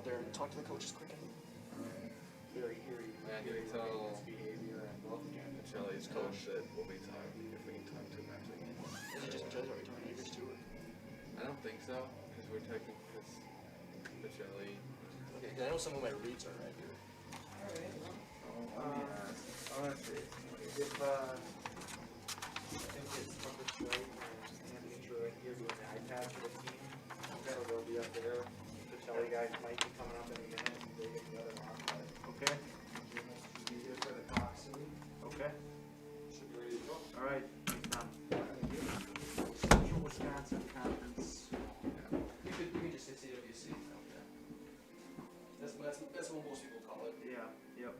there and talk to the coaches quick. Here you tell behavior and both again. Pacelli's coach that we'll be talking if we can talk to him after the game. Is it just Pacelli, or are we talking Edgar's too? I don't think so, because we're talking because Pacelli. Okay, 'cause I know some of my reads are right here. Honestly, if I think it's Compass Right and Anthony's right here doing the iPad for the team, so they'll be up there. The Pacelli guys might be coming up in a minute. They get the other one, but Okay. should be here for the talk soon. Okay. Should be ready to go. All right. Thanks, Tom. Central Wisconsin Conference. You can just say CWC. Okay. That's what most people call it. Yeah. Yep.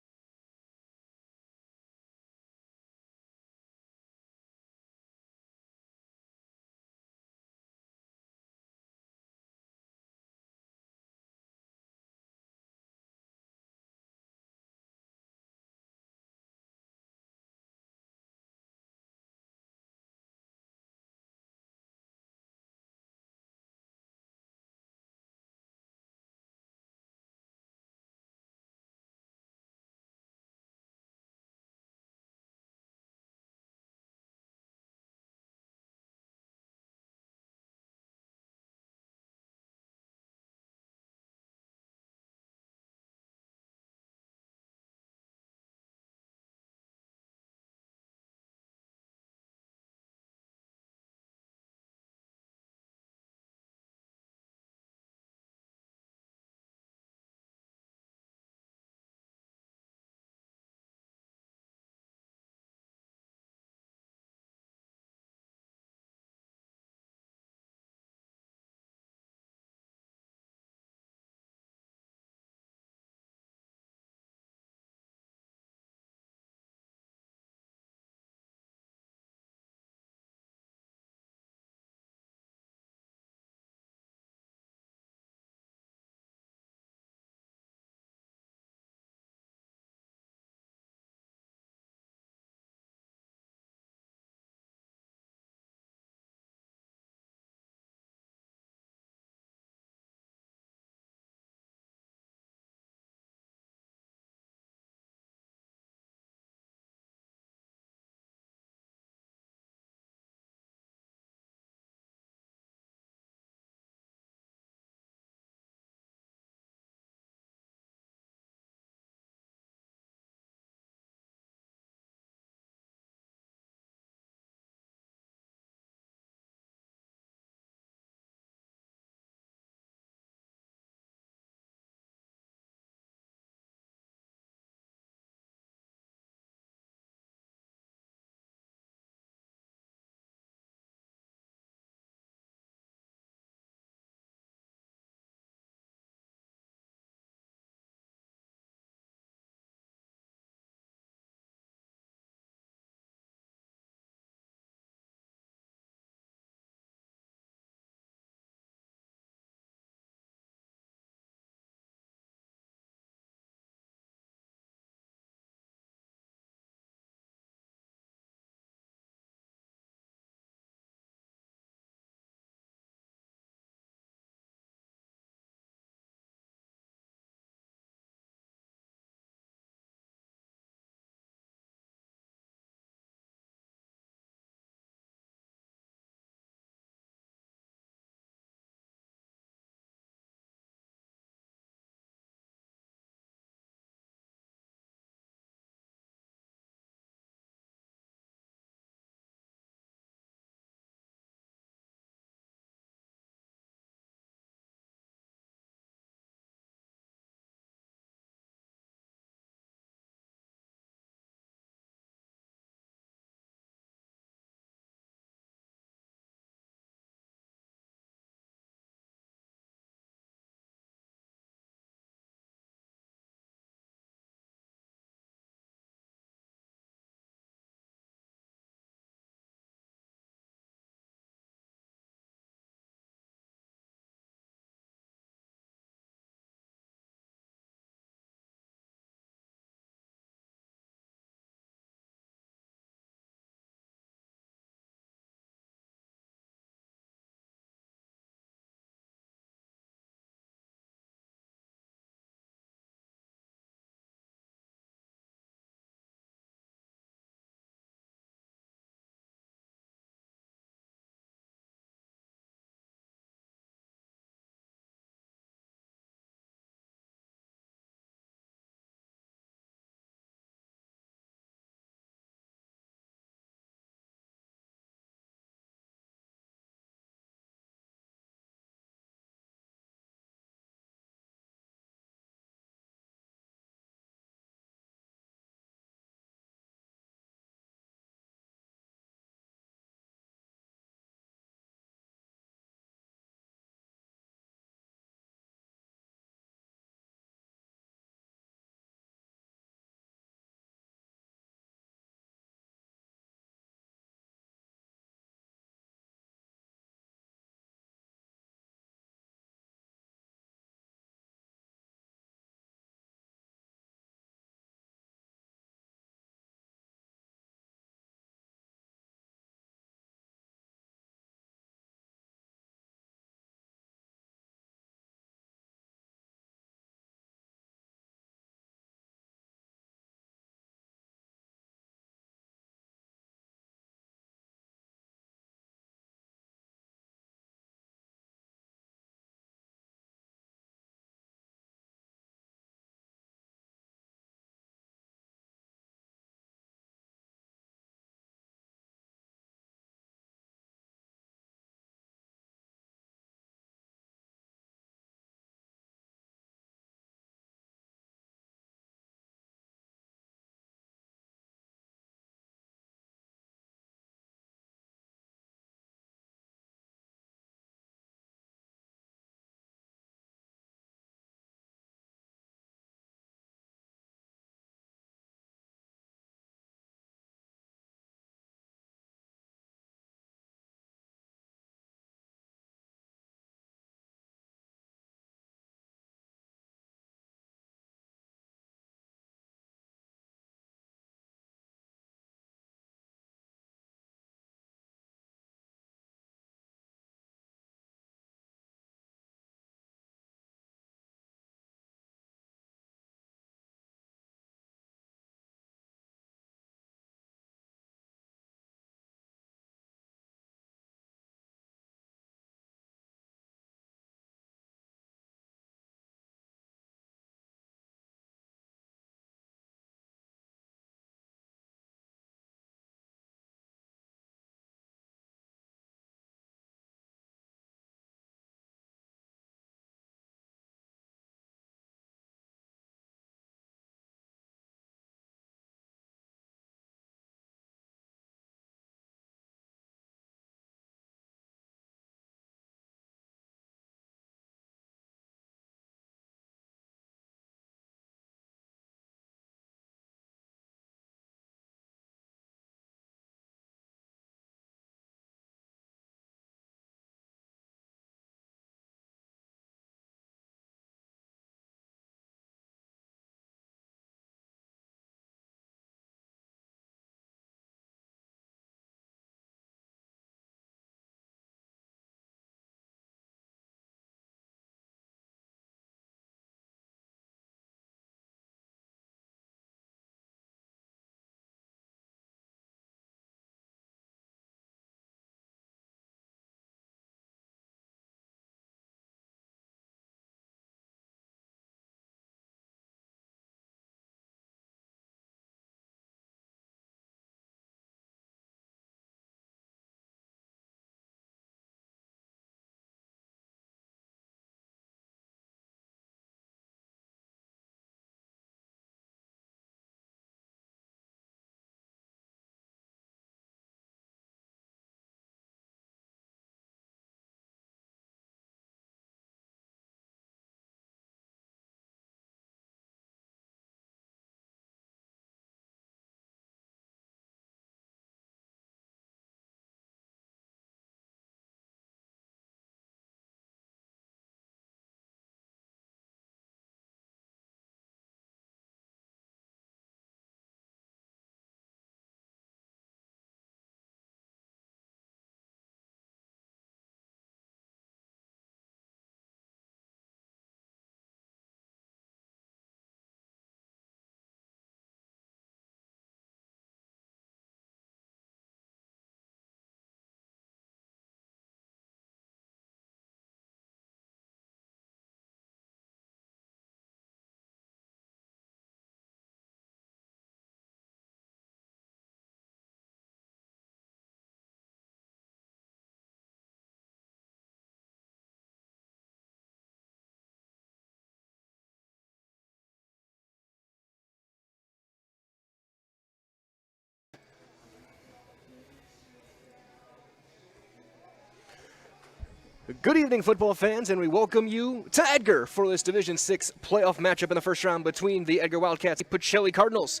Good evening, football fans, and we welcome you to Edgar for this Division 6 playoff matchup in the first round between the Edgar Wildcats and Pacelli Cardinals.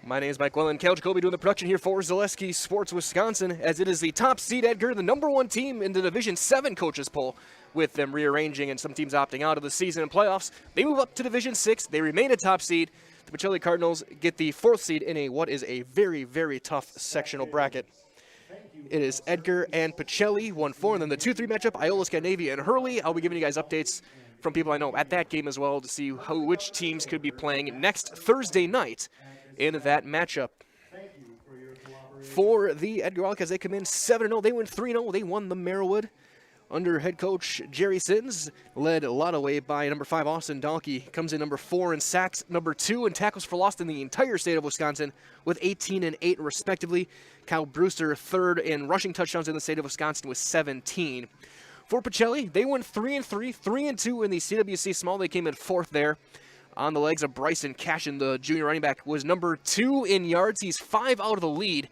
My name is Mike Welland. Cal Jacoby doing the production here for Zaleski Sports Wisconsin, as it is the top seed Edgar, the #1 team in the Division 7 coaches poll, with them rearranging and some teams opting out of the season and playoffs. They move up to Division 6. They remain a top seed. The Pacelli Cardinals get the 4th seed in what is a very, very tough sectional bracket. It is Edgar and Pacelli, 1-4, and then the 2-3 matchup, WIAA, Scandinavia, and Hurley. I'll be giving you guys updates from people I know at that game as well to see which teams could be playing next Thursday night in that matchup. For the Edgar Wildcats, they come in 7-0. They win 3-0. They won the Merriwood under head coach Jerry Sins, led a lot of way by number 5 Austin Dahlke. Comes in number 4 in sacks, number 2 in tackles for loss in the entire state of Wisconsin with 18 and 8 respectively. Kyle Brewster 3rd in rushing touchdowns in the state of Wisconsin with 17. For Pacelli, they went 3-3, 3-2 in the CWC Small. They came in 4th there on the legs of Bryson Cashin. The junior running back was number 2 in yards. He's 5 out of the lead,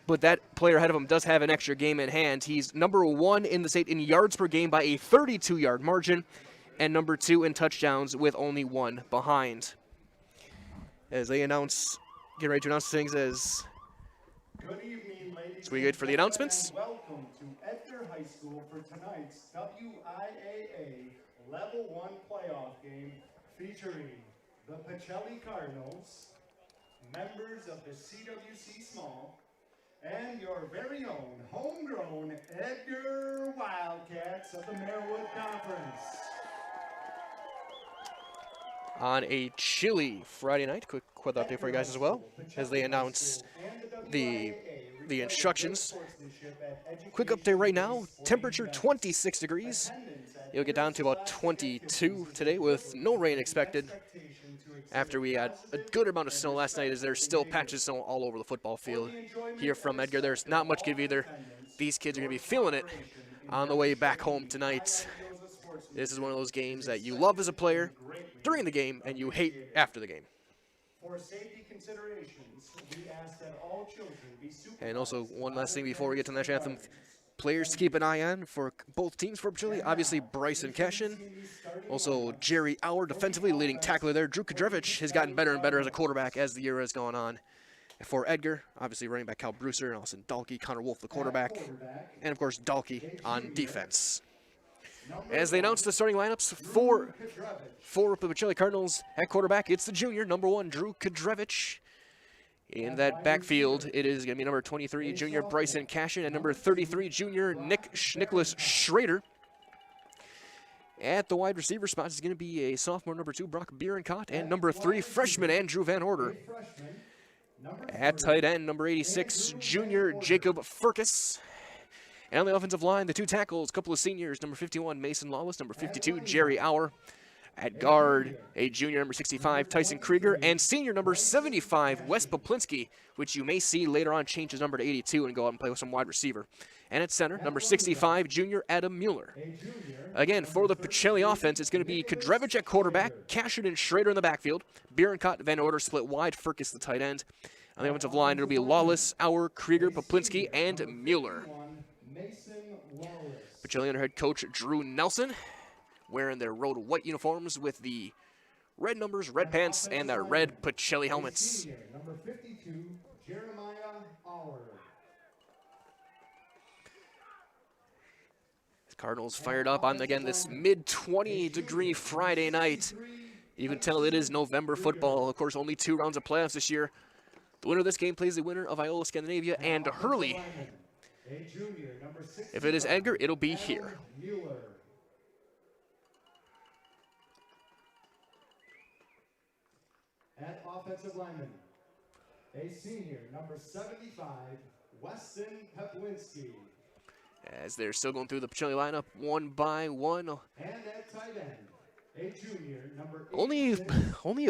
but that player ahead of him does have an extra game in hand. He's number 1 in the state in yards per game by a 32-yard margin, and number 2 in touchdowns with only 1 behind. As they get ready to announce things as Good evening, ladies. so we good for the announcements. Welcome to Edgar High School for tonight's WIAA Level 1 playoff game featuring the Pacelli Cardinals, members of the CWC Small, and your very own homegrown Edgar Wildcats of the Merriwood Conference. On a chilly Friday night, quick weather update for you guys as well, as they announce the instructions. Quick update right now, temperature 26 degrees. It'll get down to about 22 today with no rain expected after we had a good amount of snow last night, as there's still patches of snow all over the football field. Here from Edgar, there's not much give either. These kids are going to be feeling it on the way back home tonight. This is one of those games that you love as a player during the game and you hate after the game. For safety considerations, we ask that all children be supervised. And also, one last thing before we get to the national anthem, players to keep an eye on for both teams for Pacelli. Obviously, Bryson Cashin. Also, Jerry Auer, defensively leading tackler there. Drew Kadrevich has gotten better and better as a quarterback as the year has gone on. And for Edgar, obviously running back Kyle Brewster, and Austin Dahlke, Connor Wolf, the quarterback. And, of course, Dahlke on defense. As they announce the starting lineups for the Pacelli Cardinals at quarterback, it's the junior, number 1, Drew Kadrevich. In that backfield, it is going to be number 23, junior Bryson Cashin, and number 33, junior Nicholas Schrader. At the wide receiver spot is going to be a sophomore, number 2, Brock Bierenkott, and number 3, freshman Andrew Van Order. At tight end, number 86, junior Jacob Furkes. And on the offensive line, the 2 tackles, a couple of seniors, number 51, Mason Lawless, number 52, Jerry Auer. At guard, a junior, number 65, Tyson Krieger, and senior, number 75, Wes Poplinski, which you may see later on change his number to 82 and go out and play with some wide receiver. And at center, number 65, junior Adam Mueller. Again, for the Pacelli offense, it's going to be Kadrevich at quarterback, Cashin and Schrader in the backfield, Bierenkott, Van Order split wide, Furkes the tight end. On the offensive line, it'll be Lawless, Auer, Krieger, Poplinski, and Mueller. Pacelli under head coach Drew Nelson, wearing their road white uniforms with the red numbers, red pants, and the red Pacelli helmets. Number 52, Jeremiah Auer. Cardinals fired up on, again, this mid-20-degree Friday night. You can tell it is November football. Of course, only 2 rounds of playoffs this year. The winner of this game plays the winner of WIAA, Scandinavia, and Hurley. If it is Edgar, it'll be here. At offensive lineman, a senior, number 75, Weston Peplinski. As they're still going through the Pacelli lineup one by one. And at tight end, a junior, number 8. Only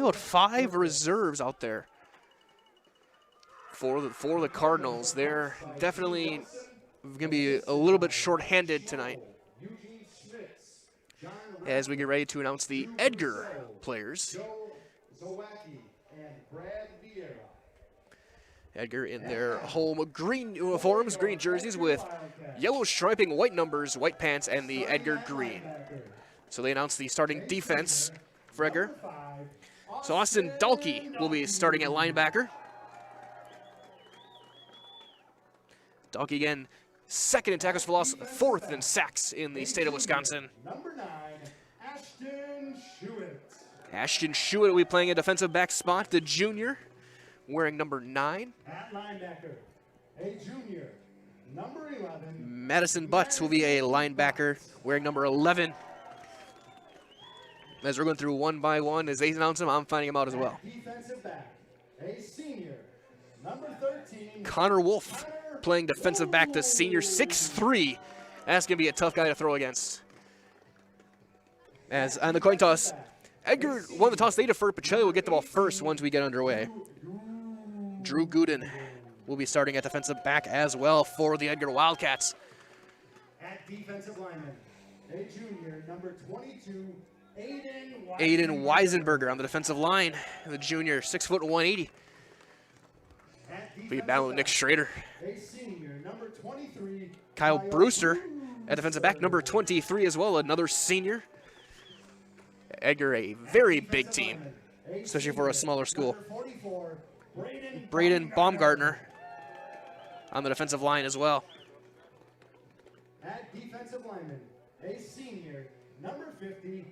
about 5 reserves out there for the Cardinals. They're definitely going to be a little bit short-handed tonight as we get ready to announce the Edgar players. Edgar in their home green uniforms, green jerseys with yellow striping, white numbers, white pants, and the Edgar green. So they announced the starting defense for Edgar. So Austin Dahlke will be starting at linebacker. Dahlke again, second in tackles for loss, fourth in sacks in the state of Wisconsin. Number 9, Ashton Schuett. Ashton Schuett will be playing a defensive back spot, the junior, wearing number 9. At linebacker, a junior, number 11. Madison Butts will be a linebacker, wearing number 11. As we're going through one by one, as they announce them, I'm finding them out as well. Defensive back, a senior, number 13. Connor Wolf playing defensive back, the senior, 6'3". That's going to be a tough guy to throw against. As on the coin toss, Edgar won the toss. They deferred. Pacelli will get the ball first once we get underway. Drew Gooden will be starting at defensive back as well for the Edgar Wildcats. At defensive lineman, a junior, number 22, Aiden Weisenberger on the defensive line. The junior, 6 foot 180. Be battling with Nick Schrader. a senior, number 23. Kyle Brewster at defensive back, number 23 as well, another senior. Edgar, a very big team, especially for a smaller school. Number 44, Braden Baumgartner on the defensive line as well. At defensive lineman, a senior, number 50.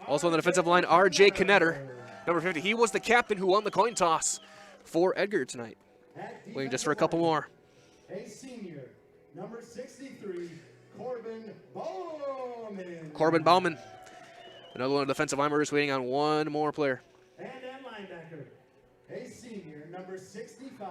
Also on the defensive line, R.J. Knetter, number 50. He was the captain who won the coin toss for Edgar tonight. Waiting just for a couple more. A senior, number 63, Corbin Bowman. Corbin Bauman, another one of the defensive linemen, waiting on one more player. And at linebacker, a senior, number 65,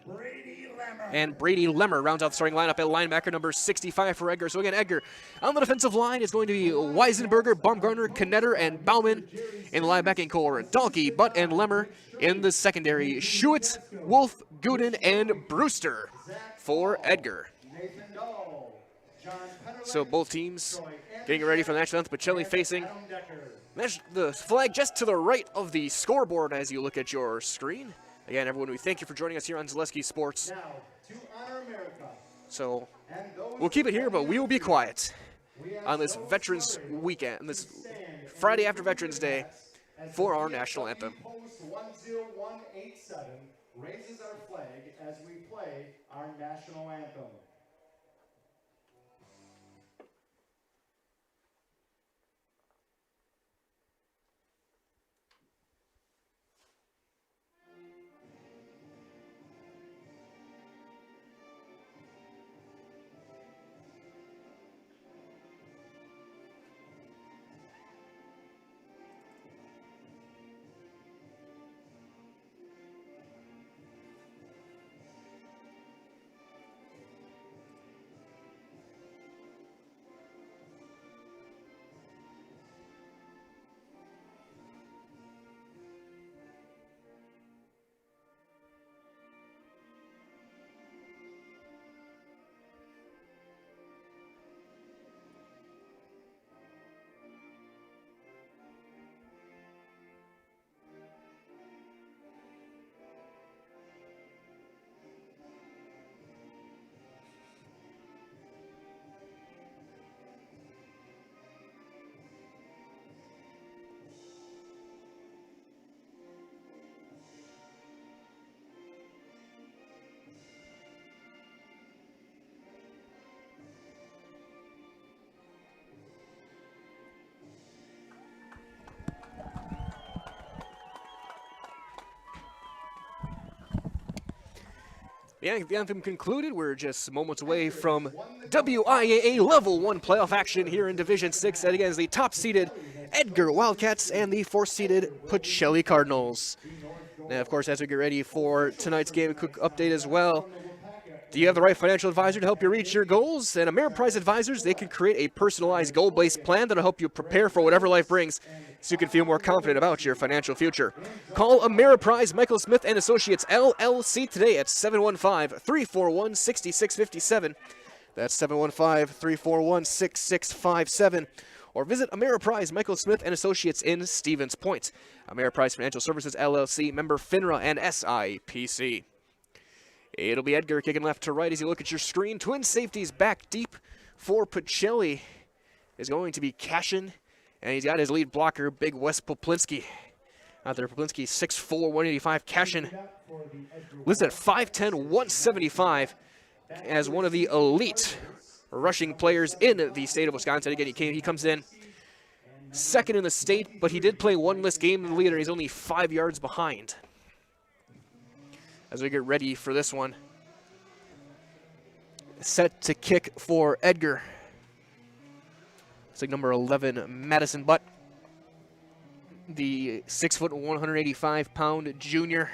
Brady Lemmer. And Brady Lemmer rounds out the starting lineup at linebacker, number 65 for Edgar. So again, Edgar on the defensive line is going to be Weisenberger, Baumgartner, Knetter, and Bauman in the linebacking core. Dahlke, Butt, and Lemmer in the secondary. Schuett, Wolf, Gooden, and Brewster for Edgar. Nathan Dahl, John Pennerly, So both teams getting ready for the national anthem. Pacelli facing Adam Decker. the flag just to the right of the scoreboard as you look at your screen. Again, everyone, we thank you for joining us here on Zaleski Sports. Now, to honor America. So And those we'll keep it here, but we will be quiet we ask on this those Veterans serving weekend, this stand in Friday the after Veterans Day, as for the our national anthem. Post 10187 raises our flag as we play our national anthem. The anthem concluded. We're just moments away from WIAA Level 1 playoff action here in Division 6. And again, is the top-seeded Edgar Wildcats and the 4th-seeded Pacelli Cardinals. Now, of course, as we get ready for tonight's game, a quick update as well. Do you have the right financial advisor to help you reach your goals? And Ameriprise Advisors, they can create a personalized goal-based plan that'll help you prepare for whatever life brings so you can feel more confident about your financial future. Call Ameriprise Michael Smith and Associates LLC today at 715-341-6657. That's 715-341-6657. Or visit Ameriprise Michael Smith and Associates in Stevens Point. Ameriprise Financial Services LLC, member FINRA and SIPC. It'll be Edgar kicking left to right as you look at your screen. Twin safeties back deep for Pacelli is going to be Cashin, and he's got his lead blocker, Big Wes Poplinski. Out there, Poplinski 6'4", 185. Cashin listed at 5'10", 175 as one of the elite rushing players in the state of Wisconsin. Again, he comes in second in the state, but he did play one less game than the leader. He's only 5 yards behind. As we get ready for this one, set to kick for Edgar. It's like number 11, Madison Butt, the 6', 185-pound junior.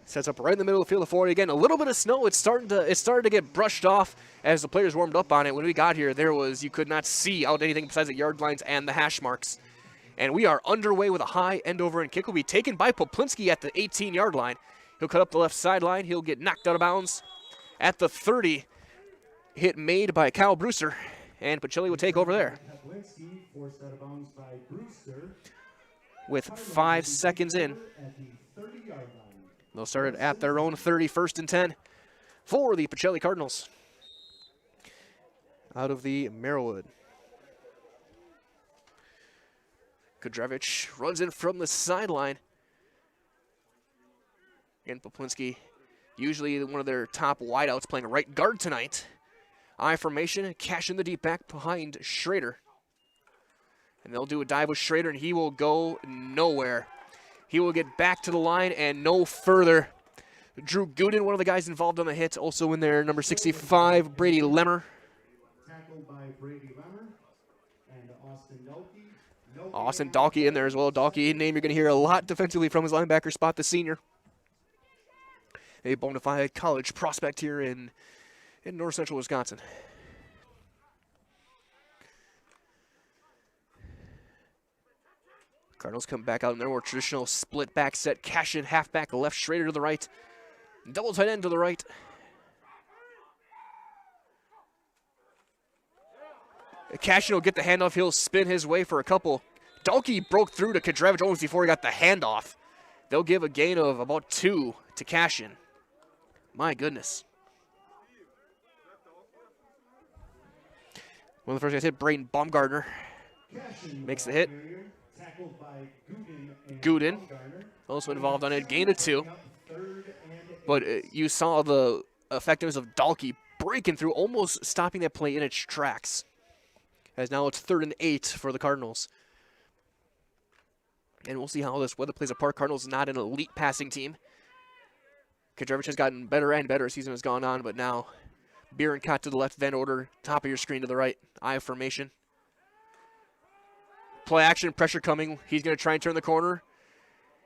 Sets up right in the middle of the field forward. Again, a little bit of snow. It started to get brushed off as the players warmed up on it. When we got here, you could not see out anything besides the yard lines and the hash marks. And we are underway with a high end over and kick will be taken by Poplinski at the 18-yard line. He'll cut up the left sideline. He'll get knocked out of bounds at the 30. Hit made by Kyle Brewster, and Pacelli will take over there. Forced out of bounds by Brewster. With 5 seconds in, At the 30-yard line. they'll start it at their own 30, 1st and 10 for the Pacelli Cardinals. Out of the Merrillwood. Kudrevich runs in from the sideline. Again, Poplinski, usually one of their top wideouts, playing right guard tonight. I formation, cash in the deep back behind Schrader. And they'll do a dive with Schrader, and he will go nowhere. He will get back to the line and no further. Drew Gooden, one of the guys involved on the hit, also in there, number 65, Brady Lemmer. Tackled by Brady Lemmer and Austin Dalkey. Austin Dalkey in there as well. Dalkey, a name you're going to hear a lot defensively from his linebacker spot, the senior. A bona fide college prospect here in north central Wisconsin. Cardinals come back out in their more traditional split back set. Cashin, halfback left, Schrader to the right. Double tight end to the right. Cashin will get the handoff. He'll spin his way for a couple. Dalkey broke through to Kudrevich almost before he got the handoff. They'll give a gain of about 2 to Cashin. My goodness. One of the first guys hit, Braden Baumgartner. Makes the hit. Tackled by Gooden, also involved on it, gain of 2. But you saw the effectiveness of Dalkey breaking through, almost stopping that play in its tracks. As now it's 3rd and 8 for the Cardinals. And we'll see how this weather plays a part. Cardinals not an elite passing team. Kudrevich has gotten better and better as season has gone on, but now Beer Cott to the left, Van Order, top of your screen to the right. I formation. Play action, pressure coming. He's going to try and turn the corner.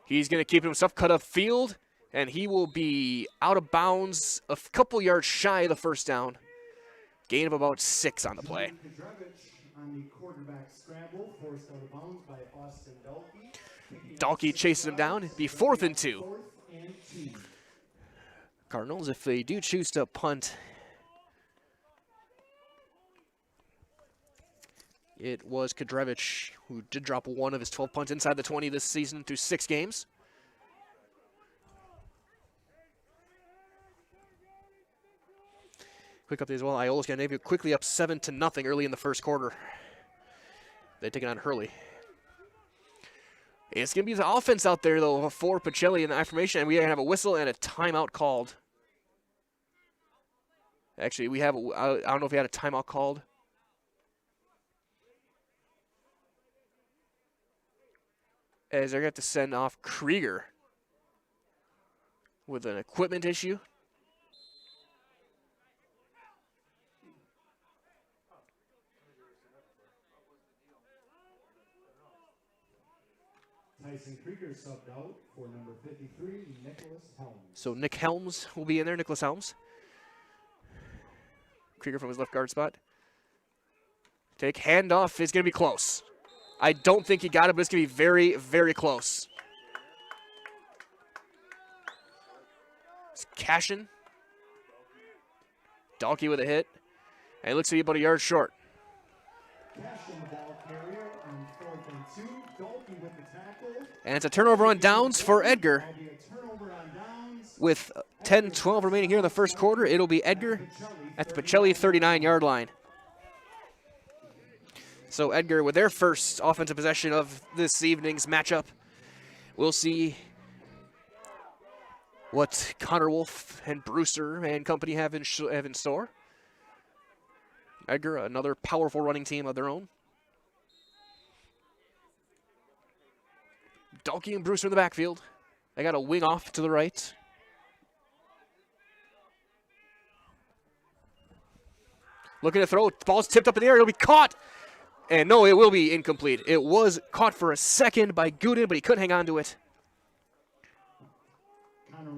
He's going to keep himself cut up field, and he will be out of bounds a couple yards shy of the first down. Gain of about 6 on the play. On the quarterback scramble, forced out of bounds by Austin Dalkey. Dalkey chases him down. It'd be 4th and 2. Cardinals, if they do choose to punt, it was Kudrevich who did drop 1 of his 12 punts inside the 20 this season through 6 games. Quick update as well. Iola Scandinavia quickly up 7-0 early in the first quarter. They take it on Hurley. It's going to be the offense out there, though, for Pacelli in the affirmation, and we have a whistle and a timeout called. Actually, we have, I don't know if we had a timeout called. As they're going to have to send off Krieger with an equipment issue. Tyson Krieger subbed out for number 53, Nicholas Helms. So Nick Helms will be in there, Nicholas Helms. Krieger from his left guard spot. Take handoff is going to be close. I don't think he got it, but it's going to be very, very close. It's Cashin. Dalkey with a hit. And it looks to be about a yard short. Cashin, the ball carrier on 4th and 2. Dalkey with the tackle. And it's a turnover on downs for Edgar. That'll be a turnover on downs. With 10-12 remaining here in the first quarter, it'll be Edgar at the Pacelli 39-yard line. So Edgar with their first offensive possession of this evening's matchup. We'll see what Connor Wolf and Brewster and company have in store. Edgar, another powerful running team of their own. Dalkey and Brewster in the backfield. They got a wing off to the right. Looking to throw. The ball's tipped up in the air. It'll be caught. And no, it will be incomplete. It was caught for a second by Gooden, but he couldn't hang on to it.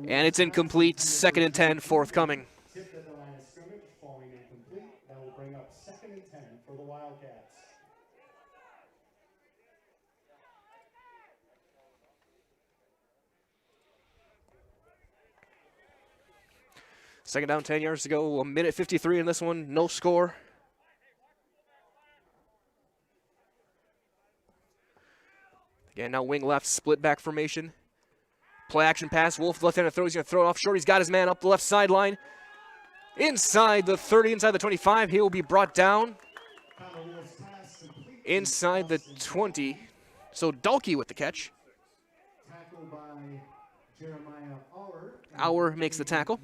And it's incomplete. 2nd and 10 forthcoming. Tipped at the line of scrimmage, falling incomplete. That will bring up 2nd and 10 for the Wildcats. Second down, 10 yards to go. 1:53 in this one. No score. Again, now wing left, split back formation. Play action pass. Wolf left-handed throw. He's going to throw it off short. He's got his man up the left sideline. Inside the 30, inside the 25. He will be brought down. Inside the 20. So Dalkey with the catch. Tackle by Jeremiah Auer. Auer makes the tackle.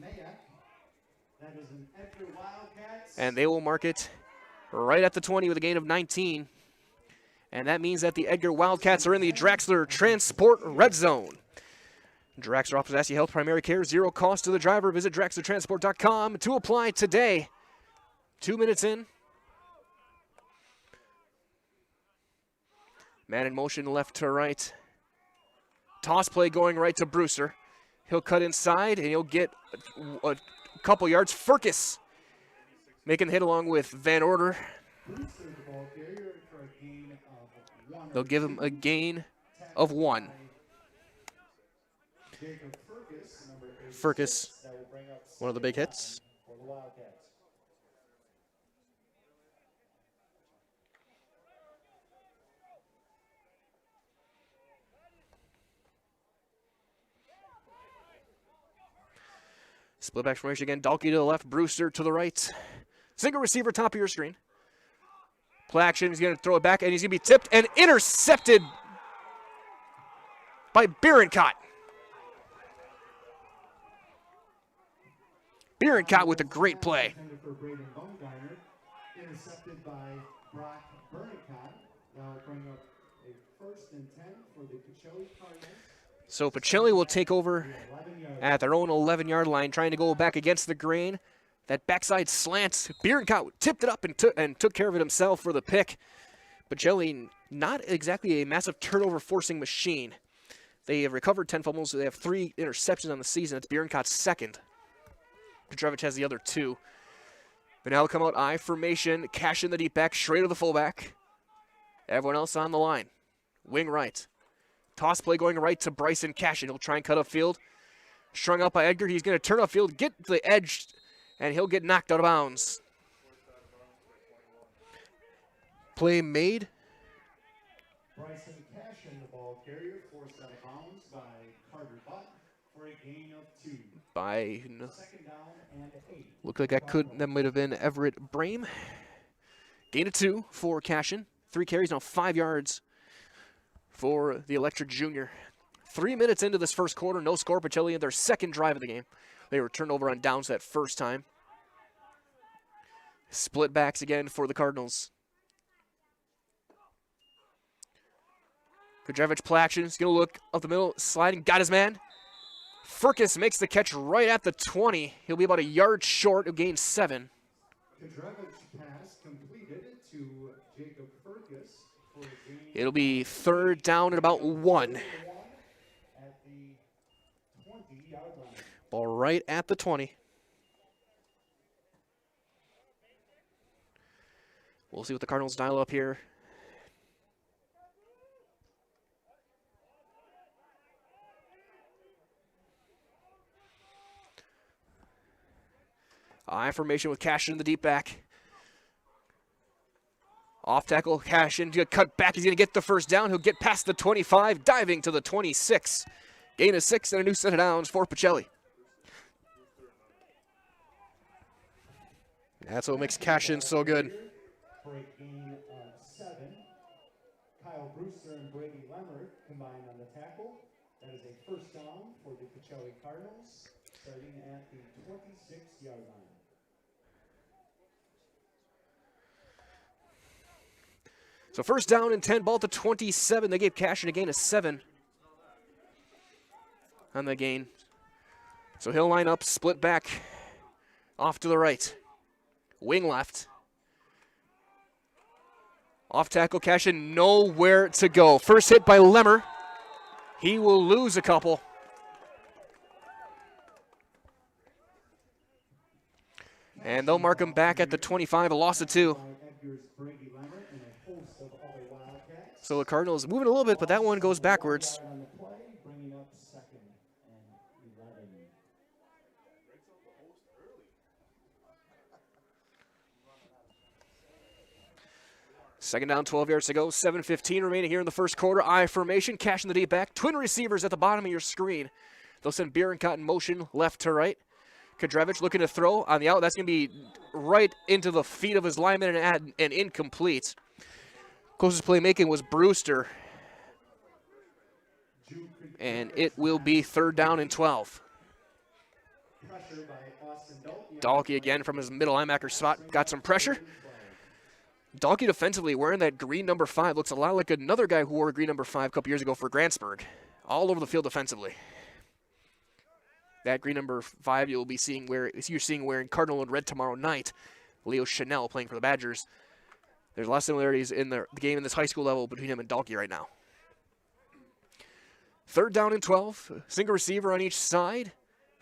That is an Edgar Wildcats. And they will mark it right at the 20 with a gain of 19. And that means that the Edgar Wildcats are in the Draxler Transport Red Zone. Draxler offers Assy Health Primary Care, 0 cost to the driver. Visit DraxlerTransport.com to apply today. 2 minutes in. Man in motion left to right. Toss play going right to Brewster. He'll cut inside and he'll get a couple yards. Furcus making the hit along with Van Order. They'll give him a gain of 1. Furcus, one of the big hits. Split back formation again. Dalkey to the left, Brewster to the right. Single receiver, top of your screen. Play action, he's going to throw it back, and he's going to be tipped and intercepted by Bierencott. Bierencott with a great play. Intercepted by Brock Bierencott. That'll bring up a 1st and 10 for the Pacelli Cardinals. So Pacelli will take over at their own 11-yard line, trying to go back against the grain. That backside slant, Bierencott tipped it up and took care of it himself for the pick. Pacelli, not exactly a massive turnover-forcing machine. They have recovered 10 fumbles. They have 3 interceptions on the season. That's Bierencott's 2nd. Petrovic has the other 2. But now come out I formation, cash in the deep back, straight to the fullback. Everyone else on the line. Wing right. Toss play going right to Bryson Cashin. He'll try and cut upfield. Strung out by Edgar. He's going to turn upfield, get the edge, and he'll get knocked out of bounds. Play made. Bryson Cashin, the ball carrier, forced out of bounds by Carter Butt for a gain of 2. By 2nd down and 8. looked like that might have been Everett Brame. Gain of 2 for Cashin. 3 carries, now 5 yards for the Electric Junior. 3 minutes into this first quarter, no score. Pacelli in their 2nd drive of the game. They were turned over on downs that first time. Split backs again for the Cardinals. Kudrevich play action. He's going to look up the middle, sliding, got his man. Furcus makes the catch right at the 20. He'll be about a yard short. He'll gain 7. Kudrevich pass completed to Jacob Furcus for a gain. It'll be 3rd down at about 1. At the 20-yard line. Ball right at the 20. We'll see what the Cardinals dial up here. I formation with Cashin in the deep back. Off tackle, Cashin, cut back. He's going to get the first down. He'll get past the 25, diving to the 26. Gain of 6 and a new set of downs for Pacelli. That's what makes Cashin so good. For a gain of 7. Kyle Brewster and Brady Lemmer combined on the tackle. That is a first down for the Pacelli Cardinals, starting at the 26-yard line. So first down and 10, ball at the 27. They gave Cashin a gain of 7 on the gain. So he'll line up, split back, off to the right. Wing left. Off tackle, Cashin, nowhere to go. First hit by Lemmer. He will lose a couple. And they'll mark him back at the 25, a loss of 2. So the Cardinals moving a little bit, but that one goes backwards. Second down, 12 yards to go. 7:15 remaining here in the first quarter. I formation, Cash in the deep back. Twin receivers at the bottom of your screen. They'll send Bierencott in motion left to right. Kadrevich looking to throw on the out. That's going to be right into the feet of his lineman and incomplete. Closest playmaking was Brewster. And it will be third down and 12. Dalkey again from his middle linebacker spot. Got some pressure. Dalkey defensively wearing that green number 5 looks a lot like another guy who wore green number 5 a couple years ago for Grantsburg. All over the field defensively. That green number 5 you're seeing wearing Cardinal and red tomorrow night. Leo Chanel playing for the Badgers. There's a lot of similarities in the game in this high school level between him and Dalkey right now. Third down and 12. Single receiver on each side.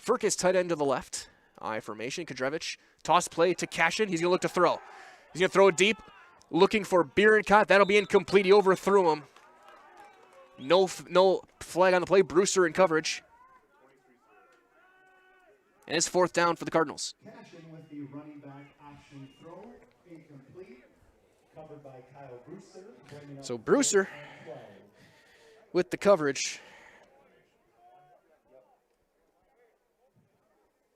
Furkis tight end to the left. I formation. Kadrevich. Toss play to Cashin. He's going to look to throw. He's going to throw it deep. Looking for Bierencott. That'll be incomplete. He overthrew him. No flag on the play. Brewster in coverage. And it's fourth down for the Cardinals. Cashin with the running back option throw. Incomplete. Covered by Kyle Brewster. So Brewster with the coverage.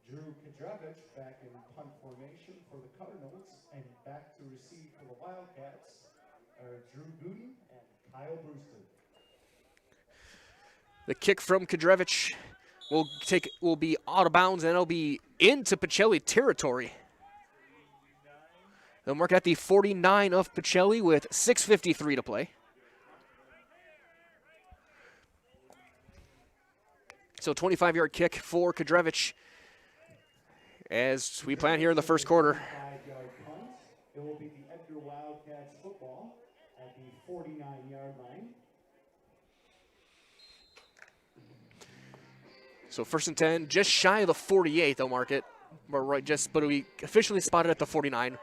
Drew Kadrevich back in punt formation for the Cardinals, and back to receive for the Wildcats are Drew Gooden and Kyle Brewster. The kick from Kadrevich will be out of bounds, and it'll be into Pacelli territory. They'll mark at the 49 of Pacelli with 6:53 to play. So 25-yard kick for Kadrevich as we plan here in the first quarter. 5-yard punt. It will be the Edgar Wildcats football at the 49-yard line. So first and 10, just shy of the 48, they'll mark it. But we officially spotted at the 49.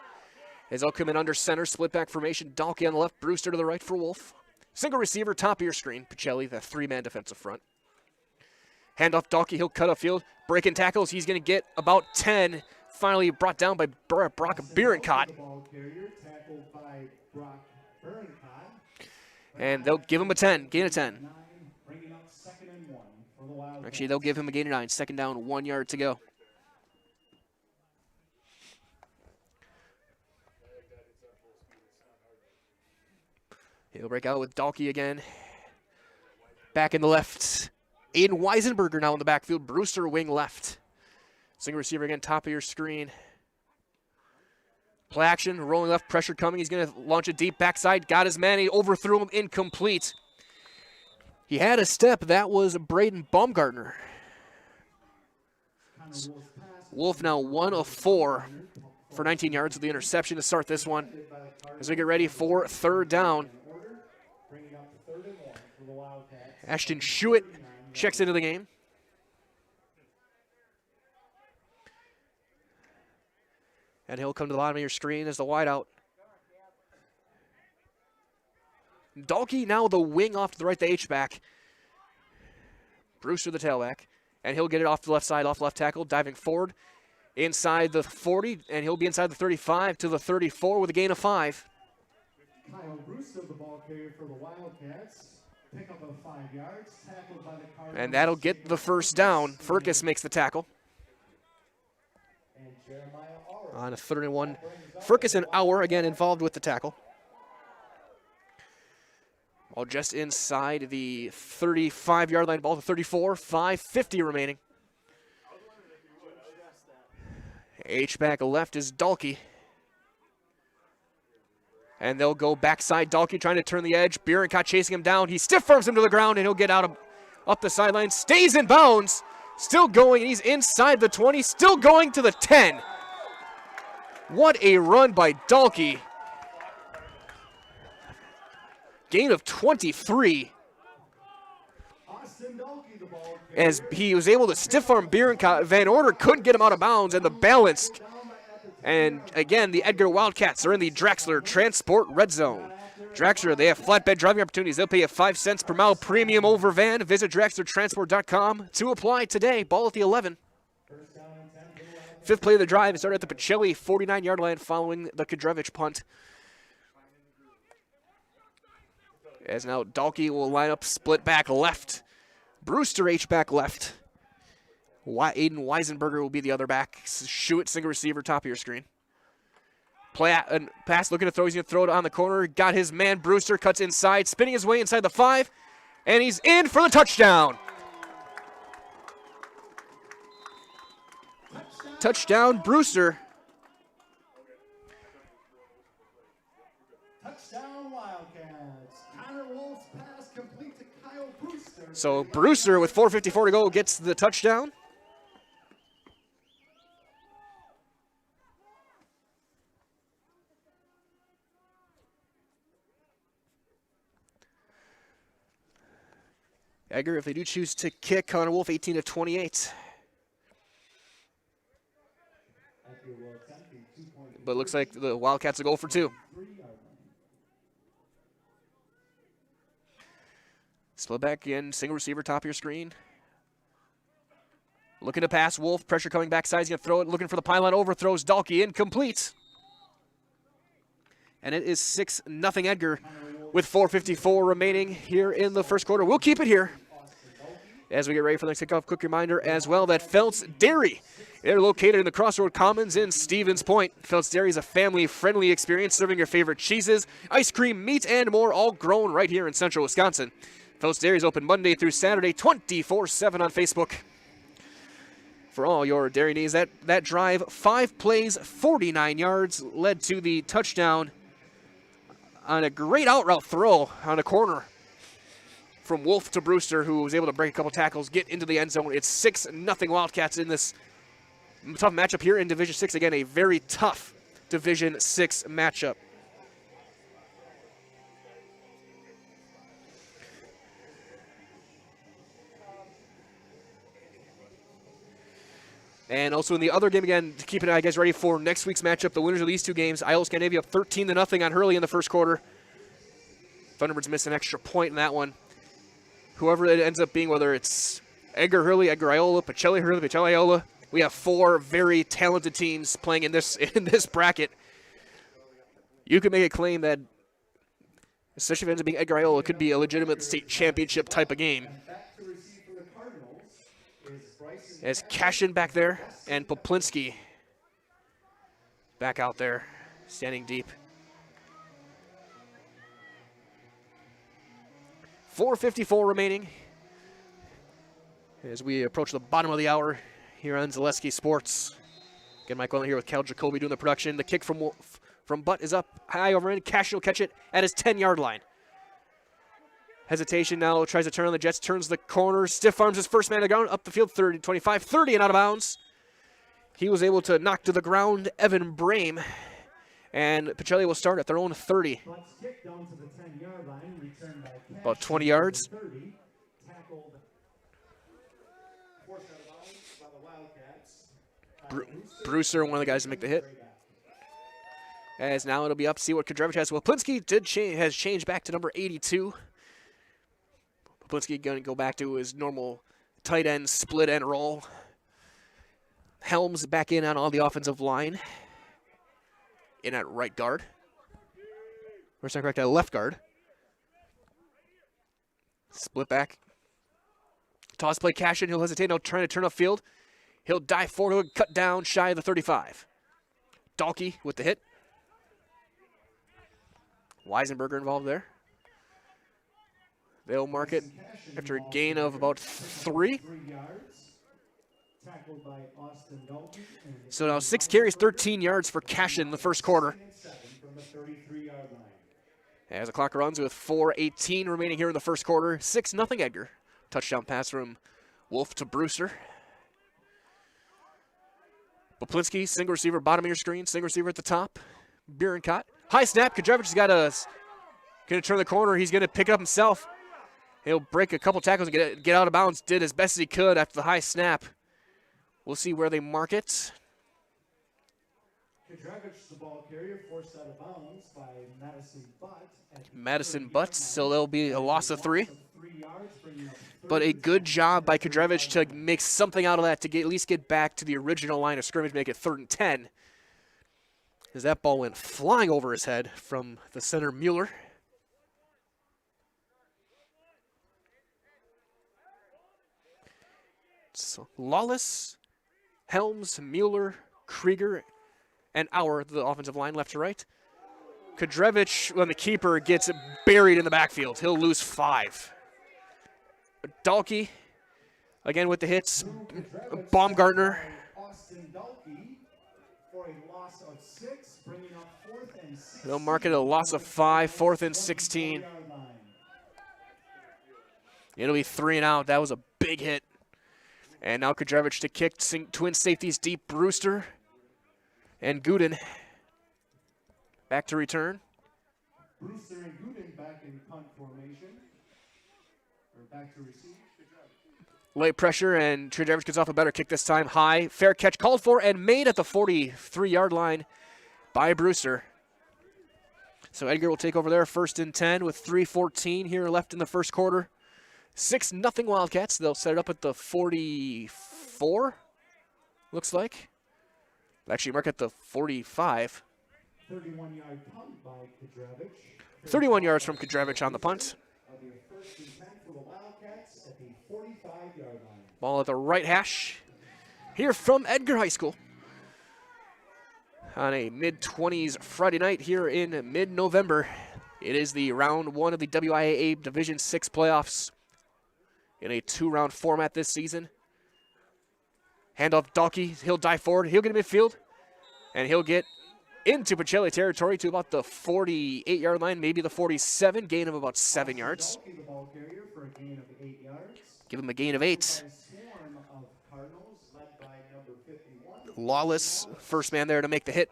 As they'll come in under center, split back formation. Dalkey on the left, Brewster to the right for Wolf. Single receiver, top of your screen. Pacelli, the 3-man defensive front. Handoff Dalkey, he'll cut upfield. Breaking tackles, he's going to get about 10. Finally brought down by Brock Bierencott. And they'll give him a 10, gain of 10. Actually, they'll give him a gain of 9. Second down, 1 yard to go. He'll break out with Dalkey again. Back in the left. Aiden Weisenberger now in the backfield. Brewster wing left. Single receiver again, top of your screen. Play action, rolling left, pressure coming. He's going to launch it deep backside. Got his man. He overthrew him, incomplete. He had a step. That was Braden Baumgartner. Wolf now 1 of 4 for 19 yards with the interception to start this one. As we get ready for third down. Ashton Schuett checks into the game. And he'll come to the bottom of your screen as the wideout. Dalkey now the wing off to the right, the H-back. Brewster the tailback. And he'll get it off the left side, off left tackle, diving forward inside the 40, and he'll be inside the 35 to the 34 with a gain of 5. Kyle Brewster, the ball carrier for the Wildcats. Pick up of 5 yards, tackled by the Cardinals. And that'll get the first down. Furcus makes the tackle And Jeremiah Aura. on a 3rd and 1. Furcus and Auer again involved with the tackle. All just inside the 35-yard line, ball to 34, 5:50 remaining. H-back left is Dalkey. And they'll go backside. Dalkey trying to turn the edge. Bierenkot chasing him down. He stiff arms him to the ground, and he'll get up the sideline. Stays in bounds. Still going, and he's inside the 20. Still going to the 10. What a run by Dalkey. Gain of 23. Austin Dalkey, the ball As he was able to stiff arm Bierenkot. Van Order couldn't get him out of bounds, and the balance. And again, the Edgar Wildcats are in the Draxler Transport Red Zone. Draxler, they have flatbed driving opportunities. They'll pay you 5 cents per mile premium over van. Visit DraxlerTransport.com to apply today. Ball at the 11. 5th play of the drive. It started at the Pacelli 49-yard line following the Kadrevich punt. As now Dalkey will line up split back left. Brewster H-back left. Aiden Weisenberger will be the other back. Shoot, single receiver, top of your screen. Pass, looking to throw. He's going to throw it on the corner. Got his man, Brewster, cuts inside, spinning his way inside the 5, and he's in for the touchdown. Touchdown, Brewster. Touchdown Wildcats. Connor Wolf's pass complete to Kyle Brewster. So Brewster, with 4:54 to go, gets the touchdown. Edgar, if they do choose to kick, Connor Wolf 18-28. But it looks like the Wildcats will go for 2. Split back in, single receiver, top of your screen. Looking to pass, Wolf, pressure coming backside. He's going to throw it, looking for the pylon, overthrows Dalkey, incomplete. And it is 6-0 Edgar with 4:54 remaining here in the first quarter. We'll keep it here as we get ready for the next kickoff. Quick reminder as well that Felt's Dairy, they're located in the Crossroad Commons in Stevens Point. Felt's Dairy is a family-friendly experience serving your favorite cheeses, ice cream, meat, and more, all grown right here in central Wisconsin. Felt's Dairy is open Monday through Saturday, 24/7 on Facebook. For all your dairy needs, that drive, 5 plays, 49 yards, led to the touchdown on a great out route throw on a corner from Wolf to Brewster, who was able to break a couple tackles, get into the end zone. It's 6-0 Wildcats in this tough matchup here in Division 6. Again, a very tough Division 6 matchup. And also in the other game, again, to keep an eye, guys, ready for next week's matchup. The winners of these 2 games, Iowa Scandinavia up 13-0 on Hurley in the first quarter. Thunderbirds missed an extra point in that one. Whoever it ends up being, whether it's Edgar Hurley, Edgar Iola, Pacelli Hurley, Pacelli Iola, we have 4 very talented teams playing in this bracket. You could make a claim that, especially if it ends up being Edgar Iola, it could be a legitimate state championship type of game. As Cashin back there and Poplinski back out there, standing deep. 4:54 remaining as we approach the bottom of the hour here on Zaleski Sports. Again, Mike Wendland here with Cal Jacoby doing the production. The kick from Butt is up high overhand. Cashin will catch it at his 10-yard line. Hesitation now, tries to turn on the Jets, turns the corner, stiff arms his first man to the ground, up the field, 30, 25, 30, and out of bounds. He was able to knock to the ground Evan Brame, and Pacelli will start at their own 30. About 20 yards. Brewster, one of the guys to make the hit. As now it'll be up to see what Kadrevich has. Well, Poplinski has changed back to number 82. Poplinski going to go back to his normal tight end, split end role. Helms back in on all the offensive line. In at right guard. Or is that correct? Left guard. Split back. Toss play, cash in. He'll hesitate. Now trying to turn upfield. He'll dive forward. He'll cut down shy of the 35. Dalkey with the hit. Weisenberger involved there. They'll mark it after a gain of about 3. So now 6 carries, 13 yards for Cashin in the first quarter. As the clock runs with 4:18 remaining here in the first quarter. 6-0 Edgar. Touchdown pass from Wolf to Brewster. Poplinski, single receiver, bottom of your screen. Single receiver at the top. Bierencott. High snap. Kudrevich has got going to turn the corner. He's going to pick it up himself. He'll break a couple tackles and get out of bounds. Did as best as he could after the high snap. We'll see where they mark it. Kudrevich, the ball carrier, forced out of bounds by Madison Butts, so there'll be a loss of 3. But a good job by Kudrevich to make something out of that to at least get back to the original line of scrimmage, make it 3rd and 10. As that ball went flying over his head from the center, Mueller. So Lawless, Helms, Mueller, Krieger, and Auer, the offensive line, left to right. Kudrevich, when the keeper gets buried in the backfield, he'll lose 5. Dalkey, again with the hits. Baumgartner. They'll mark it a loss of 5, 4th and 16. It'll be 3 and out. That was a big hit. And now Kudrevich to kick. Twin safeties deep. Brewster and Gooden back to return. Brewster and Gooden back in punt formation. Or back to receive. Late pressure, and Kudrevich gets off a better kick this time. High. Fair catch called for and made at the 43-yard line by Brewster. So Edgar will take over there, 1st and 10 with 3:14 here left in the first quarter. 6-0 Wildcats. They'll set it up at the 44, looks like. Actually, mark at the 45. 31-yard punt by Kudrevich. 31 yards from Kudrevich on the punt. It'll be a 1st and 10 for the Wildcats at the 45-yard line. Ball at the right hash. Here from Edgar High School. On a mid-20s Friday night here in mid-November. It is the round 1 of the WIAA Division 6 playoffs in a 2-round format this season. Handoff Dalkey. He'll dive forward. He'll get in midfield. And he'll get into Pacelli territory to about the 48-yard line, maybe the 47. Gain of about 7 yards. Dalkey, the ball carrier, for a gain of 8 yards. Give him a gain of 8. Swarm of Cardinals led by number 51. Lawless, first man there to make the hit.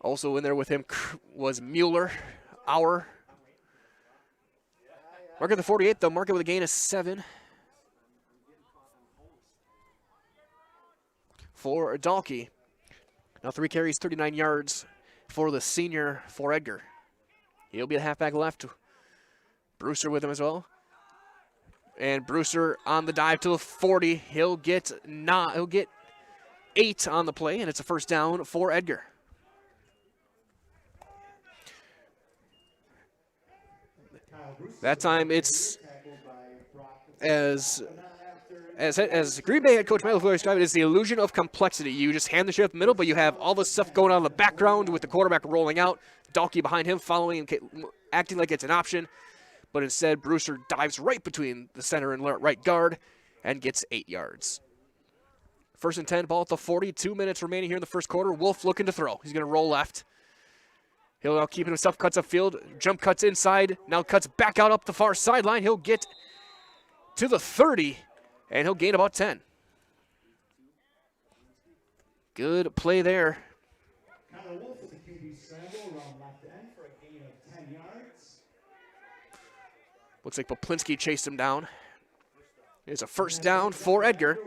Also in there with him was Mueller, Auer. Mark at the 48, though. Mark it with a gain of 7. For Dalkey. Now 3 carries, 39 yards for the senior for Edgar. He'll be a halfback left. Brewster with him as well. And Brewster on the dive to the 40. He'll get 8 on the play, and it's a 1st down for Edgar. That time it's as Green Bay head coach Michael Fuller described it, it's the illusion of complexity. You just hand the shit up the middle, but you have all this stuff going on in the background with the quarterback rolling out, Dalkey behind him following and acting like it's an option. But instead, Brewster dives right between the center and right guard and gets 8 yards. 1st and 10, ball at the 40. 2 minutes remaining here in the first quarter. Wolf looking to throw. He's going to roll left. He'll now keep it himself, cuts upfield, jump cuts inside, now cuts back out up the far sideline. He'll get to the 30, and he'll gain about 10. Good play there. Connor Wolf with the QB scramble around left end for a gain of 10 yards. Looks like Poplinski chased him down. It's a 1st down for Edgar.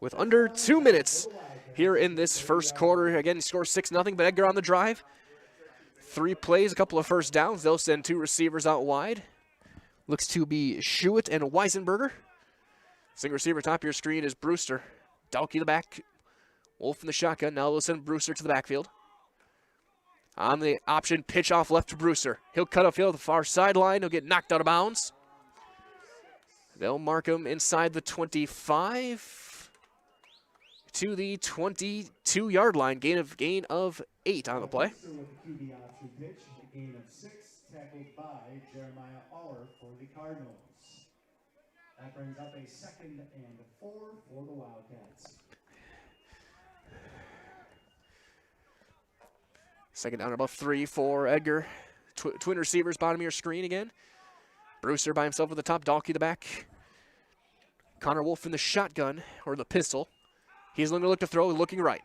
With under 2 minutes here in this first quarter. Again, he scores 6-0, but Edgar on the drive. 3 plays, a couple of 1st downs. They'll send 2 receivers out wide. Looks to be Schuett and Weisenberger. Single receiver top of your screen is Brewster. Dalkey the back. Wolf in the shotgun. Now they'll send Brewster to the backfield. On the option, pitch off left to Brewster. He'll cut upfield the far sideline. He'll get knocked out of bounds. They'll mark him inside the 25 to the 22-yard line. Gain of 8 on the play. With the QB option pitch, a gain of 6, tackled by Jeremiah Auer for the Cardinals. That brings up a 2nd and 4 for the Wildcats. Second down, about 3 for Edgar. Twin receivers, bottom of your screen again. Brewster by himself at the top, Dalkey the back. Connor Wolf in the shotgun, or the pistol. He's going to look to throw, looking right.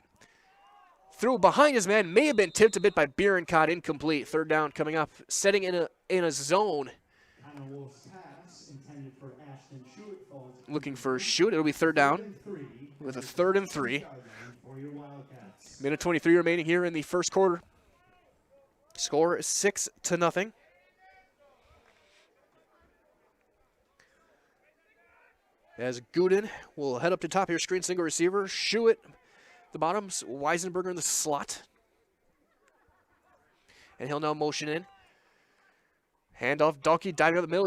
Threw behind his man, may have been tipped a bit by Bierenkot, incomplete. 3rd down coming up, setting in a zone. Connor Wolf's pass intended for Ashton Schuett falls. Looking for Schuett, it'll be 3rd down with a 3rd and 3. For your Wildcats. Minute 23 remaining here in the first quarter. Score 6-0. As Gooden will head up to top of your screen, single receiver. Schuett, the bottoms. Weisenberger in the slot. And he'll now motion in. Handoff, Dalkey diving up the middle.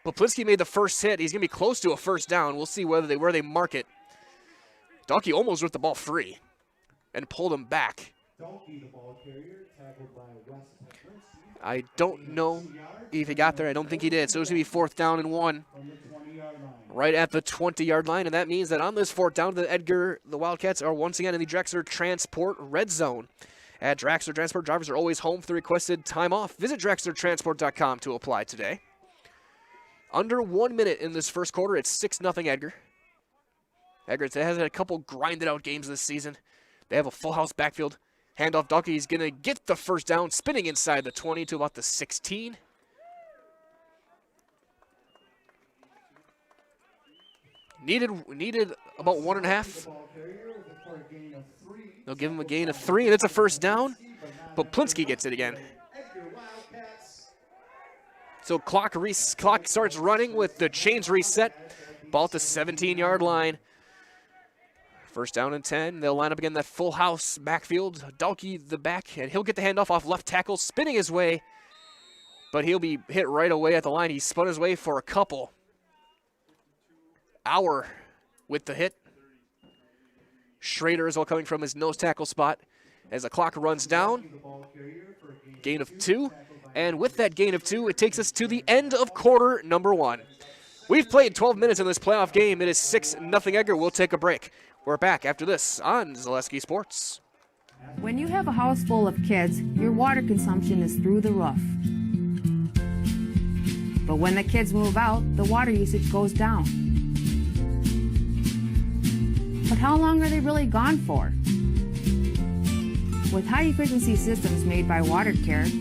Poplinski made the first hit. He's going to be close to a 1st down. We'll see where they mark it. Dalkey almost ripped the ball free and pulled him back. Dalkey, the ball carrier, tackled by Wes Poplinski. I don't know if he got there. I don't think he did. So it's going to be 4th down and 1. From the 20-yard line. Right at the 20-yard line, and that means that on this 4th down, the Wildcats are once again in the Drexler Transport red zone. At Drexler Transport, drivers are always home for the requested time off. Visit DrexlerTransport.com to apply today. Under 1 minute in this first quarter, it's 6-0 Edgar. Edgar has had a couple grinded-out games this season. They have a full house backfield. Handoff, Dalkey. He's going to get the 1st down, spinning inside the 20 to about the 16. Needed about 1.5. They'll give him a gain of 3, and it's a 1st down. But Poplinski gets it again. So clock starts running with the chains reset. Ball at the 17-yard line. 1st down and 10. They'll line up again that full house backfield. Dalkey the back, and he'll get the handoff off left tackle, spinning his way. But he'll be hit right away at the line. He spun his way for a couple. Auer with the hit. Schrader is all coming from his nose tackle spot as the clock runs down. Gain of 2. And with that gain of 2, it takes us to the end of quarter number 1. We've played 12 minutes in this playoff game. It is 6-0 Edgar. We'll take a break. We're back after this on Zaleski Sports. When you have a house full of kids, your water consumption is through the roof. But when the kids move out, the water usage goes down. But how long are they really gone for? With high-efficiency systems made by WaterCare,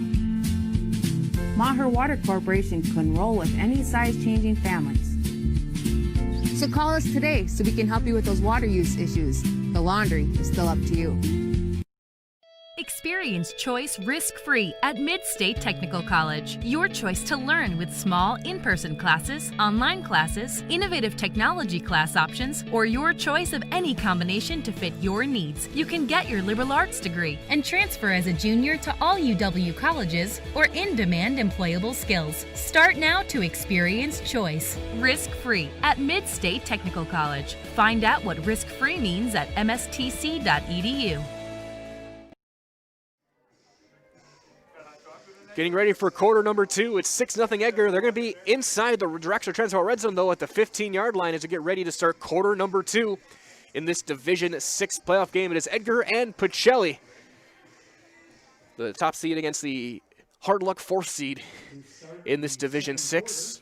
Maher Water Corporation can roll with any size-changing families. So call us today so we can help you with those water use issues. The laundry is still up to you. Experience choice risk-free at Mid-State Technical College. Your choice to learn with small in-person classes, online classes, innovative technology class options, or your choice of any combination to fit your needs. You can get your liberal arts degree and transfer as a junior to all UW colleges or in-demand employable skills. Start now to experience choice risk-free at Mid-State Technical College. Find out what risk-free means at mstc.edu. Getting ready for quarter number 2. It's 6-0 Edgar. They're going to be inside the Drexler Transport red zone, though, at the 15-yard line as we get ready to start quarter number 2 in this Division 6 playoff game. It is Edgar and Pacelli, the top seed against the hard luck 4th seed in this Division 6.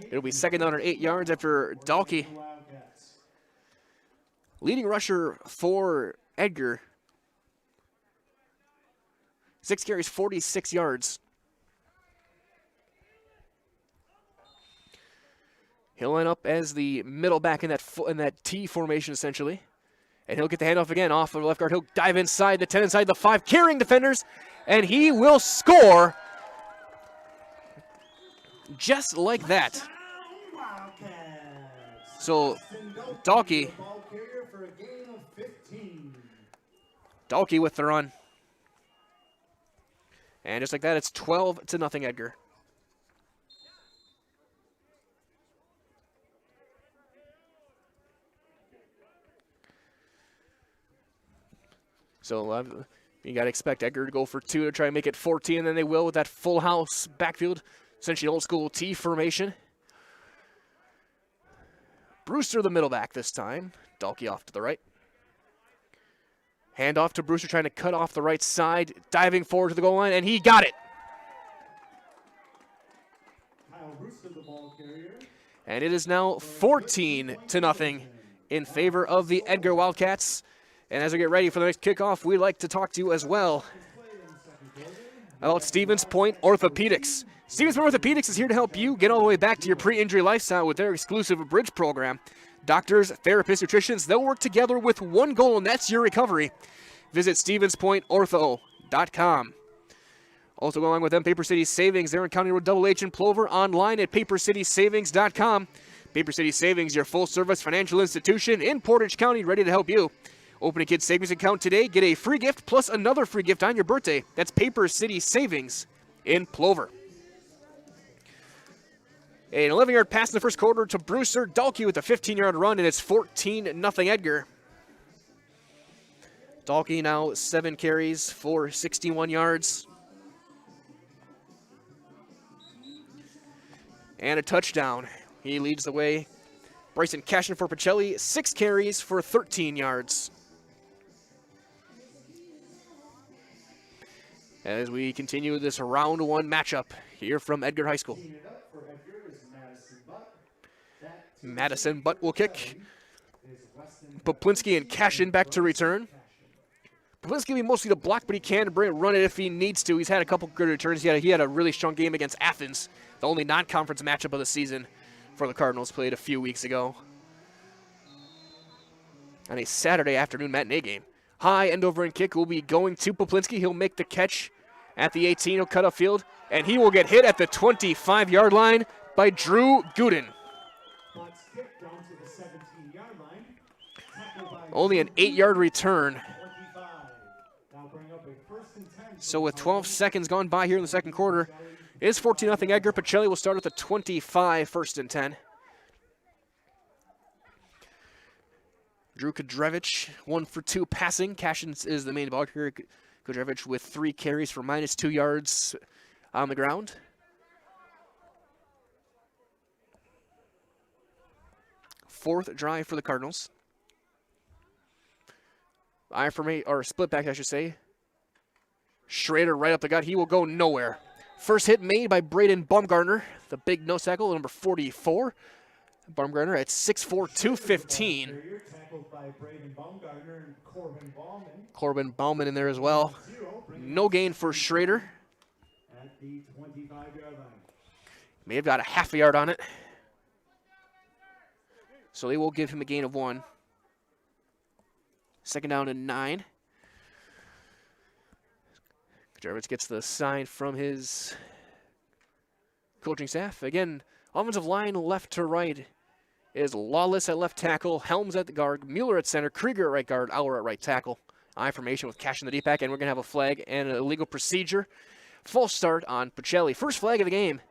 It'll be 2nd down and 8 yards after Dalkey. Leading rusher for Edgar. 6 carries, 46 yards. He'll line up as the middle back in that T formation, essentially. And he'll get the handoff again off the left guard. He'll dive inside the 10, inside the 5, carrying defenders. And he will score just like that. So, Dalkey with the run. And just like that, it's 12-0 Edgar. So you got to expect Edgar to go for 2 to try and make it 14, and then they will with that full house backfield, essentially old school T formation. Brewster, the middle back this time. Dalkey off to the right. Hand off to Brewster, trying to cut off the right side, diving forward to the goal line, and he got it. Kyle Brewster, the ball carrier. And it is now 14-0 in favor of the Edgar Wildcats. And as we get ready for the next kickoff, we'd like to talk to you as well about Stevens Point Orthopedics. Stevens Point Orthopedics is here to help you get all the way back to your pre-injury lifestyle with their exclusive bridge program. Doctors, therapists, nutritionists, they'll work together with one goal, and that's your recovery. Visit StevensPointOrtho.com. Also going along with them, Paper City Savings. They're in County Road Double H in Plover, online at papercitysavings.com. Paper City Savings, your full-service financial institution in Portage County, ready to help you. Open a kid's savings account today. Get a free gift plus another free gift on your birthday. That's Paper City Savings in Plover. An 11-yard pass in the first quarter to Brewster. Dalkey with a 15-yard run, and it's 14-0 Edgar. Dalkey now 7 carries for 61 yards. And a touchdown. He leads the way. Bryson Cashin for Pacelli, 6 carries for 13 yards. As we continue this round 1 matchup here from Edgar High School. Madison Butt will kick. Poplinski and Cashin back to return. Poplinski will be mostly to block, but he can run it if he needs to. He's had a couple good returns. He had a really strong game against Athens, the only non-conference matchup of the season for the Cardinals, played a few weeks ago on a Saturday afternoon matinee game. High end over and kick will be going to Poplinski. He'll make the catch at the 18. He'll cut upfield, and he will get hit at the 25-yard line by Drew Gooden. Only an 8-yard return. So with 12 seconds gone by here in the second quarter, it is 14-0 Edgar. Pacelli will start at the 25, 1st and 10. Drew Kudrevich, 1 for 2 passing. Cashin is the main ball carrier. Kudrevich with 3 carries for -2 yards on the ground. Fourth drive for the Cardinals. Split back, I should say. Schrader right up the gut. He will go nowhere. First hit made by Braden Baumgartner, the big nose tackle, number 44. Baumgartner at 6'4", 215. Corbin Bauman in there as well. No gain for Schrader. May have got a half a yard on it. So they will give him a gain of 1. Second down and 9. Jarvis gets the sign from his coaching staff. Again, offensive line left to right is Lawless at left tackle, Helms at the guard, Mueller at center, Krieger at right guard, Auer at right tackle. I formation with Cash in the deep back, and we're going to have a flag and an illegal procedure. False start on Pacelli. First flag of the game,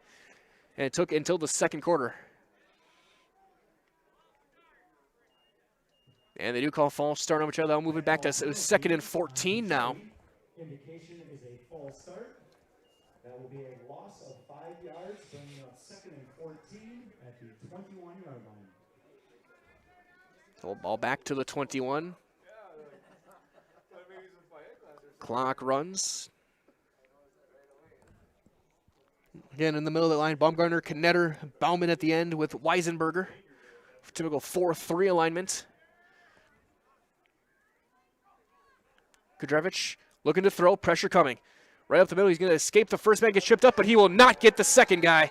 and it took until the second quarter. And they do call false start on Pacelli. I'll move it back to 2nd and 14 now. Indication is a false start. That will be a loss of 5 yards, bringing up 2nd and 14 at the 21-yard line. So ball back to the 21. Clock runs. Again, in the middle of the line, Baumgartner, Knetter, Bauman at the end with Weisenberger. Typical 4-3 alignment. Kudrevich looking to throw, pressure coming. Right up the middle, he's going to escape the first man, get tripped up, but he will not get the second guy.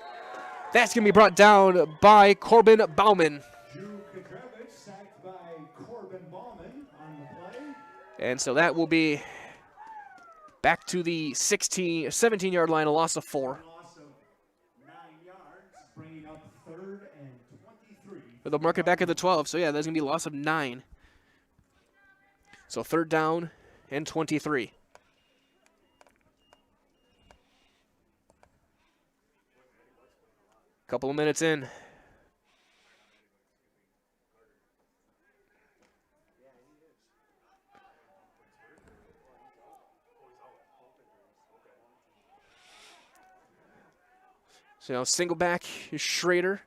That's going to be brought down by Corbin Bauman. Drew Kudrevich sacked by Corbin Bauman on the play. And so that will be back to the 17-yard line, a loss of 4. Loss of 9 yards, bringing up 3rd and 23. They'll mark it back at the 12, so yeah, there's going to be a loss of 9. So 3rd down and 23. Couple of minutes in. So now single back is Schrader.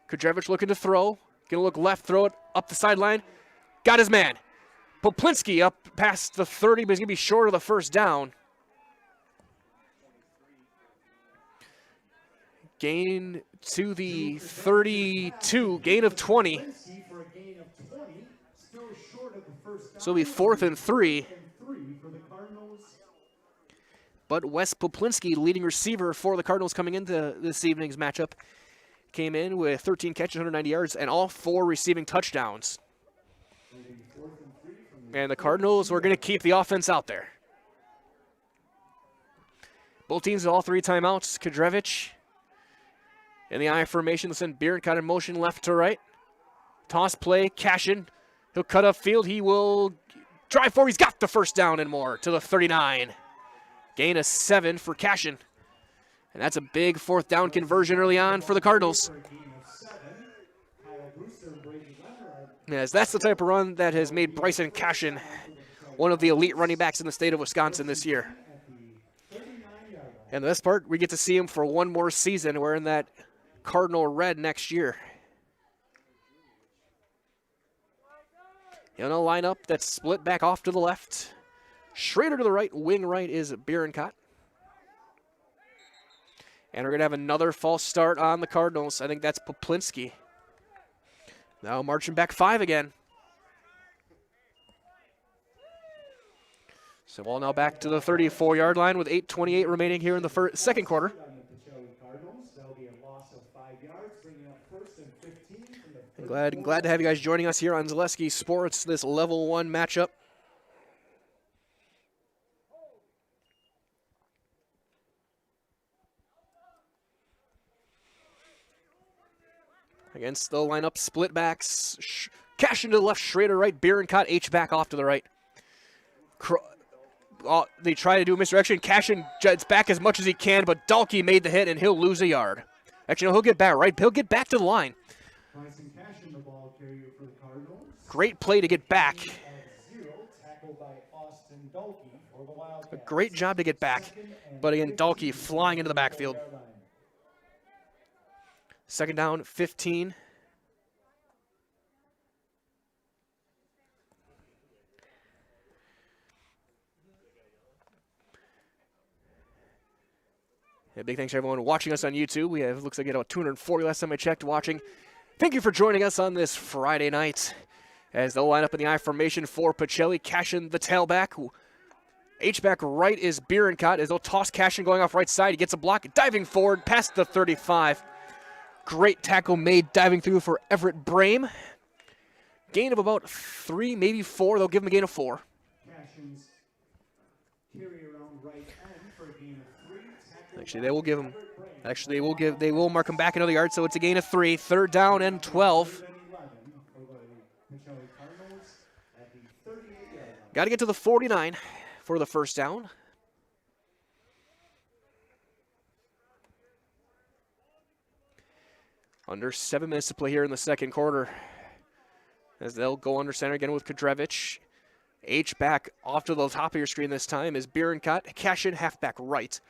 Kudrevich looking to throw. Gonna look left, throw it up the sideline. Got his man. Poplinski up past the 30, but he's gonna be short of the first down. Gain to the 32, gain of 20. So it'll be 4th and 3. But Wes Poplinski, leading receiver for the Cardinals coming into this evening's matchup, came in with 13 catches, 190 yards, and all 4 receiving touchdowns. And the Cardinals were going to keep the offense out there. Both teams with all 3 timeouts. Kudrevich in the I formation. They'll send Bierenkot in motion left to right. Toss play, Cashin. He'll cut upfield. He will drive forward. He's got the first down and more to the 39. Gain of 7 for Cashin. And that's a big 4th down conversion early on for the Cardinals. Yes, that's the type of run that has made Bryson Cashin one of the elite running backs in the state of Wisconsin this year. And the best part, we get to see him for one more season wearing that Cardinal red next year. In a lineup that's split back off to the left. Schrader to the right, wing right is Bierenkot. And we're going to have another false start on the Cardinals. I think that's Poplinski. Now marching back 5 again. So ball now back to the 34-yard line with 8:28 remaining here in the second quarter. I'm glad to have you guys joining us here on Zaleski Sports, this level 1 matchup. Against the lineup, split backs. Cashin to the left, Schrader right, Bierenkot, H-back off to the right. They try to do a misdirection. Cashin jets back as much as he can, but Dalkey made the hit, and he'll lose a yard. Actually, no, he'll get back, right? He'll get back to the line. Great play to get back. A great job to get back. But again, Dalkey flying into the backfield. Second down, 15. Yeah, big thanks to everyone watching us on YouTube. We have, looks like, about 240 last time I checked watching. Thank you for joining us on this Friday night. As they'll line up in the I formation for Pacelli. Cashin, the tailback. H-back right is Bierenkot as they'll toss Cashin going off right side. He gets a block, diving forward past the 35. Great tackle made diving through for Everett Brame. Gain of about 3, maybe 4. They'll give him a gain of 4. Actually, they will give him. Actually, they will mark him back another yard, so it's a gain of 3. Third down and 12. Got to get to the 49 for the first down. Under 7 minutes to play here in the second quarter. As they'll go under center again with Kudrevich. H back off to the top of your screen this time is Bierenkot. Cashin halfback right.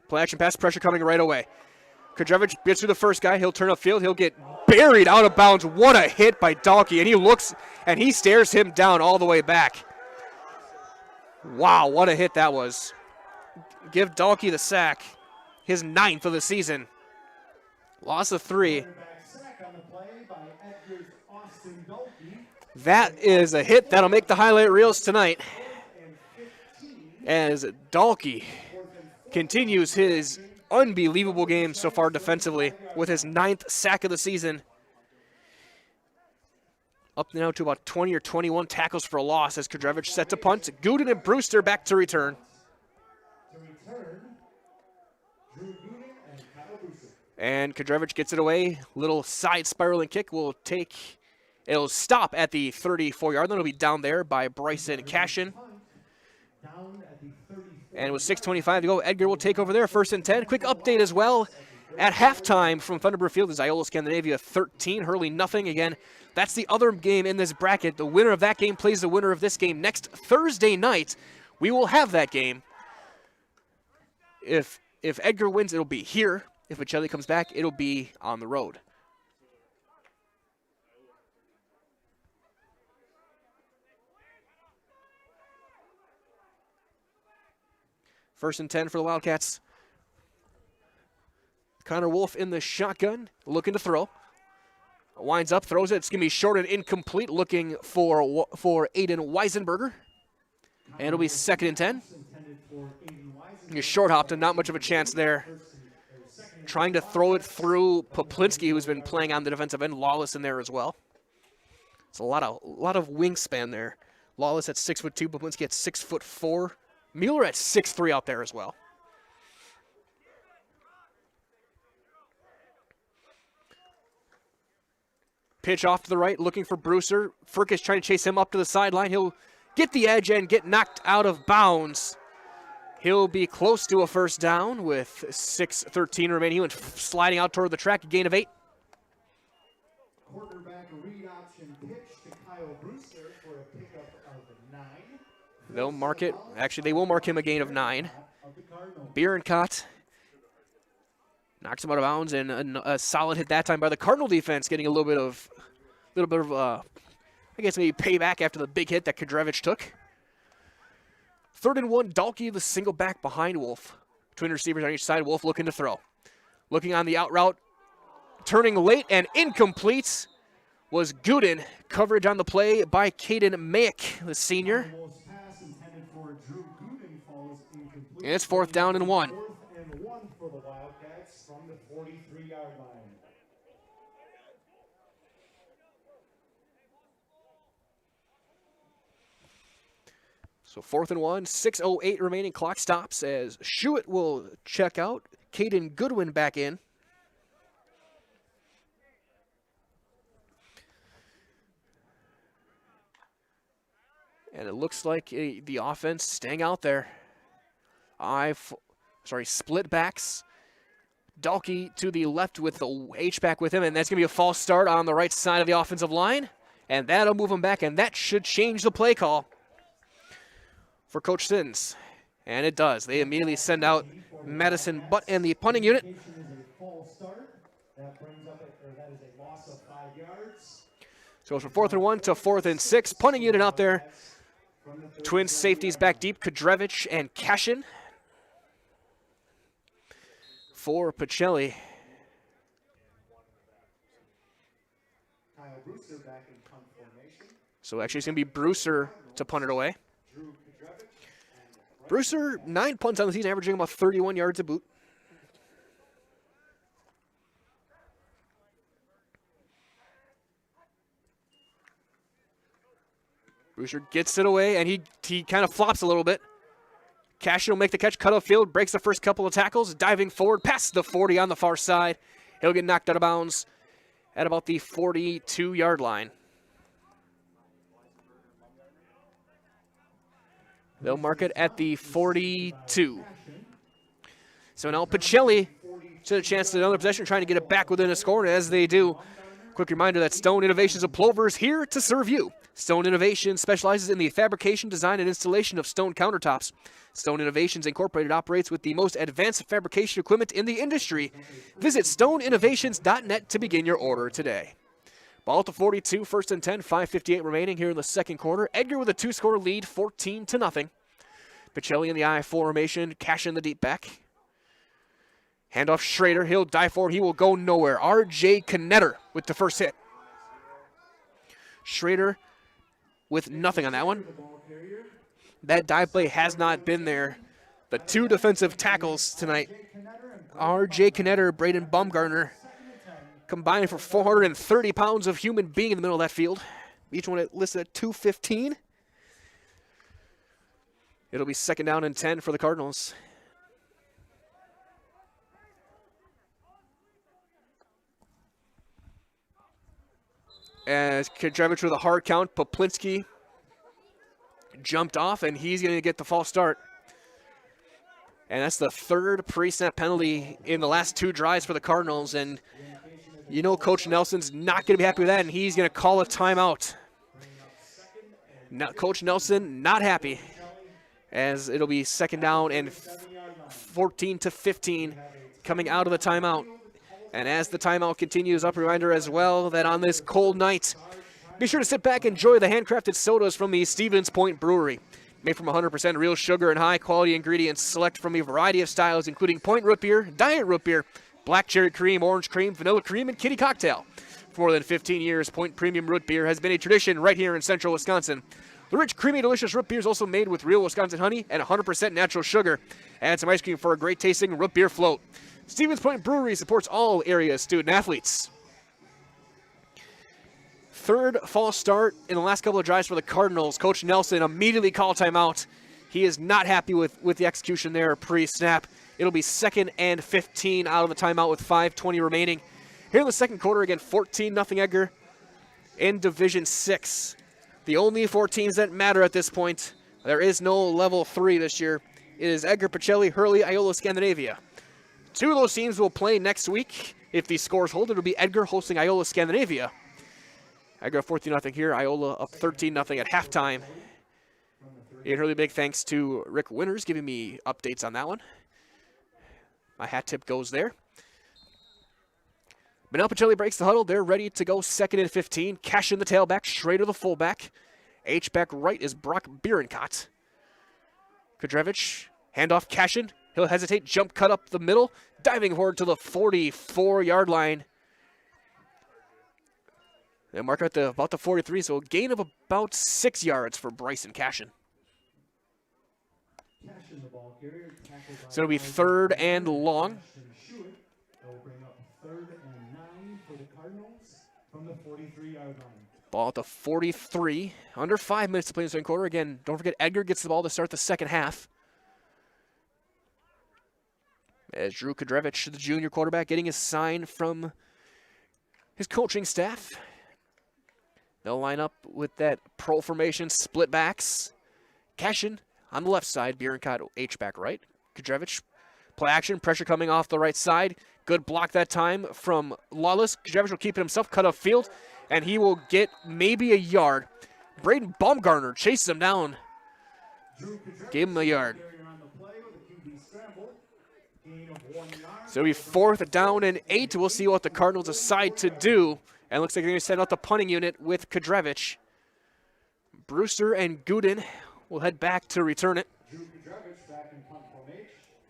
Play action pass, pressure coming right away. Kudrevich gets through the first guy. He'll turn upfield. He'll get buried out of bounds. What a hit by Dalkey. And he looks and he stares him down all the way back. Wow, what a hit that was. Give Dalkey the sack. His 9th of the season. Loss of 3. That is a hit that'll make the highlight reels tonight. As Dalkey continues his unbelievable game so far defensively with his 9th sack of the season. Up now to about 20 or 21 tackles for a loss as Kudrevich set to punt. Gooden and Brewster back to return. And Kudrevich gets it away. Little side spiraling kick will take. It'll stop at the 34-yard. Then it'll be down there by Bryson Cashin. And with 6:25 to go, Edgar will take over there. 1st and 10. Quick update as well. At halftime from Thunderbird Field is Iola Scandinavia 13, Hurley nothing. Again, that's the other game in this bracket. The winner of that game plays the winner of this game next Thursday night. We will have that game. If Edgar wins, it'll be here. If Pacelli comes back, it'll be on the road. First and 10 for the Wildcats. Connor Wolf in the shotgun, looking to throw. Winds up, throws it. It's going to be short and incomplete, looking for Aiden Weisenberger. And it'll be 2nd and 10. He's short hopped and not much of a chance there. Trying to throw it through Poplinski, who's been playing on the defensive end. Lawless in there as well. It's a lot of wingspan there. Lawless at 6'2", Poplinski at 6'4". Mueller at 6'3" out there as well. Pitch off to the right, looking for Brewster. Firkus trying to chase him up to the sideline. He'll get the edge and get knocked out of bounds. He'll be close to a first down with 6:13 remaining. He went sliding out toward the track, a gain of 8. Quarterback read option pitch to Kyle Brewster for a pickup of 9. They'll mark it. Actually, they will mark him a gain of 9. Bierenkot knocks him out of bounds, and a solid hit that time by the Cardinal defense, getting a little bit of, I guess maybe payback after the big hit that Kadrevich took. 3rd and 1, Dalkey, the single back behind Wolf. Twin receivers on each side. Wolf looking to throw. Looking on the out route, turning late and incomplete was Gooden. Coverage on the play by Caden Mayick, the senior. And it's 4th down and 1. 4th and 1 for the Wildcats from the 43-yard line. So 4th and 1, 6:08 remaining. Clock stops as Schuett will check out. Caden Goodwin back in. And it looks like the offense staying out there. Split backs. Dalkey to the left with the H-back with him, and that's going to be a false start on the right side of the offensive line. And that'll move him back, and that should change the play call for Coach Sins. And it does. They immediately send out Madison Butt and the punting unit. So it's from 4th and 1 to 4th and 6. Punting unit out there. Twins safeties back deep, Kadrevich and Cashin. For Pacelli. So actually it's going to be Brewster to punt it away. Brewster, 9 punts on the season, averaging about 31 yards a boot. Brewster gets it away, and he kind of flops a little bit. Cashin will make the catch, cut off field, breaks the first couple of tackles, diving forward past the 40 on the far side. He'll get knocked out of bounds at about the 42-yard line. They'll mark it at the 42. So now Pacelli to the chance to another possession, trying to get it back within a score, and as they do, quick reminder that Stone Innovations of Plover is here to serve you. Stone Innovations specializes in the fabrication, design, and installation of stone countertops. Stone Innovations Incorporated operates with the most advanced fabrication equipment in the industry. Visit stoneinnovations.net to begin your order today. Ball at the 42, 1st and 10, 5:58 remaining here in the second quarter. Edgar with a 2-score lead, 14-0. Pacelli in the I formation, Cash in the deep back. Handoff Schrader, he'll dive forward, he will go nowhere. R.J. Knetter with the first hit. Schrader with nothing on that one. That dive play has not been there. The 2 defensive tackles tonight, R.J. Knetter, Braden Baumgartner, combined for 430 pounds of human being in the middle of that field. Each one listed at 215. It'll be 2nd down and 10 for the Cardinals. As Kadrevich with a hard count, Poplinski jumped off, and he's going to get the false start. And that's the third pre-snap penalty in the last 2 drives for the Cardinals. And you know Coach Nelson's not going to be happy with that, and he's going to call a timeout. Now, Coach Nelson not happy, as it'll be second down and 14-15 coming out of the timeout. And as the timeout continues, up a reminder as well that on this cold night, be sure to sit back and enjoy the handcrafted sodas from the Stevens Point Brewery. Made from 100% real sugar and high-quality ingredients, select from a variety of styles, including Point Root Beer, Diet Root Beer, Black Cherry Cream, Orange Cream, Vanilla Cream, and Kitty Cocktail. For more than 15 years, Point Premium Root Beer has been a tradition right here in central Wisconsin. The rich, creamy, delicious root beer is also made with real Wisconsin honey and 100% natural sugar. Add some ice cream for a great-tasting root beer float. Stevens Point Brewery supports all area student-athletes. Third false start in the last couple of drives for the Cardinals. Coach Nelson immediately called timeout. He is not happy with the execution there pre-snap. It'll be 2nd and 15 out of the timeout with 5:20 remaining. Here in the second quarter, again, 14-0 Edgar in Division 6. The only 4 teams that matter at this point. There is no level 3 this year. It is Edgar, Pacelli, Hurley, Iola, Scandinavia. 2 of those teams will play next week. If these scores hold, it'll be Edgar hosting Iola, Scandinavia. Edgar 14-0 here. Iola up 13-0 at halftime. And really big thanks to Rick Winters giving me updates on that one. My hat tip goes there. But now Pacelli breaks the huddle. They're ready to go 2nd and 15. Cash in the tailback, straight to the fullback. H-back right is Brock Bierenkot. Kudrevich, handoff Cashin. He'll hesitate, jump cut up the middle, diving forward to the 44-yard line. And mark out about the 43, so a gain of about 6 yards for Bryson Cashin. So it'll be 3rd and long. Ball at the 43. Under 5 minutes to play in the second quarter. Again, don't forget Edgar gets the ball to start the second half. As Drew Kudrevich, the junior quarterback, getting his sign from his coaching staff. They'll line up with that pro formation, split backs. Cashin on the left side, Bierenkot H-back right. Kudrevich, play action, pressure coming off the right side. Good block that time from Lawless. Kudrevich will keep it himself, cut up field, and he will get maybe a yard. Braden Baumgartner chases him down. Gave him a yard. So it'll be 4th down and 8. We'll see what the Cardinals decide to do. And it looks like they're going to send out the punting unit with Kudrevich. Brewster and Gooden will head back to return it. Drew Kudrevich back in punt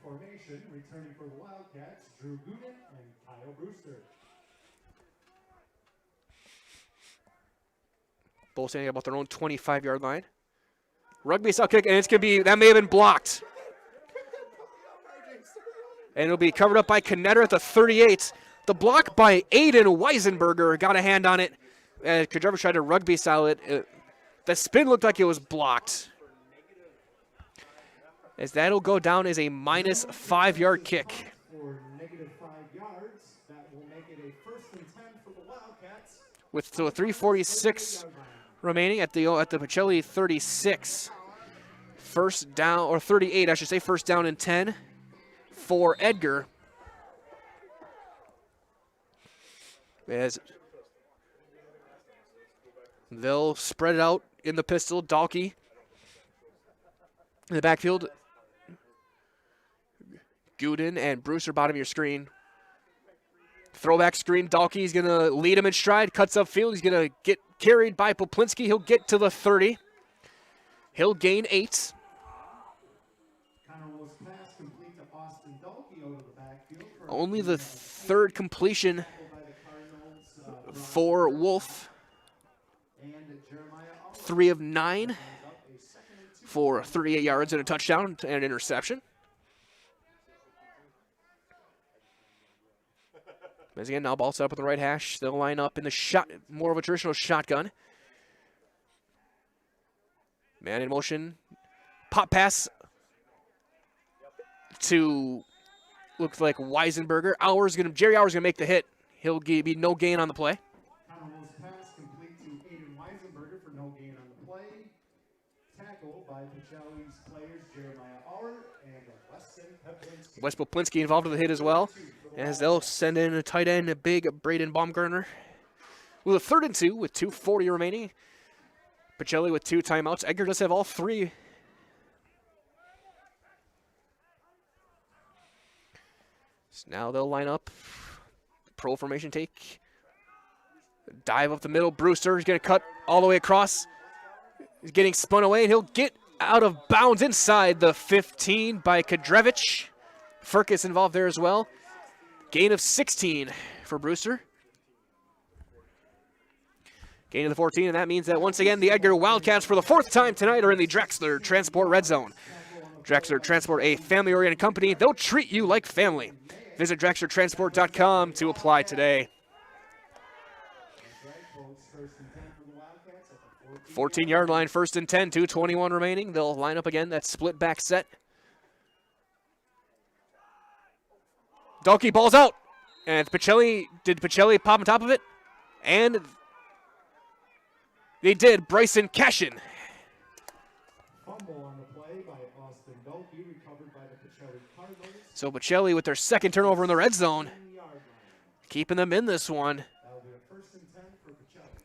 formation, returning for the Wildcats, Drew Gooden and Kyle Brewster. Both standing about their own 25-yard line. Rugby style kick, and it's going to be, that may have been blocked. And it'll be covered up by Knetter at the 38. The block by Aiden Weisenberger got a hand on it. Kudrevich tried to rugby style it. The spin looked like it was blocked. As that'll go down as a minus 5-yard kick. For -5 yards, that will make it a 1st and 10 for the Wildcats. With so a 3:46 remaining at the Pacelli 36. 1st down, or 38, I should say, 1st down and 10 for Edgar. As they'll spread it out in the pistol. Dalkey in the backfield. Gooden and Brewster bottom of your screen. Throwback screen. Dalkey's going to lead him in stride. Cuts upfield. He's going to get carried by Poplinski. He'll get to the 30. He'll gain 8. Only the 3rd completion for Wolf. 3 of 9 for 38 yards and a touchdown and an interception. As again, now ball set up with the right hash. They'll line up in the shot, more of a traditional shotgun. Man in motion. Pop pass to, looks like Weisenberger. Jerry Auer's gonna make the hit. He'll be no gain on the play. Connell's pass complete to Aiden Weisenberger for no gain on the play. Tackle by Pacelli's players Jeremiah Auer and Weston Wes Poplinski involved with the hit as well, as they'll send in a tight end, a big Braden Baumgartner. With a 3rd and 2 with 2:40 remaining. Pacelli with 2 timeouts. Edgar does have all 3. So now they'll line up. Pro formation take. Dive up the middle. Brewster is going to cut all the way across. He's getting spun away, and he'll get out of bounds inside the 15 by Kadrevich. Furcus involved there as well. Gain of 16 for Brewster. Gain of the 14, and that means that once again the Edgar Wildcats for the 4th time tonight are in the Drexler Transport Red Zone. Drexler Transport, a family-oriented company. They'll treat you like family. Visit DrexlerTransport.com to apply today. 14-yard line, 1st and 10, 2:21 remaining. They'll line up again, that split back set. Dalkey ball's out. And did Pacelli pop on top of it? And they did. Bryson Cashin. Fumble on the play by Austin Dalkey, recovered by the Pacelli Cardinals. So Pacelli with their 2nd turnover in the red zone, keeping them in this one. That'll be a 1st and 10 for Pacelli.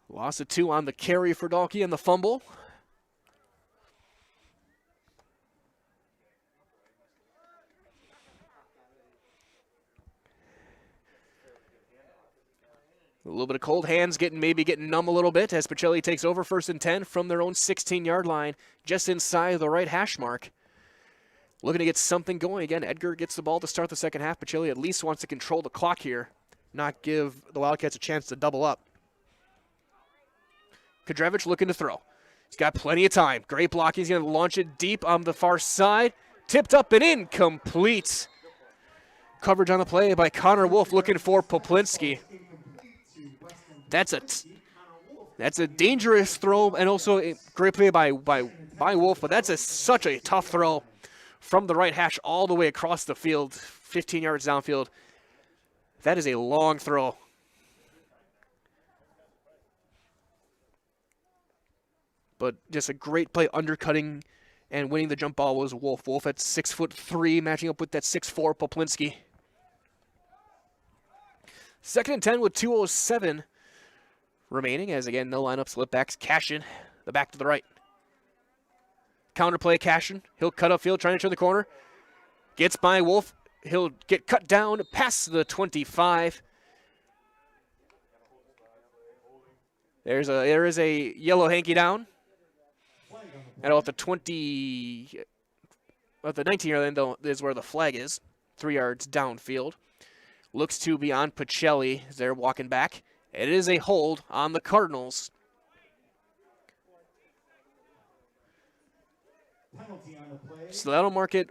Loss of 2 on the carry for Dalkey and the fumble. A little bit of cold hands, maybe getting numb a little bit as Pacelli takes over 1st and 10 from their own 16-yard line, just inside the right hash mark. Looking to get something going again. Edgar gets the ball to start the second half. Pacelli at least wants to control the clock here, not give the Wildcats a chance to double up. Kadrevich looking to throw. He's got plenty of time. Great blocking. He's going to launch it deep on the far side. Tipped up and incomplete. Coverage on the play by Connor Wolf looking for Poplinski. That's a dangerous throw and also a great play by Wolf, but that's such a tough throw from the right hash all the way across the field, 15 yards downfield. That is a long throw. But just a great play undercutting and winning the jump ball was Wolf. Wolf at 6'3", matching up with that 6'4" Poplinski. 2nd and 10 with 2:07 remaining, as again, no lineup, slip backs. Cashin, the back to the right. Counter play, Cashin. He'll cut upfield, trying to turn the corner. Gets by Wolf. He'll get cut down past the 25. There is a yellow hanky down. And at the 19-yard line is where the flag is, 3 yards downfield. Looks to be on Pacelli as they're walking back. It is a hold on the Cardinals. So that'll mark it.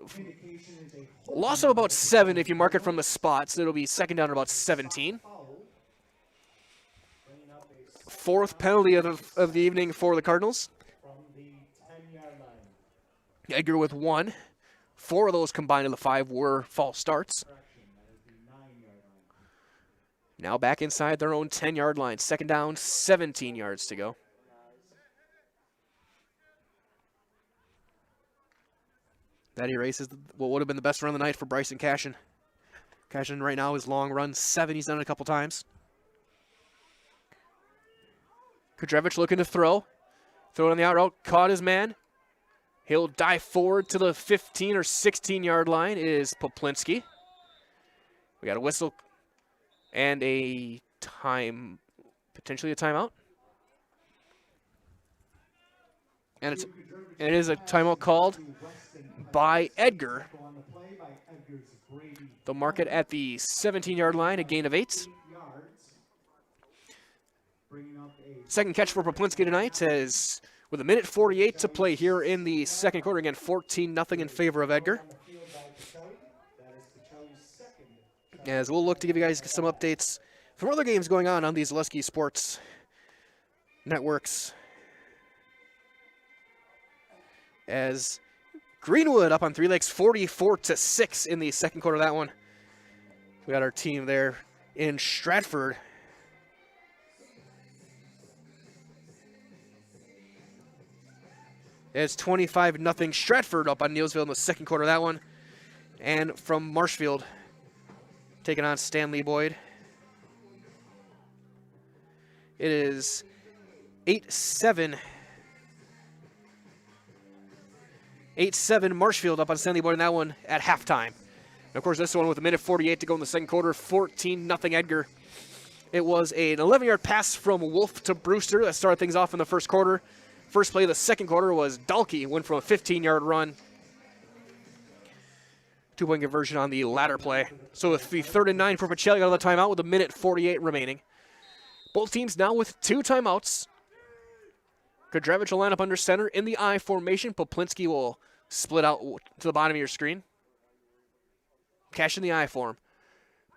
Loss of about 7 if you mark it from the spots. It'll be 2nd down at about 17. 4th penalty of the evening for the Cardinals. Edgar with 1. 4 of those combined in the 5 were false starts. Now back inside their own 10-yard line. 2nd down, 17 yards to go. That erases what would have been the best run of the night for Bryson Cashin. Cashin right now is long run 7. He's done it a couple times. Kadrevich looking to throw. Throw it on the out route. Caught his man. He'll dive forward to the 15 or 16-yard line is Poplinski. We got a whistle and potentially a timeout. And it is a timeout called by Edgar. They'll mark it at the 17-yard line, a gain of 8. Second catch for Poplinski tonight as with 1:48 to play here in the second quarter. Again, 14-0 in favor of Edgar. As we'll look to give you guys some updates from other games going on these Lusky Sports networks. As Greenwood up on Three Lakes 44-6 in the second quarter of that one. We got our team there in Stratford. It's 25-0 Stratford up on Neilsville in the second quarter of that one. And from Marshfield, taking on Stanley Boyd. It is 8-7. 8-7 Marshfield up on Stanley Boyd in that one at halftime. And of course, this one with 1:48 to go in the second quarter, 14-0 Edgar. It was an 11-yard pass from Wolf to Brewster that started things off in the first quarter. First play of the second quarter was Dalkey, went from a 15-yard run. 2-point conversion on the latter play. So with the 3rd and 9 for Pacelli out of the timeout with 1:48 remaining. Both teams now with 2 timeouts. Kudrevich will line up under center in the I formation. Poplinski will split out to the bottom of your screen. Cash in the I form.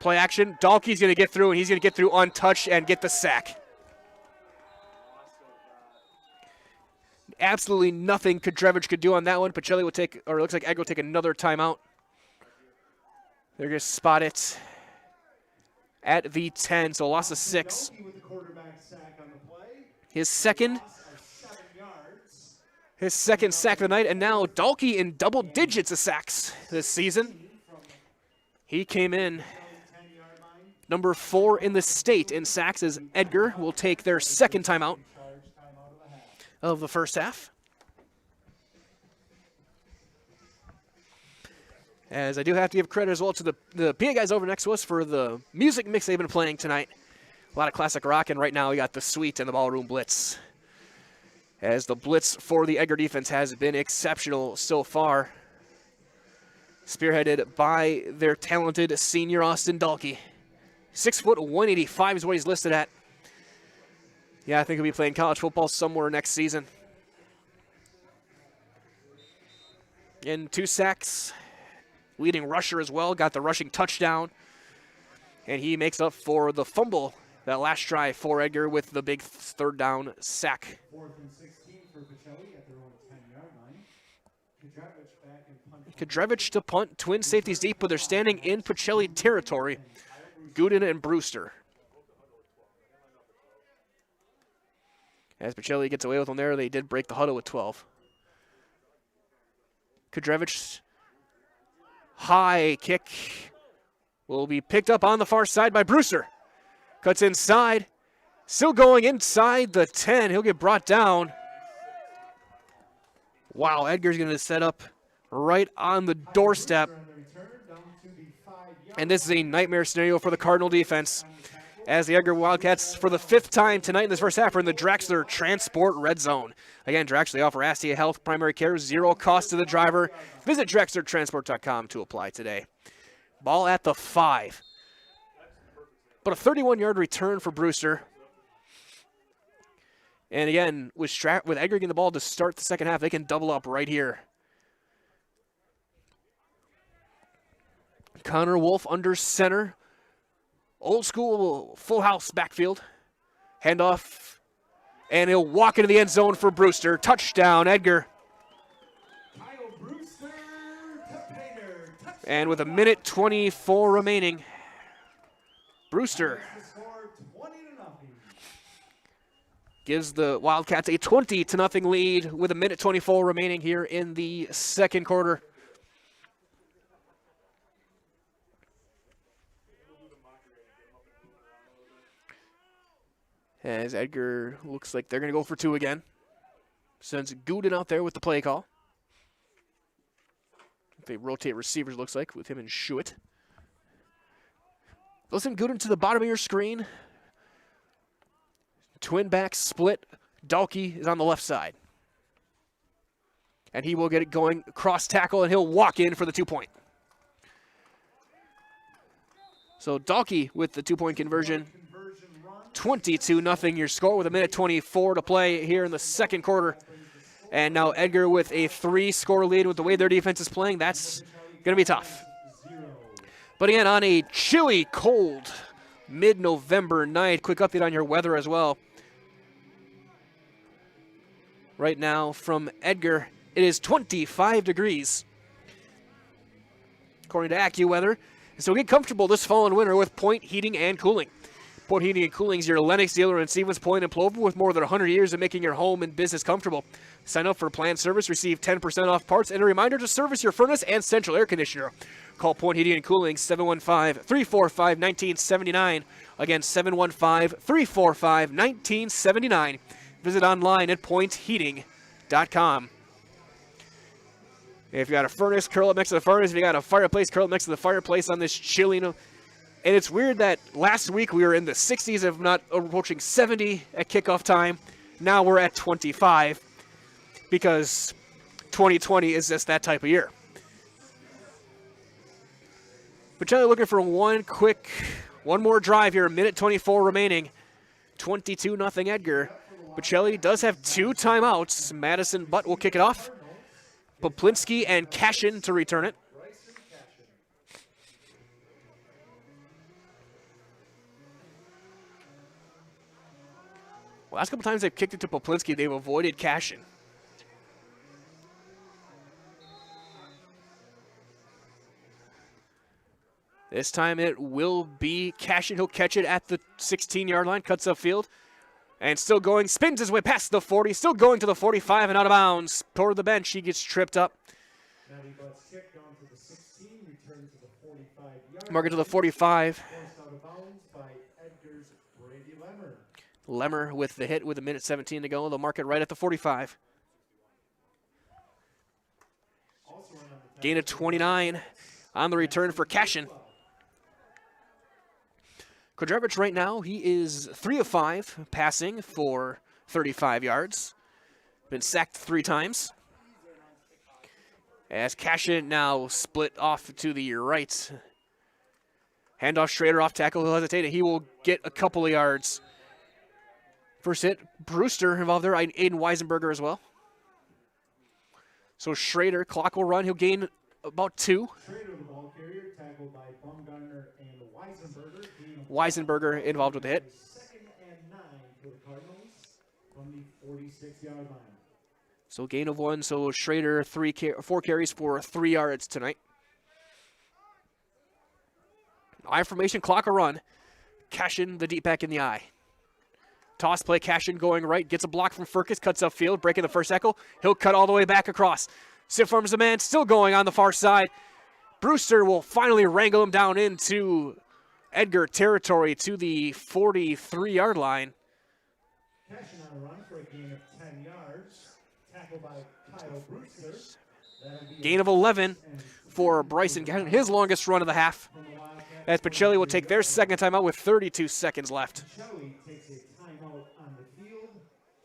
Play action. Dalkey's going to get through, and he's going to get through untouched and get the sack. Absolutely nothing Kudrevich could do on that one. Pacelli will take, or it looks like Edgar will take another timeout. They're going to spot it at the 10, so a loss of 6. His second sack of the night, and now Dalkey in double digits of sacks this season. He came in number 4 in the state in sacks as Edgar will take their second timeout of the first half. As I do have to give credit as well to the PA guys over next to us for the music mix they've been playing tonight. A lot of classic rock, and right now we got the Suite and the Ballroom Blitz. As the blitz for the Edgar defense has been exceptional so far. Spearheaded by their talented senior Austin Dalkey. 6 foot 185 is what he's listed at. Yeah, I think he'll be playing college football somewhere next season. And 2 sacks. Leading rusher as well, got the rushing touchdown. And he makes up for the fumble that last drive for Edgar with the big 3rd down sack. 4th and 16 for Pacelli at their own 10-yard line. Kudrevich back and punt. Kudrevich to punt, twin safeties deep, but they're standing in Pacelli territory. Gooden and Brewster. As Pacelli gets away with them there, they did break the huddle with 12. Kudrevich, high kick, will be picked up on the far side by Brewster. Cuts inside, still going inside the 10. He'll get brought down. Wow, Edgar's going to set up right on the doorstep. And this is a nightmare scenario for the Cardinal defense. As the Edgar Wildcats, for the 5th time tonight in this first half, are in the Draxler Transport Red Zone. Again, Draxler offer ASTIA Health primary care, 0 cost to the driver. Visit DraxlerTransport.com to apply today. Ball at the 5. But a 31-yard return for Brewster. And again, with Edgar getting the ball to start the second half, they can double up right here. Connor Wolf under center. Old school full house backfield. Handoff. And he'll walk into the end zone for Brewster. Touchdown, Edgar. And with 1:24 remaining, Brewster gives the Wildcats a 20-0 lead with 1:24 remaining here in the second quarter. As Edgar looks like they're going to go for 2 again. Sends Gooden out there with the play call. They rotate receivers, looks like, with him and Schuett. Listen, Gooden to the bottom of your screen. Twin back split. Dalkey is on the left side. And he will get it going, cross tackle, and he'll walk in for the 2-point. So Dalkey with the 2-point conversion. 22-0 your score with 1:24 to play here in the second quarter. And now Edgar with a 3-score lead with the way their defense is playing. That's going to be tough. But again, on a chilly, cold mid-November night, quick update on your weather as well. Right now from Edgar, it is 25 degrees. According to AccuWeather. So get comfortable this fall and winter with Point Heating and Cooling. Point Heating and Cooling is your Lennox dealer in Stevens Point and Plover with more than 100 years of making your home and business comfortable. Sign up for planned service, receive 10% off parts, and a reminder to service your furnace and central air conditioner. Call Point Heating and Cooling 715-345-1979. Again, 715-345-1979. Visit online at pointheating.com. If you got a furnace, curl up next to the furnace. If you got a fireplace, curl up next to the fireplace on this chilly. And it's weird that last week we were in the 60s, if not approaching 70 at kickoff time. Now we're at 25 because 2020 is just that type of year. Pacelli looking for one more drive here. Minute 24 remaining. 22-0 Edgar. Pacelli does have 2 timeouts. Madison Butt will kick it off. Poplinski and Cashin to return it. Last couple times they've kicked it to Poplinski, they've avoided Cashin. This time it will be Cashin. He'll catch it at the 16-yard line, cuts upfield. And still going, spins his way past the 40, still going to the 45 and out of bounds. Toward the bench, he gets tripped up. Mark it to the 45. Lemmer with the hit with a minute 17 to go. They'll mark it right at the 45. Gain of 29 on the return for Cashin. Kodrevich right now, he is 3 of 5 passing for 35 yards. Been sacked 3 times. As Cashin now split off to the right. Handoff Schrader off tackle. He'll hesitate and he will get a couple of yards. First hit, Brewster involved there. Aiden Weisenberger as well. So Schrader, clock will run. He'll gain about 2. Schrader, the ball carrier, tackled by Baumgartner and Weisenberger. Weisenberger involved with the hit. 2nd and 9 for the Cardinals from the 46-yard line. So gain of 1. So Schrader 4 carries for 3 yards tonight. I formation, clock a run. Cashin the deep back in the eye. Toss play, Cashin going right, gets a block from Furcus, cuts upfield, breaking the first tackle. He'll cut all the way back across. Sit forms a man, still going on the far side. Brewster will finally wrangle him down into Edgar territory to the 43-yard line. Cashin on a run for a gain of 10 yards. Tackled by Kyle Brewster. Gain of 11 for Bryson Cashin, his longest run of the half. As Pacelli will take their second timeout with 32 seconds left. Pacelli takes a timeout on the field.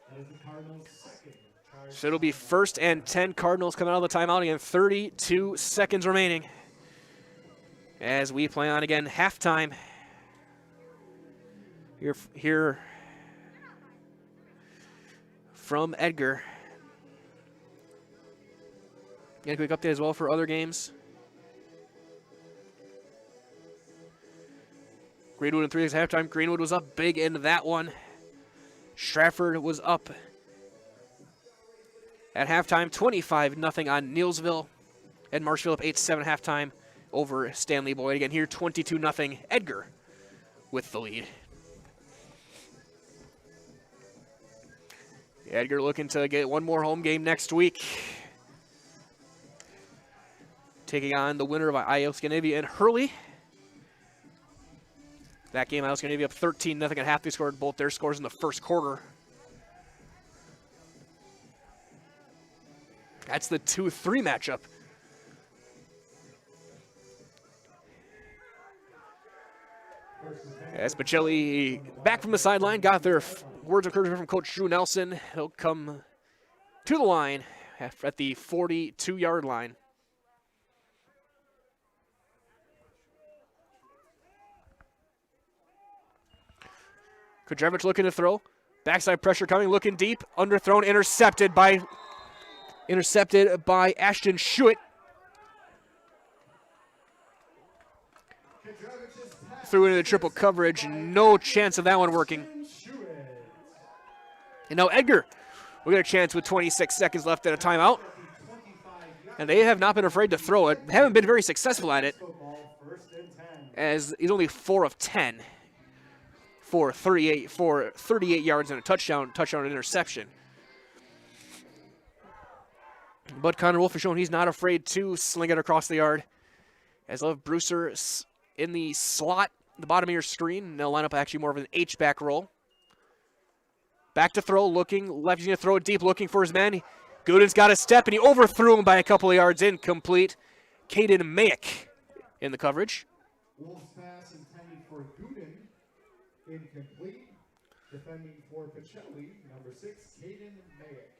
That is the Cardinals' second. So it'll be 1st and 10. Cardinals coming out of the timeout again. 32 seconds remaining. As we play on again, halftime. Here from Edgar. Get a quick update as well for other games. Greenwood in 3 at halftime. Greenwood was up big in that one. Stratford was up at halftime, 25-0 on Neilsville. Ed Marshfield up 8-7 halftime over Stanley Boyd. Again here, 22-0 Edgar with the lead. Edgar looking to get one more home game next week. Taking on the winner of IL Scandinavia and Hurley. That game, IL Scandinavia up 13-0 at half. They scored both their scores in the first quarter. That's the 2-3 matchup. As Pacelli back from the sideline, got their words of encouragement from Coach Drew Nelson. He'll come to the line at the 42-yard line. Kodrevich looking to throw. Backside pressure coming, looking deep. Underthrown, intercepted by Ashton Schuett. Threw into the triple coverage. No chance of that one working. And now Edgar will get a chance with 26 seconds left at a timeout. And they have not been afraid to throw it. Haven't been very successful at it, as he's only 4 of 10 for 38 yards and a touchdown and interception. But Connor Wolf has shown he's not afraid to sling it across the yard. As Lev Brewster in the slot, the bottom of your screen. They'll line up actually more of an H-back roll. Back to throw, looking. Lefty's going to throw it deep, looking for his man. Gooden's got a step, and he overthrew him by a couple of yards. Incomplete. Caden Mayick in the coverage. Wolf's pass intended for Gooden. Incomplete. Defending for Pacelli, number 6, Caden Mayick.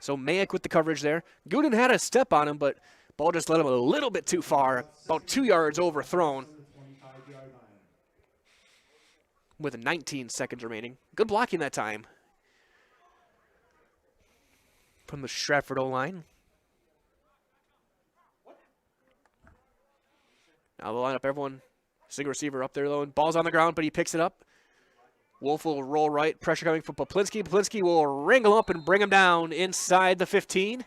So Mayick with the coverage there. Gooden had a step on him, but ball just led him a little bit too far. About 2 yards overthrown. With 19 seconds remaining. Good blocking that time from the Stratford O-line. Now they'll line up everyone. Single receiver up there, though. And ball's on the ground, but he picks it up. Wolf will roll right. Pressure coming from Poplinski. Poplinski will wrangle up and bring him down inside the 15.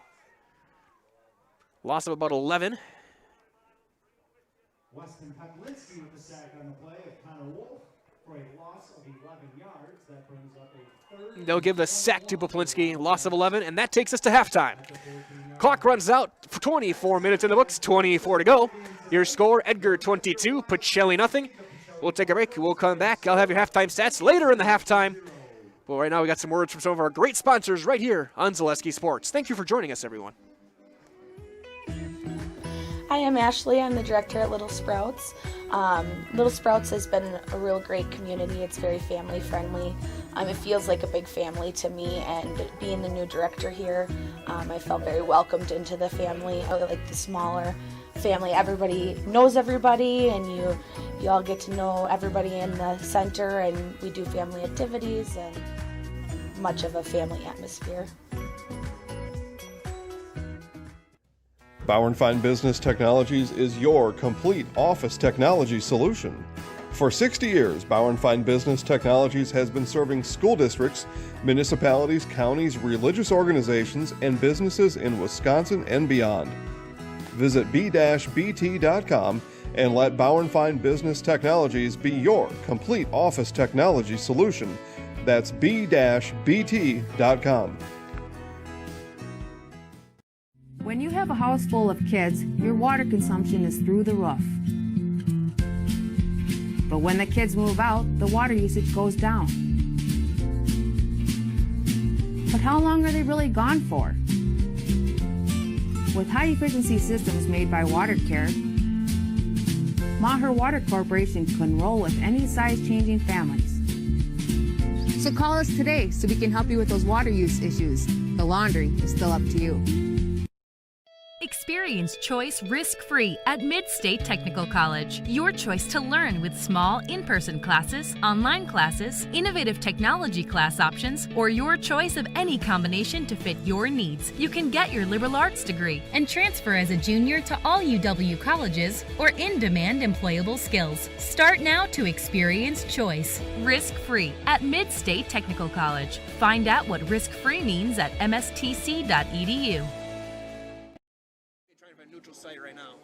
Loss of about 11. Weston Poplinski with the sack on the play of Connor Wolf for a loss of 11 yards. That brings up a third. They'll give the sack to Poplinski. Loss of 11, and that takes us to halftime. Clock runs out for 24 minutes in the books. 24 to go. Your score, Edgar 22, Pacelli nothing. We'll take a break. We'll come back. I'll have your halftime stats later in the halftime. But right now we got some words from some of our great sponsors right here on Zaleski Sports. Thank you for joining us, everyone. Hi, I'm Ashley. I'm the director at Little Sprouts. Little Sprouts has been a real great community. It's very family friendly. It feels like a big family to me, and being the new director here, I felt very welcomed into the family. I like the smaller family. Everybody knows everybody, and you all get to know everybody in the center, and we do family activities and much of a family atmosphere. Bauer & Fine Business Technologies is your complete office technology solution. For 60 years, Bauer & Fine Business Technologies has been serving school districts, municipalities, counties, religious organizations, and businesses in Wisconsin and beyond. Visit b-bt.com and let Bauer & Fine Business Technologies be your complete office technology solution. That's b-bt.com. When you have a house full of kids, your water consumption is through the roof. But when the kids move out, the water usage goes down. But how long are they really gone for? With high-efficiency systems made by WaterCare, Maher Water Corporation can roll with any size-changing families. So call us today so we can help you with those water use issues. The laundry is still up to you. Experience choice risk-free at Mid-State Technical College. Your choice to learn with small in-person classes, online classes, innovative technology class options, or your choice of any combination to fit your needs. You can get your liberal arts degree and transfer as a junior to all UW colleges or in-demand employable skills. Start now to experience choice risk-free at Mid-State Technical College. Find out what risk-free means at mstc.edu. Neutral site right now.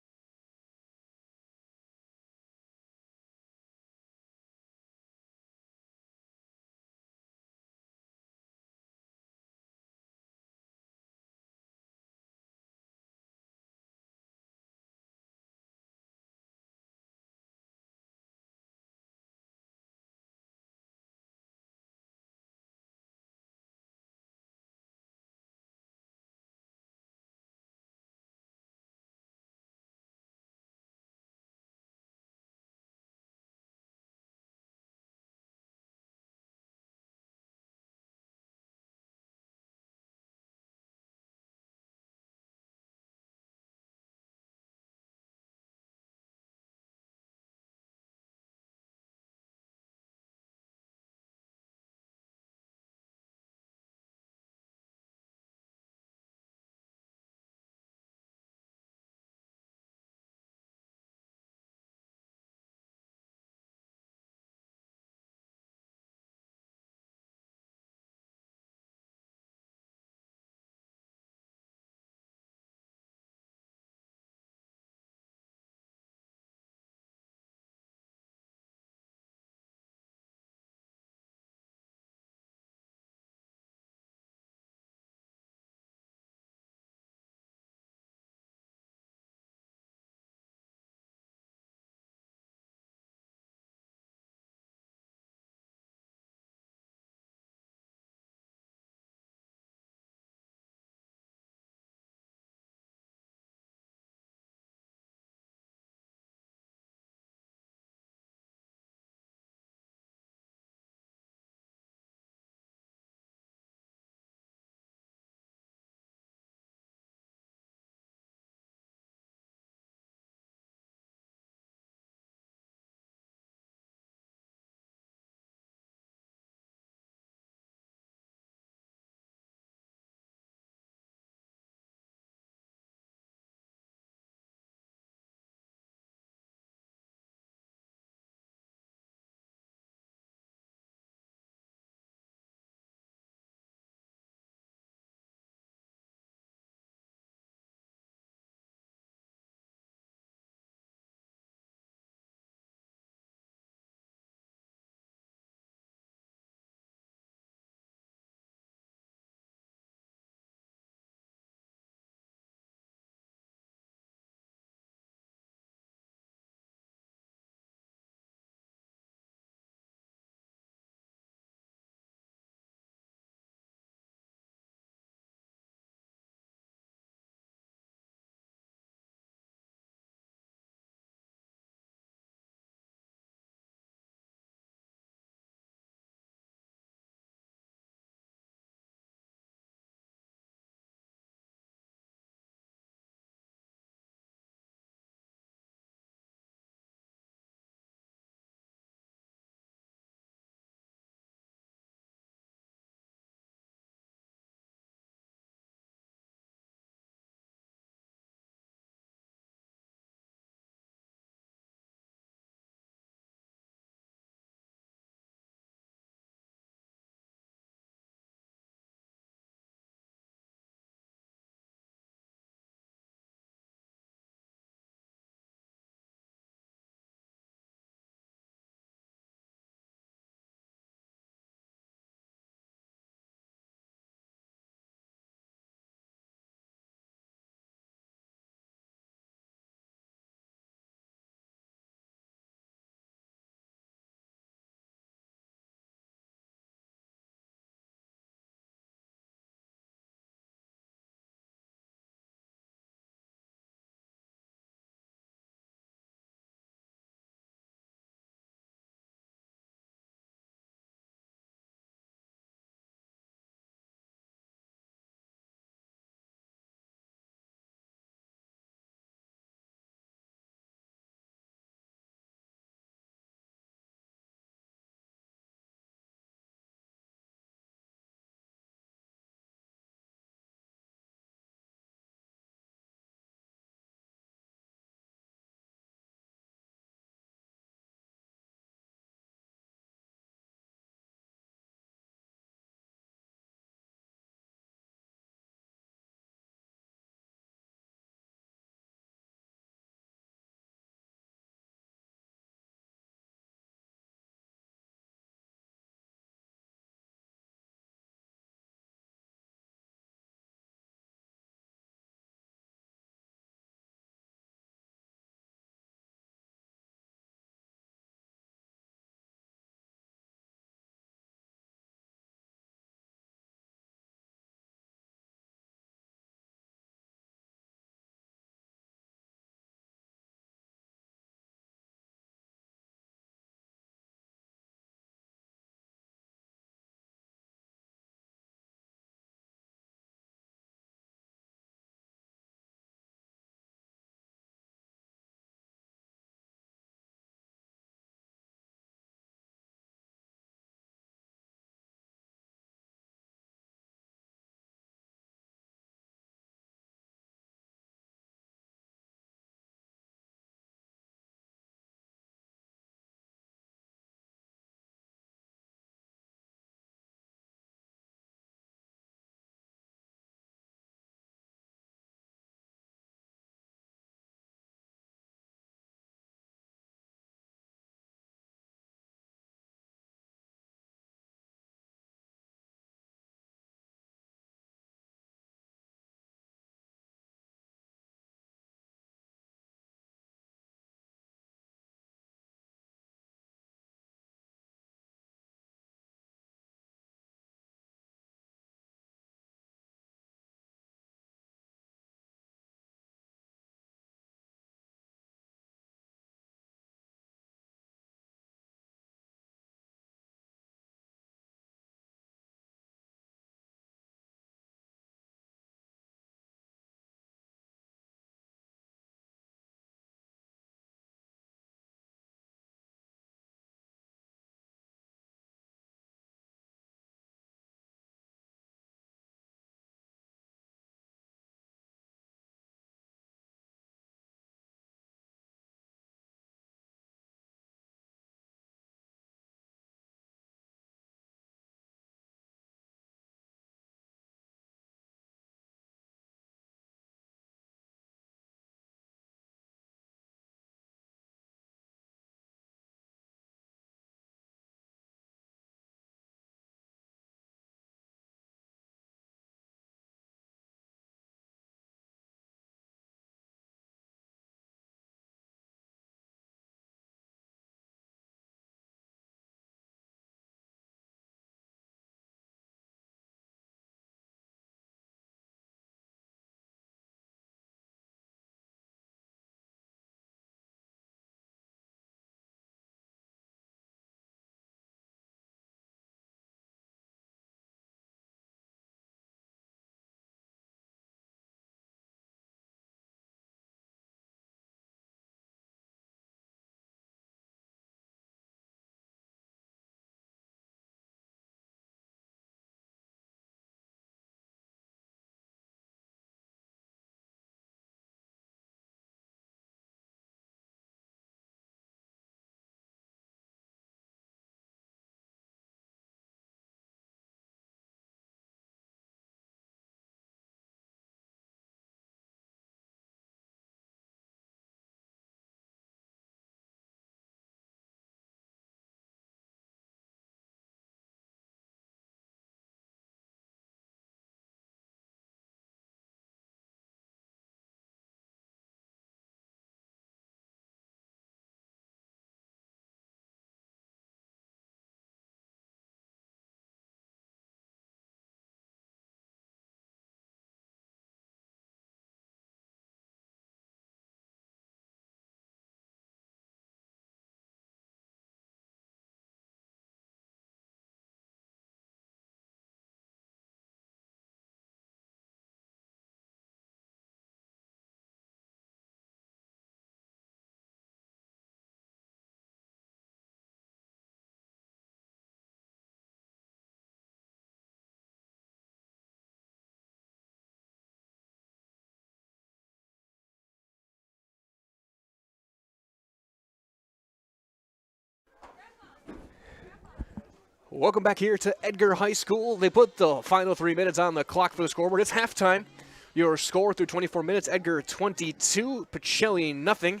Welcome back here to Edgar High School. They put the final 3 minutes on the clock for the scoreboard. It's halftime. Your score through 24 minutes, Edgar 22, Pacelli nothing.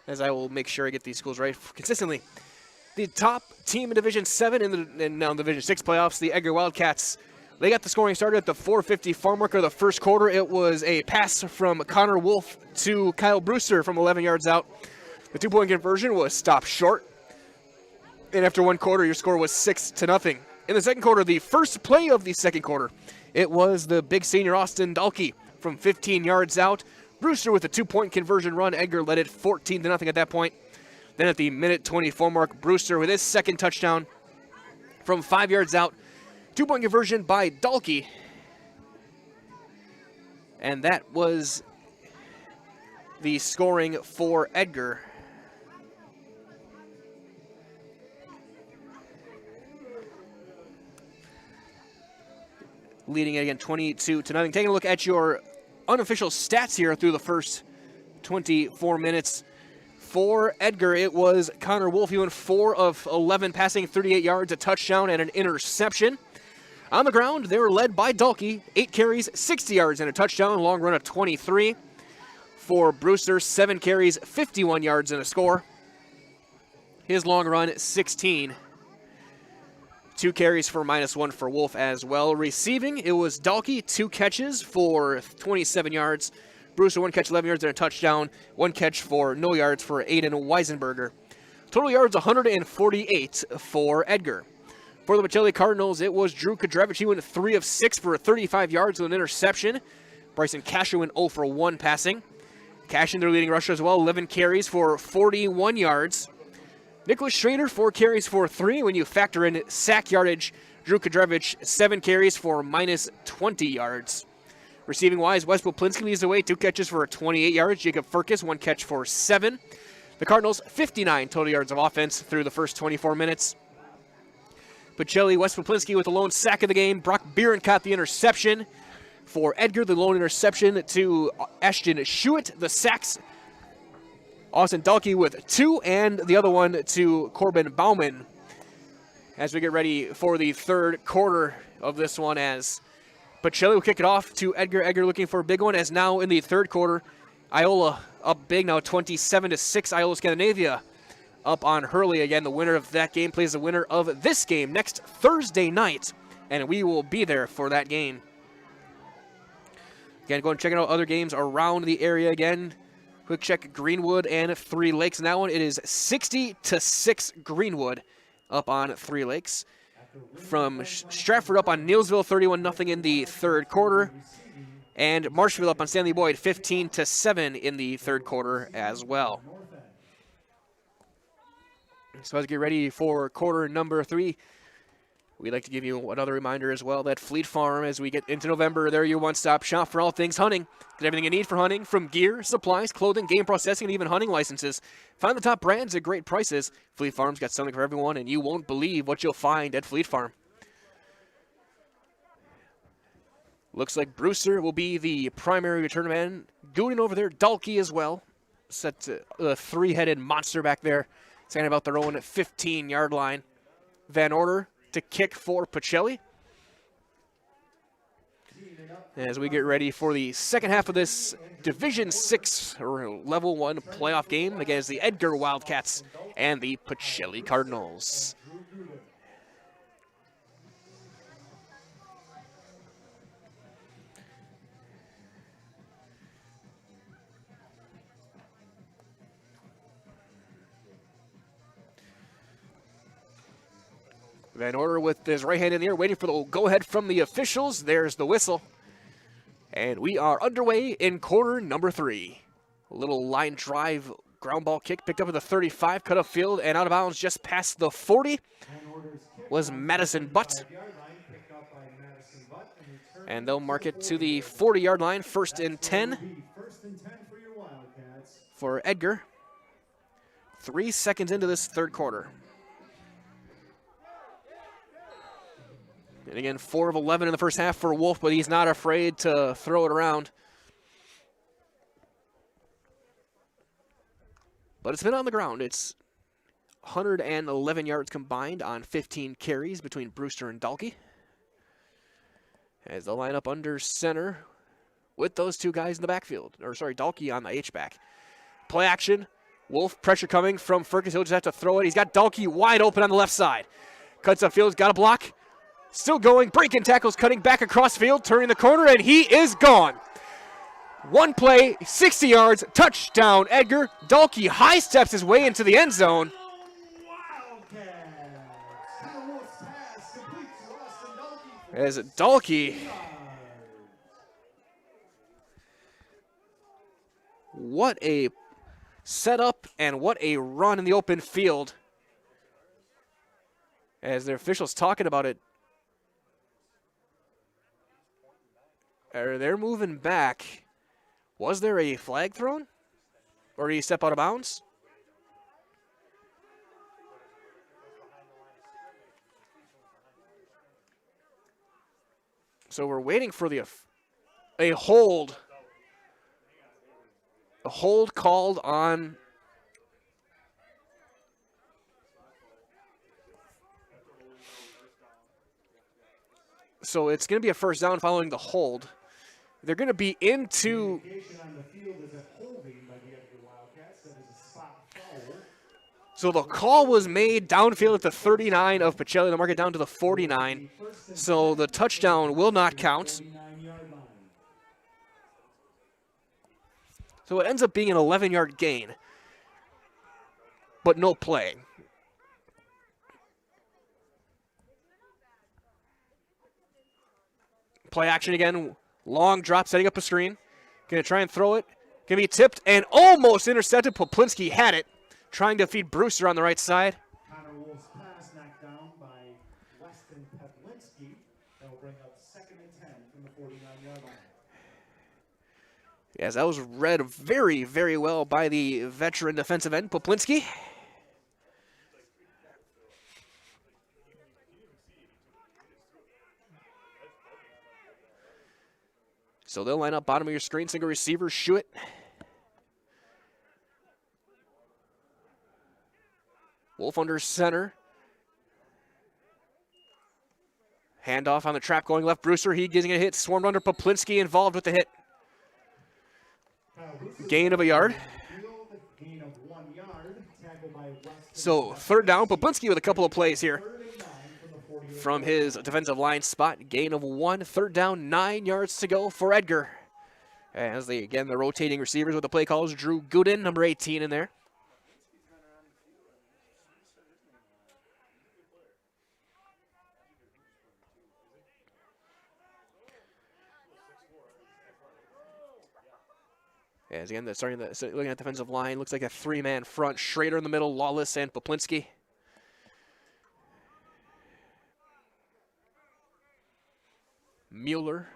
As I will make sure I get these schools right consistently. The top team in Division 7 and now in Division 6 playoffs, the Edgar Wildcats, they got the scoring started at the 4:54 mark of the first quarter. It was a pass from Connor Wolf to Kyle Brewster from 11 yards out. The 2-point conversion was stopped short. And after 1 quarter, your score was 6-0. In the second quarter, the first play of the second quarter, it was the big senior Austin Dahlke from 15 yards out. Brewster with a 2-point conversion run. Edgar led it 14-0 at that point. Then at the minute 24 mark, Brewster with his second touchdown from 5 yards out. 2-point conversion by Dahlke. And that was the scoring for Edgar. Leading it again 22-0. Taking a look at your unofficial stats here through the first 24 minutes. For Edgar, it was Connor Wolf. He went 4 of 11 passing, 38 yards, a touchdown, and an interception. On the ground, they were led by Dahlke, 8 carries, 60 yards, and a touchdown, long run of 23. For Brewster, 7 carries, 51 yards, and a score. His long run, 16. 2 carries for -1 for Wolf as well. Receiving, it was Dahlke, 2 catches for 27 yards. Brewster, 1 catch, 11 yards, and a touchdown. 1 catch for no yards for Aiden Weisenberger. Total yards, 148 for Edgar. For the Pacelli Cardinals, it was Drew Kadrevich. He went 3 of 6 for 35 yards with an interception. Bryson Casher went 0 for 1 passing. Cashin, their leading rusher as well, 11 carries for 41 yards. Nicholas Schrader, 4 carries for 3. When you factor in sack yardage, Drew Kadrevich, 7 carries for -20 yards. Receiving-wise, Wes Poplinski leads the way, 2 catches for 28 yards. Jacob Furkes, 1 catch for 7. The Cardinals, 59 total yards of offense through the first 24 minutes. Pacelli, Wes Poplinski with the lone sack of the game. Brock Beeren caught the interception. For Edgar, the lone interception to Ashton Schuett. The sacks, Austin Dahlke with 2, and the other one to Corbin Bauman. As we get ready for the third quarter of this one, as Pacelli will kick it off to Edgar. Edgar looking for a big one, as now in the third quarter, Iola up big now, 27-6. Iola Scandinavia up on Hurley again. The winner of that game plays the winner of this game next Thursday night, and we will be there for that game. Again, go and check out other games around the area again. Quick check, Greenwood and Three Lakes. In that one, it is 60-6 Greenwood up on Three Lakes. From Stratford up on Neilsville, 31-0 in the third quarter. And Marshfield up on Stanley Boyd, 15-7 in the third quarter as well. So as we get ready for quarter number 3, we'd like to give you another reminder as well that Fleet Farm, as we get into November, they're your one-stop shop for all things hunting. Get everything you need for hunting, from gear, supplies, clothing, game processing, and even hunting licenses. Find the top brands at great prices. Fleet Farm's got something for everyone, and you won't believe what you'll find at Fleet Farm. Looks like Brewster will be the primary return man. Gooden over there, Dahlke as well. Set a 3-headed monster back there, standing about their own 15-yard line. Van Order to kick for Pacelli. As we get ready for the second half of this Division 6 or Level 1 playoff game against the Edgar Wildcats and the Pacelli Cardinals. Van Order with his right hand in the air, waiting for the go-ahead from the officials. There's the whistle. And we are underway in quarter number 3. A little line drive ground ball kick picked up at the 35, cut upfield and out of bounds just past the 40 was Madison Butt. And they'll mark it to the 40-yard line, 1st and 10 for Edgar. 3 seconds into this third quarter. And again, 4 of 11 in the first half for Wolf, but he's not afraid to throw it around. But it's been on the ground. It's 111 yards combined on 15 carries between Brewster and Dalkey. As they'll line up under center with those two guys in the backfield. Or, sorry, Dalkey on the H-back. Play action. Wolf, pressure coming from Fergus. He'll just have to throw it. He's got Dalkey wide open on the left side. Cuts upfield, got a block. Still going. Breaking tackles, cutting back across field, turning the corner, and he is gone. One play, 60 yards, touchdown, Edgar. Dalkey high steps his way into the end zone. As Dalkey, what a setup and what a run in the open field. As their officials talking about it, they're moving back. Was there a flag thrown? Or did he step out of bounds? So we're waiting for a hold. A hold called on so it's going to be a first down following the hold. They're going to be into so the call was made downfield at the 39 of Pacelli. They'll mark it down to the 49. So the touchdown will not count. So it ends up being an 11-yard gain, but no play. Play action again. Long drop, setting up a screen. Going to try and throw it. Going to be tipped and almost intercepted. Poplinski had it. Trying to feed Brewster on the right side. Connor Wolf's pass knocked down by Weston Poplinski. That will bring up 2nd and 10 from the 49-yard line. Yes, that was read very, very well by the veteran defensive end, Poplinski. So they'll line up bottom of your screen, single receiver, shoot it. Wolf under center. Handoff on the trap going left. Brewster, he getting a hit. Swarmed under. Poplinski involved with the hit. Gain of a yard. So third down. Poplinski with a couple of plays here from his defensive line spot. Gain of 1. Third down, 9 yards to go for Edgar. As the rotating receivers with the play calls. Drew Gooden, number 18 in there. As again, they're looking at the defensive line. Looks like a 3-man front. Schrader in the middle, Lawless and Poplinski. Mueller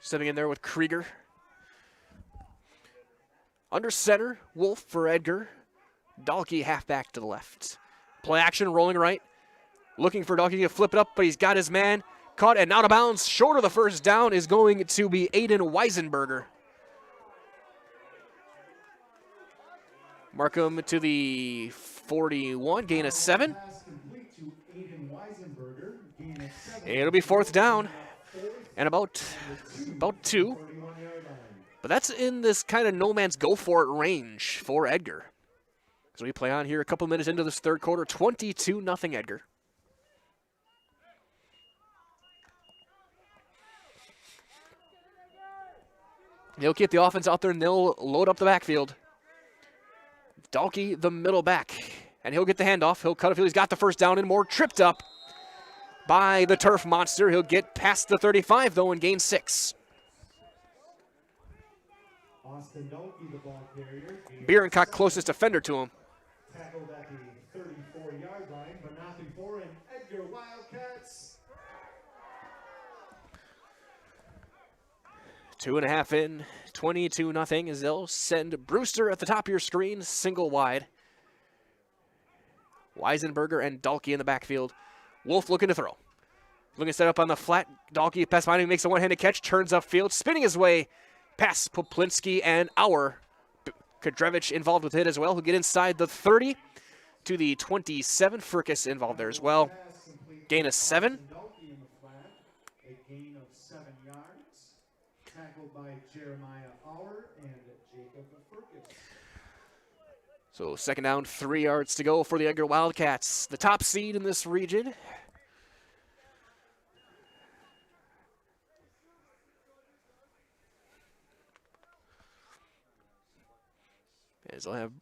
stepping in there with Krieger. Under center, Wolf for Edgar. Dalkey halfback to the left. Play action, rolling right. Looking for Dalkey to flip it up, but he's got his man. Caught and out of bounds. Short of the first down is going to be Aiden Weisenberger. Markham to the 41, gain of 7. It'll be fourth down and about 2. But that's in this kind of no man's go for it range for Edgar. So we play on here a couple minutes into this third quarter, 22-0 Edgar. They'll get the offense out there and they'll load up the backfield. Dalkey, the middle back, and he'll get the handoff. He'll cut it. He's got the first down and more. Tripped up by the turf monster. He'll get past the 35, though, and gain 6. Austin Dalkey, the ball carrier. Bierencock, closest defender to him. Tackled at the 34-yard line, but not before an Edgar Wildcats. 2.5 in, 22-0 as they'll send Brewster at the top of your screen, single wide. Weisenberger and Dalkey in the backfield. Wolf looking to throw. Looking to set up on the flat. Dalkey pass behind him, makes a one-handed catch, turns upfield, spinning his way past Poplinski and our Kadrevich involved with it as well. He'll get inside the 30 to the 27. Furcus involved there as well. Gain of 7. A gain of 7 yards. Tackled by Jeremiah Auer and Jacob Furcus. So 2nd down, 3 yards to go for the Edgar Wildcats, the top seed in this region. As they'll have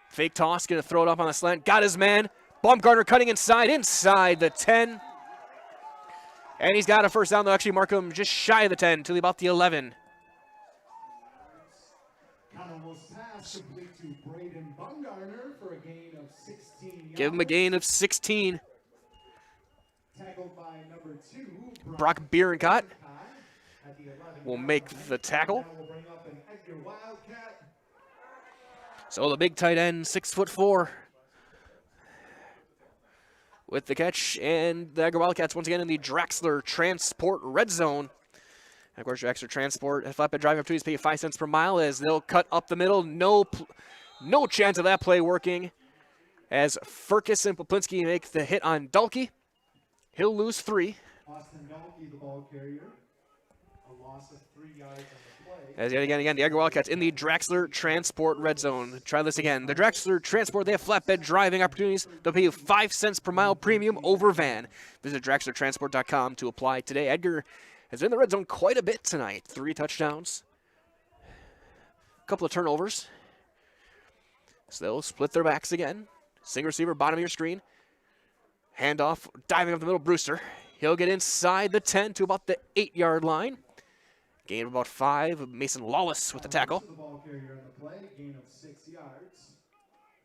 fake toss, going to throw it up on the slant. Got his man. Baumgartner cutting inside the 10. And he's got a first down. They'll actually mark him just shy of the 10 to about the 11. For a gain of 16 yards. Give him a gain of 16. Tackled by number 2, Brock Bierencott will make the tackle. So the big tight end, 6'4", with the catch, and the Edgar Wildcats once again in the Draxler Transport red zone. And of course, Draxler Transport has flatbed driving opportunities, pay 5 cents per mile as they'll cut up the middle. No chance of that play working as Furcus and Poplinski make the hit on Dalkey. He'll lose 3. Austin Dalkey, the ball carrier, a loss of 3 yards on the play. As yet again, the Edgar Wildcats in the Draxler Transport red zone. Try this again. The Draxler Transport, they have flatbed driving opportunities. They'll pay you 5 cents per mile premium over van. Visit DraxlerTransport.com to apply today. Edgar has been in the red zone quite a bit tonight. 3 touchdowns, a couple of turnovers. So they'll split their backs again. Single receiver, bottom of your screen. Handoff, diving up the middle, Brewster. He'll get inside the 10 to about the 8-yard line. Gain of about 5. Mason Lawless with the tackle. The ball carrier on the play, gain of 6 yards.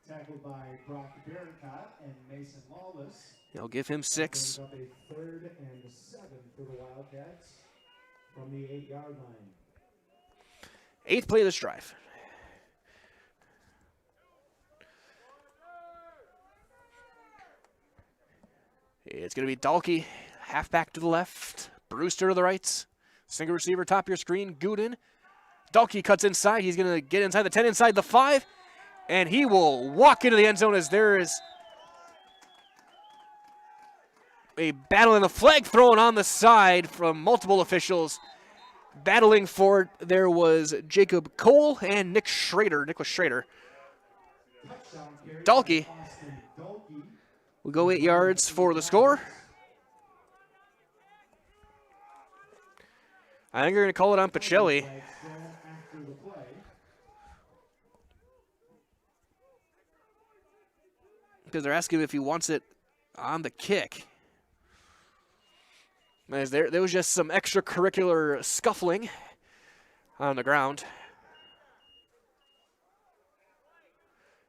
Tackled by Brock Bierencott and Mason Lawless. He'll give him 6. Up a 3rd and 7 for the Wildcats from the 8-yard line. 8th play of this drive. It's going to be Dalkey, halfback to the left, Brewster to the right, single receiver, top of your screen, Gooden. Dalkey cuts inside. He's going to get inside the 10, inside the 5, and he will walk into the end zone as there is a battle and a flag thrown on the side from multiple officials. Battling for it, there was Jacob Cole and Nicholas Schrader. Dalkey will go 8 yards for the score. I think they're going to call it on Pacelli. Because they're asking him if he wants it on the kick. As there was just some extracurricular scuffling on the ground.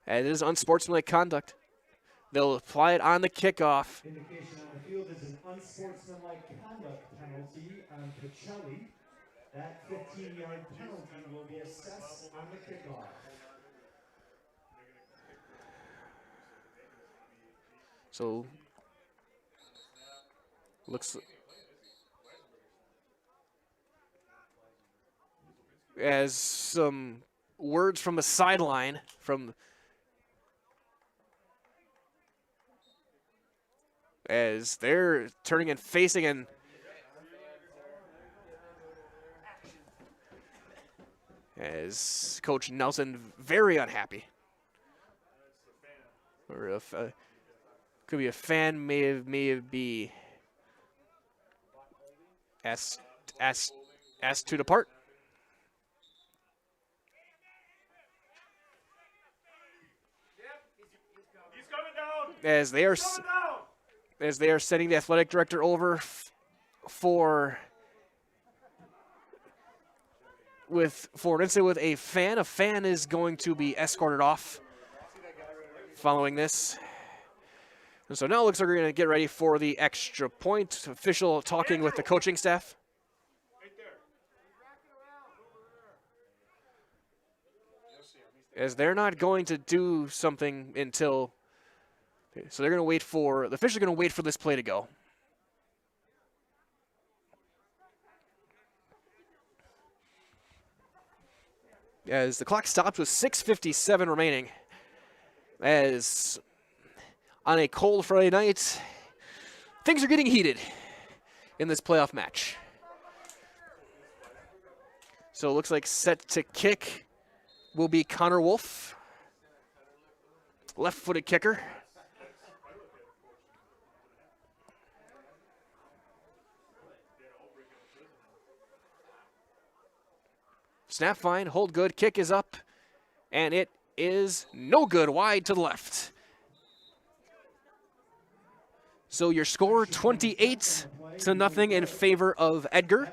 And it is unsportsmanlike conduct. They'll apply it on the kickoff. Indication on the field is an unsportsmanlike conduct penalty on Pacelli. That 15-yard penalty will be assessed on the kickoff. So, looks as some words from the sideline from as they're turning and facing and as Coach Nelson very unhappy. Or if could be a fan, may be asked to depart. As they are sending the athletic director over for an incident with a fan. A fan is going to be escorted off following this. And so now it looks like we're going to get ready for the extra point. Official talking with the coaching staff. As they're not going to do something until... So they're going to wait for... The officials are going to wait for this play to go. As the clock stops with 6:57 remaining. as on a cold Friday night, things are getting heated in this playoff match. So it looks like set to kick will be Connor Wolf, left-footed kicker. Snap fine, hold good, kick is up, and it is no good, wide to the left. So your score 28-0 in favor of Edgar.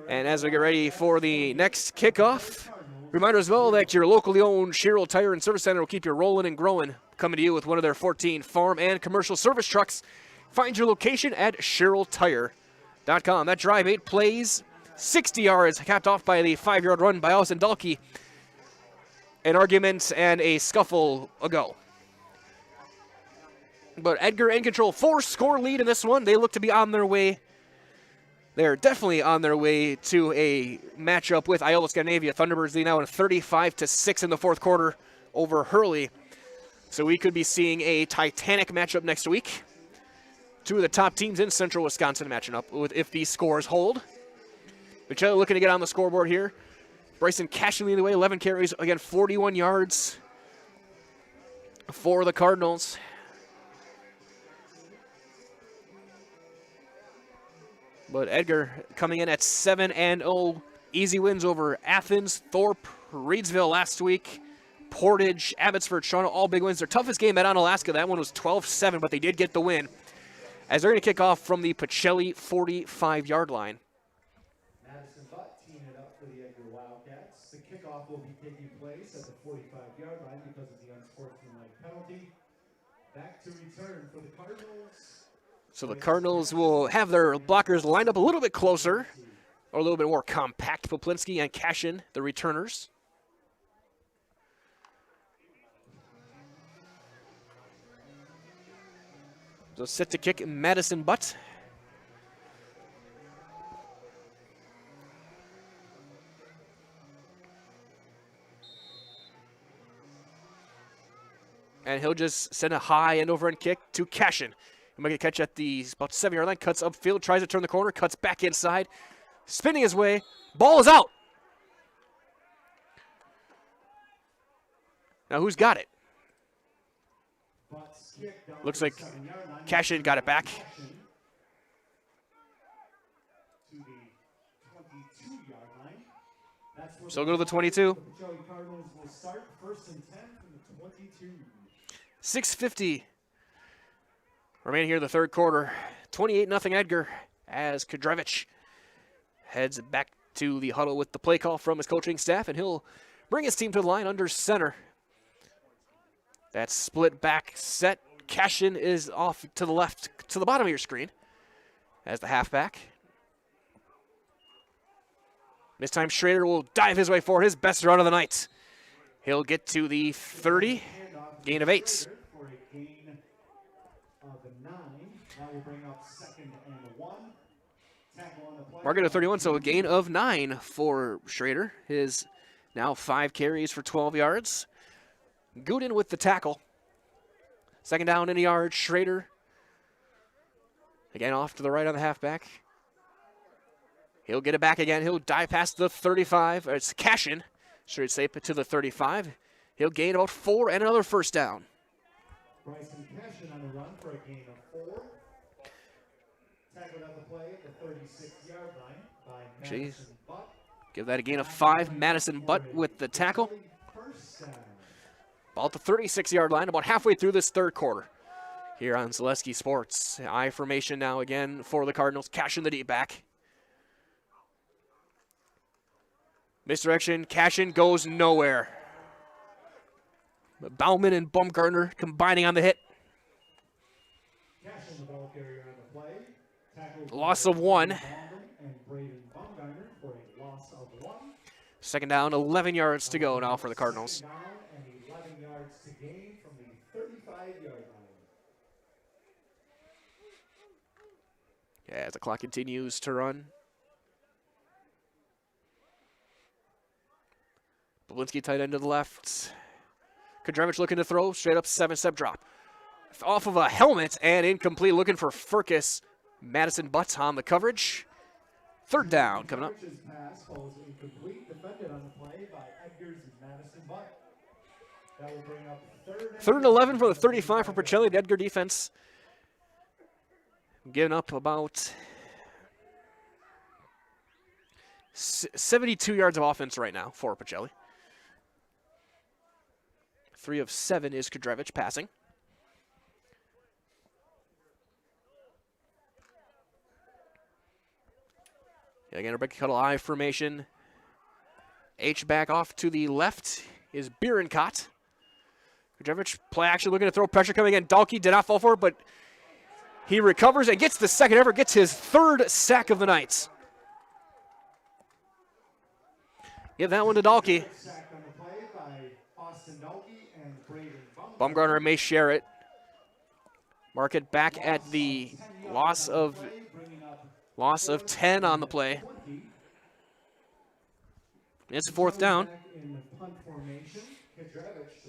And as we get ready for the next kickoff, reminder as well that your locally owned Sherrill Tire and Service Center will keep you rolling and growing, coming to you with one of their 14 farm and commercial service trucks. Find your location at SherrillTire.com. That drive 8 plays 60 yards, capped off by the 5-yard run by Austin Dahlke. An argument and a scuffle ago. But Edgar in control, 4-score lead in this one. They look to be on their way. They're definitely on their way to a matchup with Iola Scandinavia. Thunderbirds lead now in 35-6 in the fourth quarter over Hurley. So we could be seeing a titanic matchup next week. Two of the top teams in Central Wisconsin matching up if these scores hold. Pacelli looking to get on the scoreboard here. Bryson Cashin leading the way, 11 carries, again 41 yards for the Cardinals. But Edgar coming in at 7-0. Easy wins over Athens, Thorpe, Reedsville last week, Portage, Abbotsford, Toronto, all big wins. Their toughest game at Onalaska, that one was 12-7, but they did get the win. As they're going to kick off from the Pacelli 45-yard line. Madison Butt teeing it up for the Edgar Wildcats. The kickoff will be taking place at the 45-yard line because of the unsportsmanlike penalty. Back to return for the Cardinals. So the Cardinals will have their blockers lined up a little bit closer, or a little bit more compact. Poplinski and Cashin, the returners. So set to kick Madison Butt. And he'll just send a high end over end kick to Cashin. He'll make a catch at the about 7-yard line, cuts upfield, tries to turn the corner, cuts back inside, spinning his way. Ball is out. Now who's got it? Looks like Cashin got it back. So go to the 22. 6:50 remaining here in the third quarter. 28-0 Edgar as Kadrevich heads back to the huddle with the play call from his coaching staff, and he'll bring his team to the line under center. That split back set. Cashin is off to the left, to the bottom of your screen as the halfback. This time Schrader will dive his way forward, his best run of the night. He'll get to the 30, gain of 8. Market of 31, so a gain of 9 for Schrader. His now 5 carries for 12 yards. Gooden with the tackle. Second down in a yard, Schrader. Again off to the right on the halfback. He'll get it back again. He'll dive past the 35. It's Cashin, should say, to the 35. He'll gain about 4 and another first down. Bryson Cashin on the run for a gain of 4. Tackled on the play at the 36-yard line by Madison Butt. Give that a gain of 5. Madison Butt with the tackle. Ball at the 36-yard line, about halfway through this third quarter. Here on Zaleski Sports. I formation now again for the Cardinals. Cashin the deep back. Misdirection. Cashin goes nowhere. Bauman and Baumgartner combining on the hit. Loss of 1. Second down, 11 yards to go now for the Cardinals. Yeah, as the clock continues to run. Bablinski tight end to the left. Kudrevich looking to throw, straight up 7-step drop. Off of a helmet and incomplete, looking for Furcus. Madison Butts on the coverage. Third down coming up. Kudrevich's pass falls incomplete, defended on the play by Edgar's Madison Butt. That will bring up third and 11 for the 35 for Pacelli. The Edgar defense giving up about 72 yards of offense right now for Pacelli. 3 of 7 is Kudrevich passing. Again, a break cuddle I formation. H back off to the left is Bierenkot. Kudrevich play action, looking to throw pressure coming in. Dalkey did not fall for it, but he recovers and gets the second ever, gets his 3rd sack of the night. Give that one to Dalkey. Baumgartner may share it. Mark it back at the loss of 10 on the play. It's 4th down.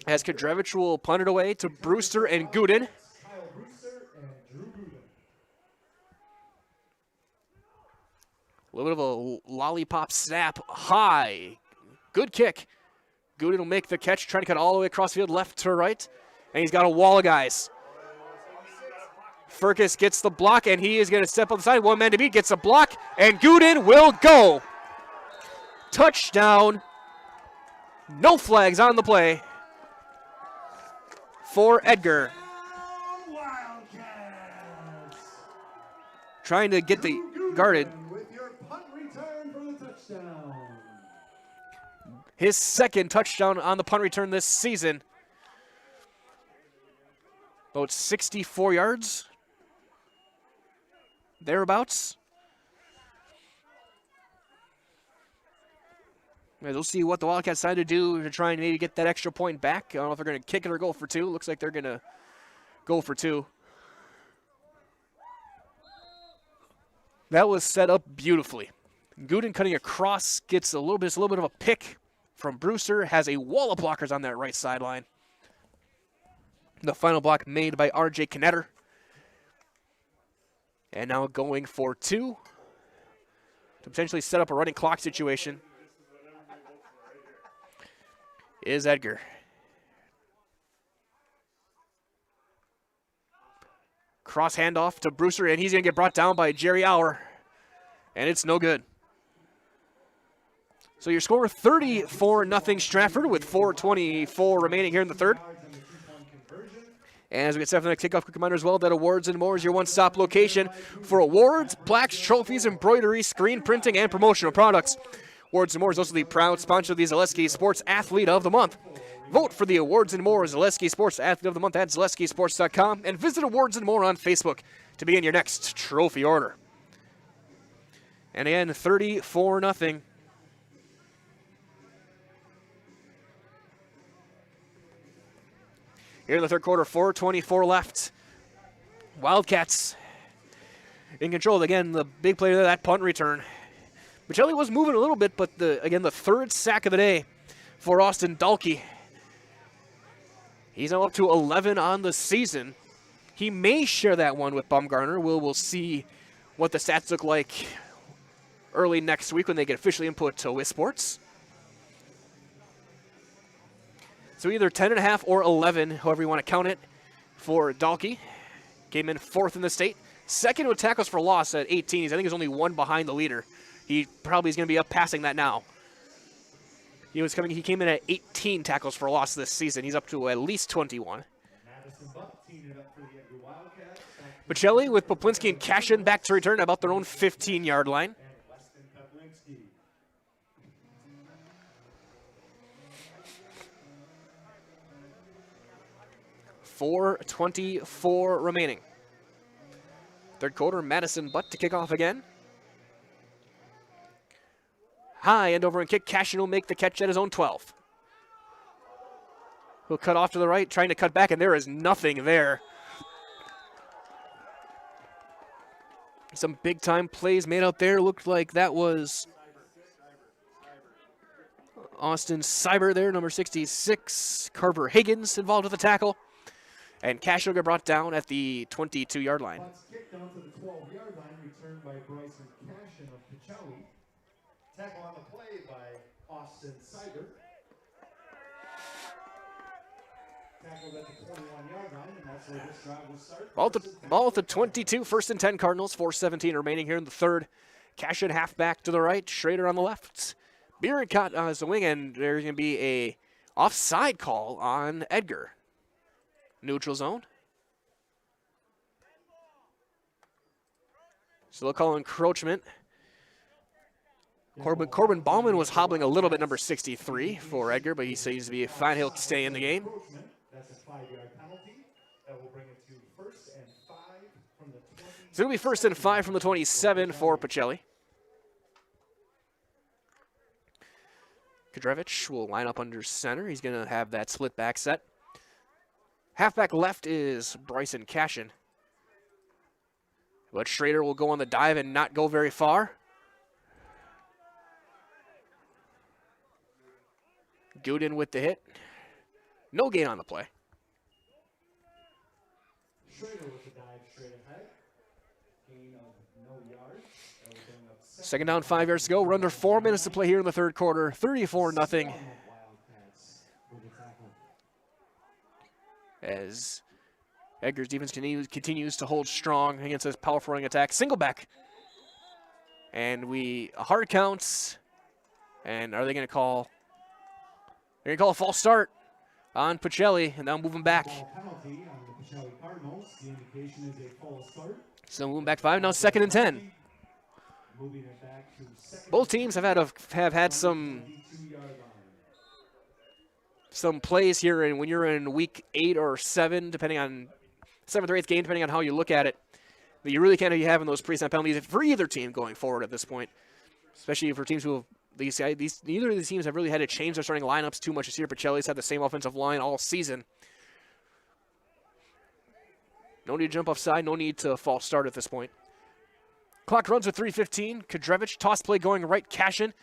As Kudrevich will punt it away to Brewster and Gooden. A little bit of a lollipop snap high. Good kick. Gooden will make the catch, trying to cut all the way across the field, left to right. And he's got a wall of guys. Furcus gets the block, and he is going to step on the side. One man to beat, gets a block, and Gooden will go. Touchdown. No flags on the play for Edgar. Trying to get the guarded. His 2nd touchdown on the punt return this season. About 64 yards. Thereabouts. We'll see what the Wildcats decide to do to try and maybe get that extra point back. I don't know if they're going to kick it or go for 2. Looks like they're going to go for 2. That was set up beautifully. Gooden cutting across, gets a little bit of a pick from Brewster, has a wall of blockers on that right sideline. The final block made by R.J. Knetter. And now going for 2 to potentially set up a running clock situation is Edgar. Cross handoff to Brewster, and he's going to get brought down by Jerry Auer. And it's no good. So your score 34-0 Stratford with 4:24 remaining here in the 3rd. And as we get set for the next kickoff, quick reminder as well that Awards and More is your one-stop location for awards, plaques, trophies, embroidery, screen printing, and promotional products. Awards and More is also the proud sponsor of the Zaleski Sports Athlete of the Month. Vote for the Awards and More Zaleski Sports Athlete of the Month at ZaleskiSports.com and visit Awards and More on Facebook to begin your next trophy order. And again, 34-0. Here in the 3rd quarter, 4:24 left. Wildcats in control. Again, the big play there, that punt return. Pacelli was moving a little bit, but the 3rd sack of the day for Austin Dalkey. He's now up to 11 on the season. He may share that one with Baumgartner. We'll see what the stats look like early next week when they get officially input to WIAA Sports. So either 10.5 or 11, however you want to count it, for Dalkey. Came in 4th in the state. 2nd with tackles for loss at 18. I think he's only 1 behind the leader. He probably is going to be up passing that now. He came in at 18 tackles for loss this season. He's up to at least 21. Pacelli with Poplinski and Cashin back to return about their own 15-yard line. .4:24 remaining. 3rd quarter, Madison Butt to kick off again. High end over and kick. Cashin will make the catch at his own 12. He'll cut off to the right, trying to cut back, and there is nothing there. Some big-time plays made out there. Looked like that was Austin Cyber there, number 66. Carver Higgins involved with the tackle. And Cashin will get brought down at the 22-yard line. Punt's kicked down to the 12-yard line, returned by Bryson Cashin of Pacelli. Tackle on the play by Austin Cyber. Tackled at the 21-yard line, and that's where this drive will start. Ball at the 22, 1st and 10 Cardinals, 4:17 remaining here in the third. Cashin halfback to the right, Schrader on the left. Bierenkot as the wing, and there's going to be a offside call on Edgar. Neutral zone. So they'll call encroachment. Corbin Bauman was hobbling a little bit, number 63 for Edgar, but he seems to be fine. He'll stay in the game. That's a 5-yard penalty. That will bring it to 1st and 5 from the 20. So it'll be 1st and 5 from the 27 for Pacelli. Kadrevich will line up under center. He's going to have that split back set. Halfback left is Bryson Cashin. But Schrader will go on the dive and not go very far. Gooden with the hit. No gain on the play. Schrader with the dive straight ahead. Gain of no yards. That will bring up 2nd down, 5 yards to go. We're under 4 minutes to play here in the third quarter. 34-0. Wildcats with the tackle. As Edgar's defense continues to hold strong against this powerful running attack. Single back. And hard counts. And are they going to call? They're going to call a false start on Pacelli, and now moving back. Ball penalty on the Pacelli Cardinals. The indication is a false start. So moving back 5, now 2nd and 10. Moving it back to 2nd. Both teams have had some 22-yard line. plays here, and when you're in week 8 or 7, depending on 7th or 8th game, depending on how you look at it, that you really can't be having those pre-snap penalties for either team going forward at this point, especially for teams who have neither of these teams have really had to change their starting lineups too much this year. Pacelli's had the same offensive line all season. No need to jump offside, no need to false start at this point. Clock runs with 3:15. Kadrevich, toss play going right. Cashin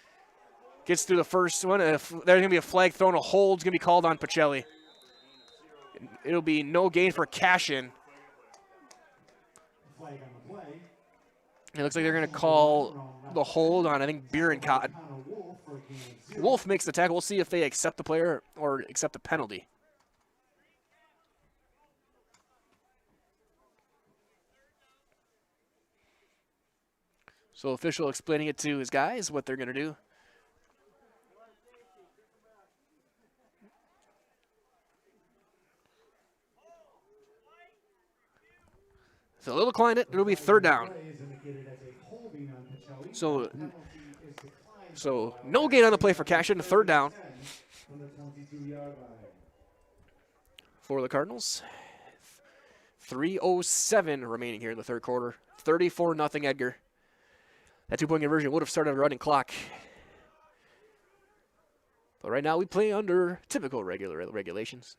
gets through the first one. There's going to be a flag thrown. A hold's going to be called on Pacelli. It'll be no gain for Cashin. Flag on the play. It looks like they're going to call the hold on, I think, Bierenkot. Wolf makes the tackle. We'll see if they accept the player or accept the penalty. So official explaining it to his guys what they're going to do. So they'll decline it. It'll be 3rd down. So no gain on the play for Cashin. 3rd down for the Cardinals. 3:07 remaining here in the third quarter. 34-0 Edgar. That 2-point conversion would have started a running clock. But right now we play under typical regulations.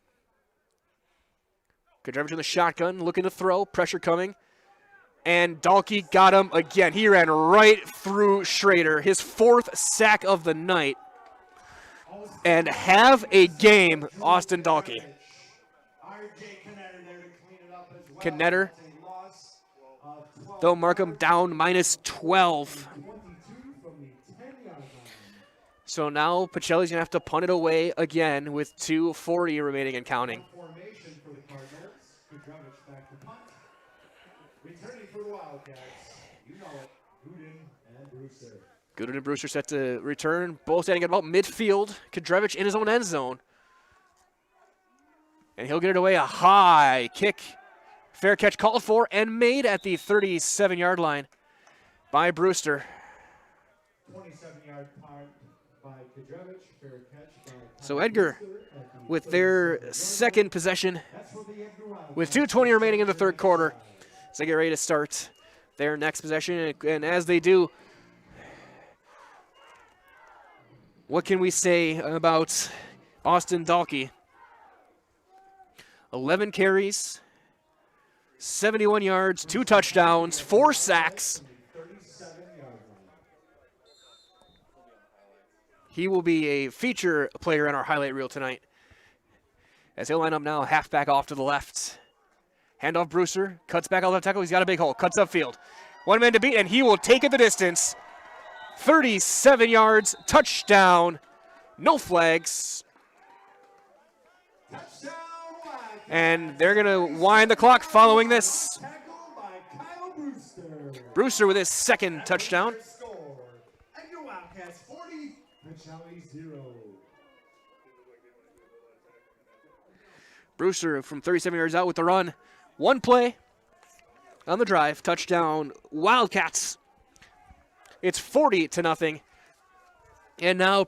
Kadrevich in the shotgun, looking to throw, pressure coming. And Dalkey got him again. He ran right through Schrader, his 4th sack of the night. And have a game, Austin Dalkey. Knetter, they'll mark him down -12. So now Pacelli's going to have to punt it away again with 2:40 remaining and counting. Formation for the Cardinals. Kadrevich back to punt. Returning for the Wildcats. You know it. Gooden and Brewster. Gooden and Brewster set to return. Both standing at about midfield. Kadrevich in his own end zone. And he'll get it away. A high kick. Fair catch called for and made at the 37-yard line by Brewster. 27-yard punt by Kadrevich. Fair catch by So Edgar with their 2nd possession with 2:20 remaining in the third quarter. So they get ready to start their next possession. And as they do, what can we say about Austin Dalkey? 11 carries, 71 yards, 2 touchdowns, 4 sacks. He will be a feature player in our highlight reel tonight. As he'll line up now, halfback off to the left. Handoff Brewster, cuts back out left tackle. He's got a big hole, cuts upfield. One man to beat, and he will take it the distance. 37 yards, touchdown, no flags. And they're going to wind the clock following this. Brewster with his second touchdown. Edgar Wildcats 40, Pacelli 0. Brewster from 37 yards out with the run. One play on the drive, touchdown, Wildcats. It's 40-0. And now,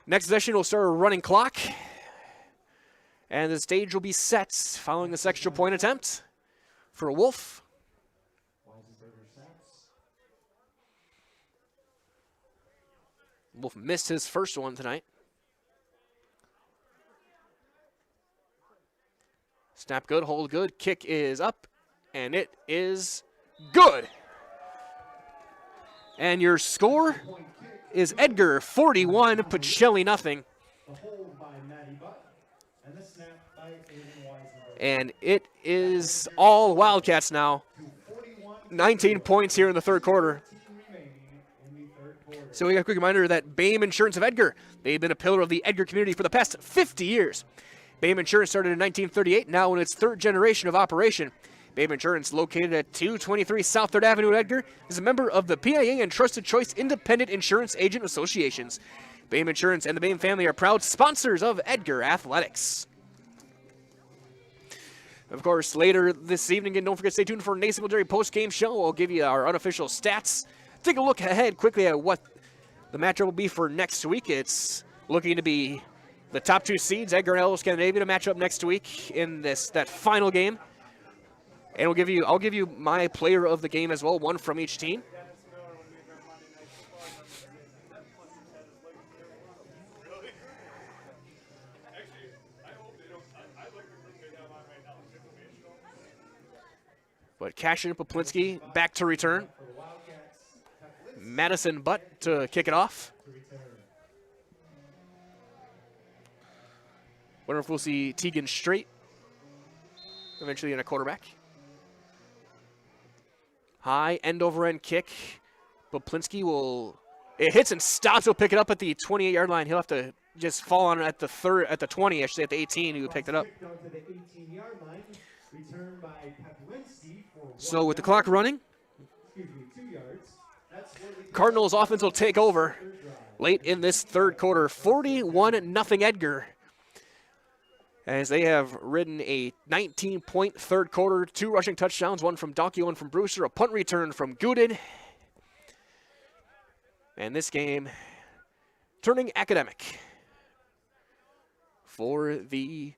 next possession, we'll start a running clock. And the stage will be set following this extra point attempt for Wolf. Wolf missed his first one tonight. Snap good, hold good, kick is up, and it is good. And your score is Edgar 41, Pacelli nothing. And it is all Wildcats now. 19 points here in the third quarter. So we got a quick reminder that BAME Insurance of Edgar, they've been a pillar of the Edgar community for the past 50 years. BAME Insurance started in 1938, now in its third generation of operation. BAME Insurance, located at 223 South 3rd Avenue in Edgar, is a member of the PIA and Trusted Choice Independent Insurance Agent Associations. BAME Insurance and the BAME family are proud sponsors of Edgar Athletics. Of course, later this evening, and don't forget to stay tuned for Nace Military post-game show. I'll give you our unofficial stats. Take a look ahead quickly at what the matchup will be for next week. It's looking to be the top two seeds, Edgar and Ellis Scandinavia, to match up next week in that final game. And I'll give you my player of the game as well, one from each team. But Cashin and Poplinski back to return. Madison Butt to kick it off. Wonder if we'll see Tegan Straight eventually in a quarterback. High end over end kick. Poplinski will, it hits and stops. He'll pick it up at the 28-yard line. He'll have to just fall on it at the 20, actually at the 18. He picked it up. So with the clock running, Cardinals offense will take over late in this third quarter. 41-0 Edgar, as they have ridden a 19-point third quarter. 2 rushing touchdowns, one from Donkey, one from Brewster, a punt return from Gooden. And this game turning academic for the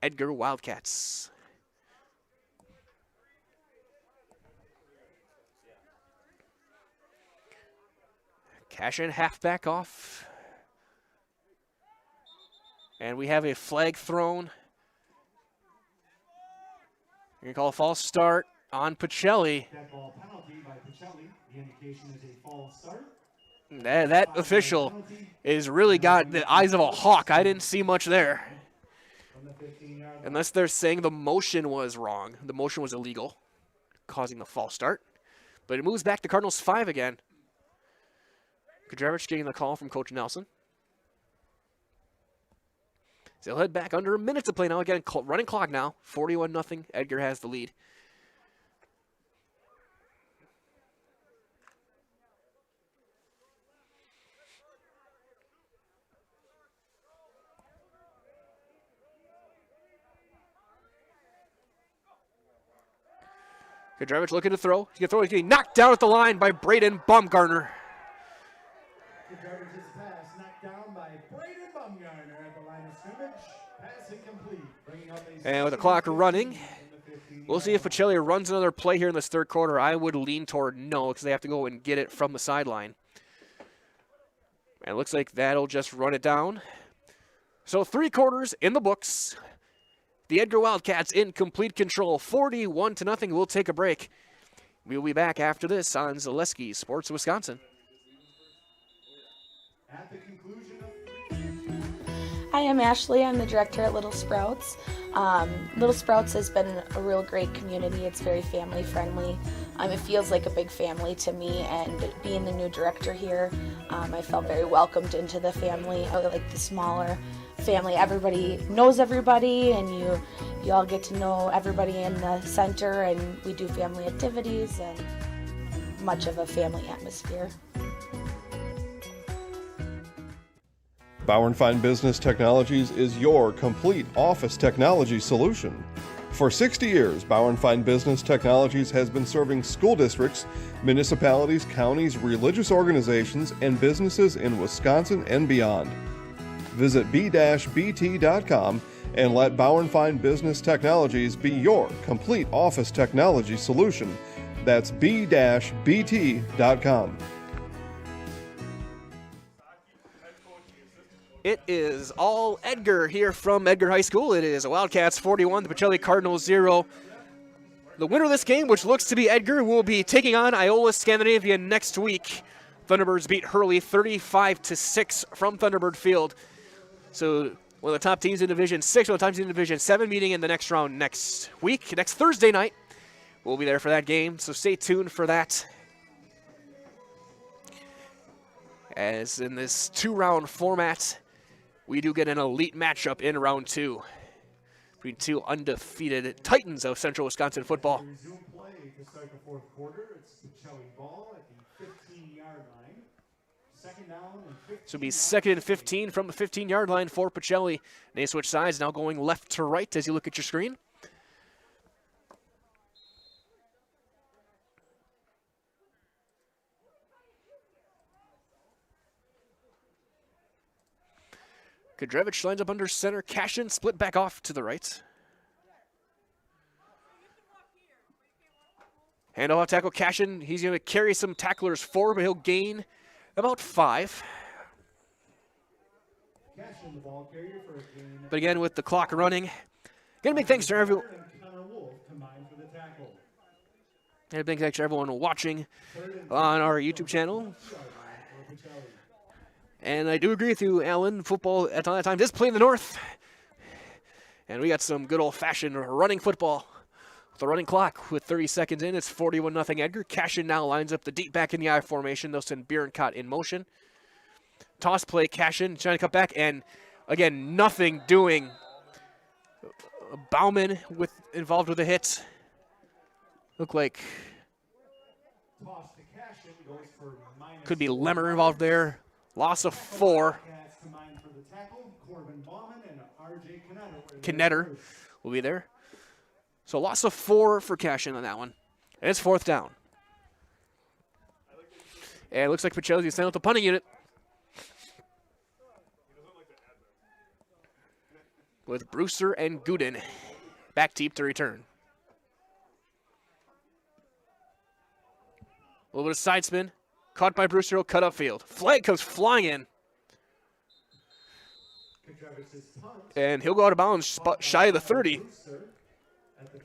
Edgar Wildcats. Cashin halfback off. And we have a flag thrown. You're going to call a false start on Pacelli. That ball penalty by Pacelli. The indication is a false start. That official is really got the eyes of a hawk. I didn't see much there. Unless they're saying the motion was wrong. The motion was illegal, causing the false start. But it moves back to Cardinals 5 again. Kudravich getting the call from Coach Nelson. So they'll head back under a minute to play now. Again, running clock now. 41-0. Edgar has the lead. Kudravich looking to throw. He's going to throw. He's getting knocked down at the line by Braden Baumgartner. Kudravich's pass knocked down by Braden Baumgartner at the line of scrimmage. Pass incomplete. And with the clock running, we'll see if Pacelli runs another play here in this third quarter. I would lean toward no, because they have to go and get it from the sideline. And it looks like that'll just run it down. So 3 quarters in the books. The Edgar Wildcats in complete control, 41-0. We'll take a break. We'll be back after this on Zaleski Sports Wisconsin. At the conclusion of Hi, I'm Ashley. I'm the director at Little Sprouts. Little Sprouts has been a real great community. It's very family friendly. It feels like a big family to me, and being the new director here, I felt very welcomed into the family. I like the smaller family. Everybody knows everybody, and you all get to know everybody in the center, and we do family activities and much of a family atmosphere. Bauer & Fine Business Technologies is your complete office technology solution. For 60 years, Bauer & Fine Business Technologies has been serving school districts, municipalities, counties, religious organizations, and businesses in Wisconsin and beyond. Visit b-bt.com and let Bauer & Fine Business Technologies be your complete office technology solution. That's b-bt.com. It is all Edgar here from Edgar High School. It is Wildcats 41, the Pacelli Cardinals 0. The winner of this game, which looks to be Edgar, will be taking on Iola Scandinavia next week. Thunderbirds beat Hurley 35-6 from Thunderbird Field. So one of the top teams in Division 6, one of the top teams in Division 7, meeting in the next round next week, next Thursday night. We'll be there for that game, so stay tuned for that. As in this two-round format, we do get an elite matchup in round 2 between two undefeated titans of Central Wisconsin football. resume play to start the fourth quarter. It's Pacelli ball at the 15-yard line. Second down and 15. So it'll be second and 15 from the 15-yard line for Pacelli. They switch sides, now going left to right as you look at your screen. Kudrevich lines up under center. Cashin split back off to the right. Handoff off tackle Cashin. He's going to carry some tacklers forward, but he'll gain about 5. Cashin, the ball carrier for a gain. But again, with the clock running, going to make thanks to everyone. And big thanks to everyone watching on our YouTube channel. And I do agree with you, Alan. Football at times is playing the North. And we got some good old-fashioned running football. With a running clock with 30 seconds in, it's 41-0 Edgar. Cashin now lines up the deep back in the I formation. They'll send Bierencott in motion. Toss play, Cashin trying to cut back. And again, nothing doing. Bauman involved with a hit. Look like could be Lemmer involved there. Loss of 4. Knetter will be there. So loss of 4 for Cashin on that one. And it's 4th down. And it looks like Pacelli's sent out the punting unit. With Brewster and Gooden back deep to return. A little bit of side spin. Caught by Brewster, he'll cut upfield. Flag comes flying in. And he'll go out of bounds shy of the 30.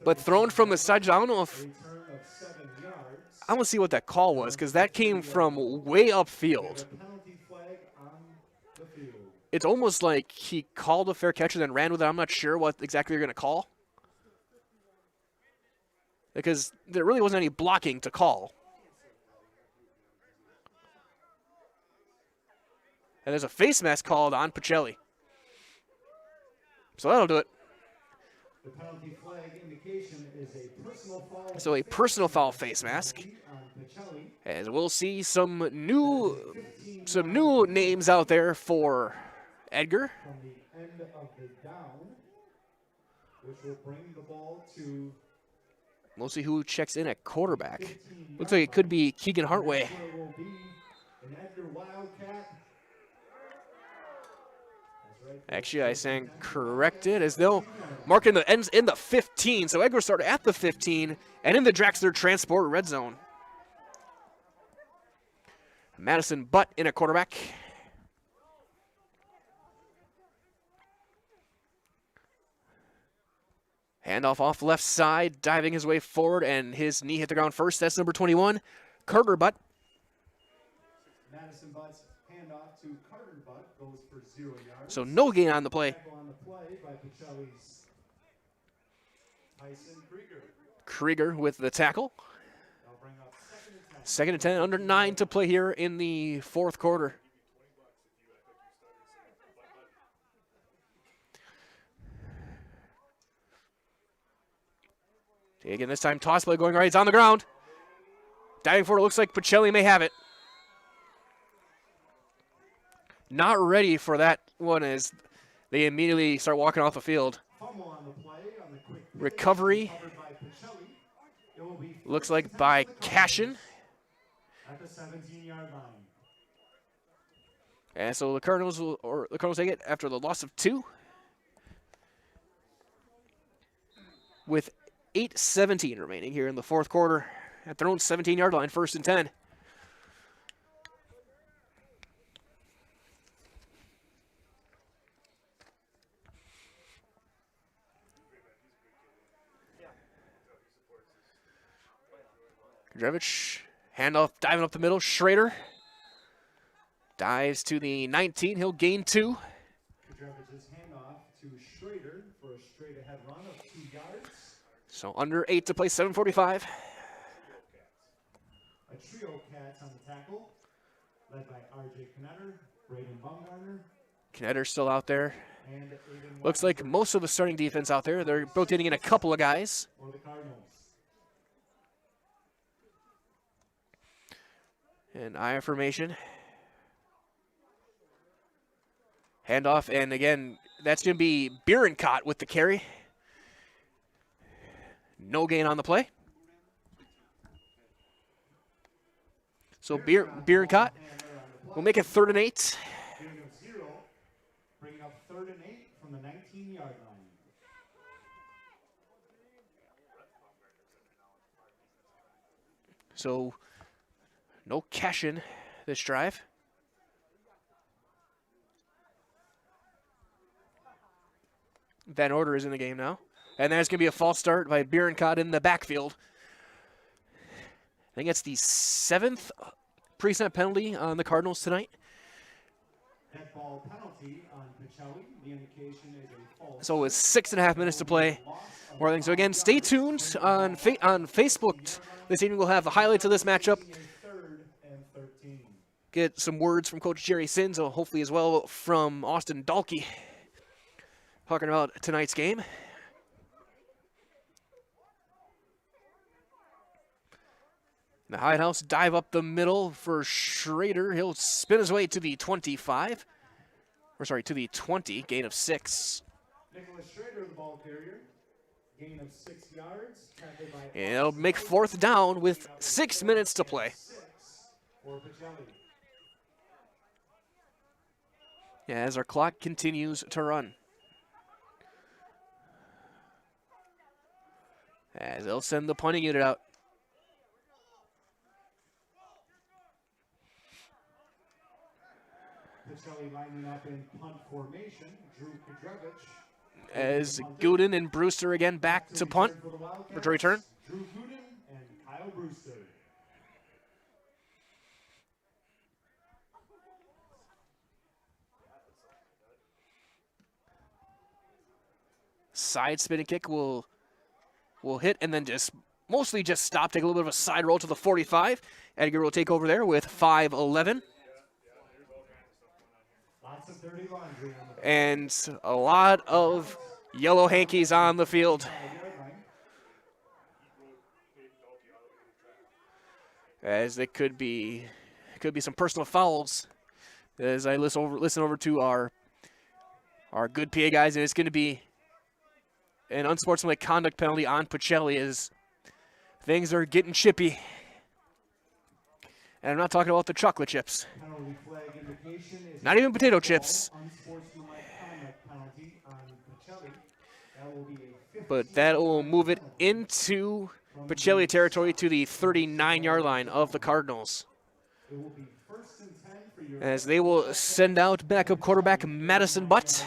But thrown from the side, I don't know if... I want to see what that call was, because that came from way upfield. It's almost like he called a fair catch and then ran with it. I'm not sure what exactly they're going to call. Because there really wasn't any blocking to call. And there's a face mask called on Pacelli. So that'll do it. The penalty flag indication is a personal foul. So a personal foul face mask. And we'll see some new names out there for Edgar. From the end of the down, which will bring the ball to. We'll see who checks in at quarterback. Looks like it could be Keegan Hartway. Will be an Edgar Wildcat. Actually, I stand corrected as they'll mark in the ends in the 15. So Edgar started at the 15 and in the Draxler Transport red zone. Madison Butt in at quarterback. Handoff off left side, diving his way forward, and his knee hit the ground first. That's number 21, Carter Butt. Madison Butt's handoff handoff to Carter Buck goes for 0 yards. So no gain on the play. Tackle on the play by Pacelli's Tyson Krieger. Krieger with the tackle. They'll bring up 2nd and 10. 2nd and 10, under 9 to play here in the 4th quarter. Again, this time toss play going right. It's on the ground. Diving forward, looks like Pacelli may have it. Not ready for that one as they immediately start walking off the field. Fumble on the play on the quick Recovery covered by Pacelli. It will be looks 1st like and 10 by for the Cashin. Cardinals at the 17-yard line. And so the Cardinals take it after the loss of 2. With 8:17 remaining here in the 4th quarter at their own 17-yard line, 1st and 10. Kudrevich, handoff, diving up the middle. Schrader dives to the 19. He'll gain 2. Kudrevich's handoff to Schrader for a straight ahead run of 2 yards. So under 8 to play, 7:45. A trio of cats on the tackle, led by R.J. Knetter, Braden Baumgartner, Knetter's still out there. and Aiden Looks like most of the starting defense out there. They're rotating in a couple of guys. for the Cardinals. And I formation. Handoff, and again, that's going to be Bierencott with the carry. No gain on the play. So Bierencott will make it 3rd and 8. Gain of 0, bringing up 3rd and 8 from the 19-yard line. So no Cashin this drive. Van Order is in the game now. And there's going to be a false start by Bierencott in the backfield. I think it's the 7th pre-snap penalty on the Cardinals tonight. Dead ball penalty on Pacelli. The indication is a false. So it's 6.5 minutes to play. More things. So again, stay tuned on Facebook. This evening we'll have the highlights of this matchup. 3rd and 13. Get some words from Coach Jerry Sins, hopefully as well from Austin Dalkey, talking about tonight's game. The Hide House dive up the middle for Schrader. He'll spin his way to the 25. Or sorry, to the 20, gain of 6. Nicholas Schrader, the ball carrier. Gain of 6 yards. Tackled by And it'll make 4th down with 6 minutes to play. 6 for Pacelli. As our clock continues to run. As they'll send the punting unit out. Pacelli lining up in punt formation. Drew Kudrevich. As Gooden and Brewster again back to punt. For the Wildcats, For to return. Drew Gooden and Kyle Brewster. Side spinning kick will hit and then mostly just stop. Take a little bit of a side roll to the 45. Edgar will take over there with 5:11. Lots of dirty laundry on the And a lot of yellow hankies on the field. 5-yard line. As it could be some personal fouls. As I listen over to our good PA guys, and it's going to be an unsportsmanlike conduct penalty on Pacelli as things are getting chippy. And I'm not talking about the chocolate chips. Penalty flag indication is Not even potato chips. unsportsmanlike conduct penalty on Pacelli. That will be a 50 But that will move it into Pacelli territory to the 39-yard line of the Cardinals. It will be 1st and 10 for your As they will send out backup quarterback Madison Butt.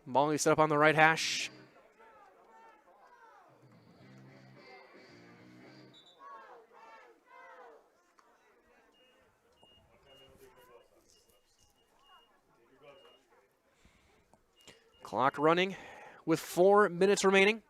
Ball will be set up on the right hash. Clock running with 4 minutes remaining.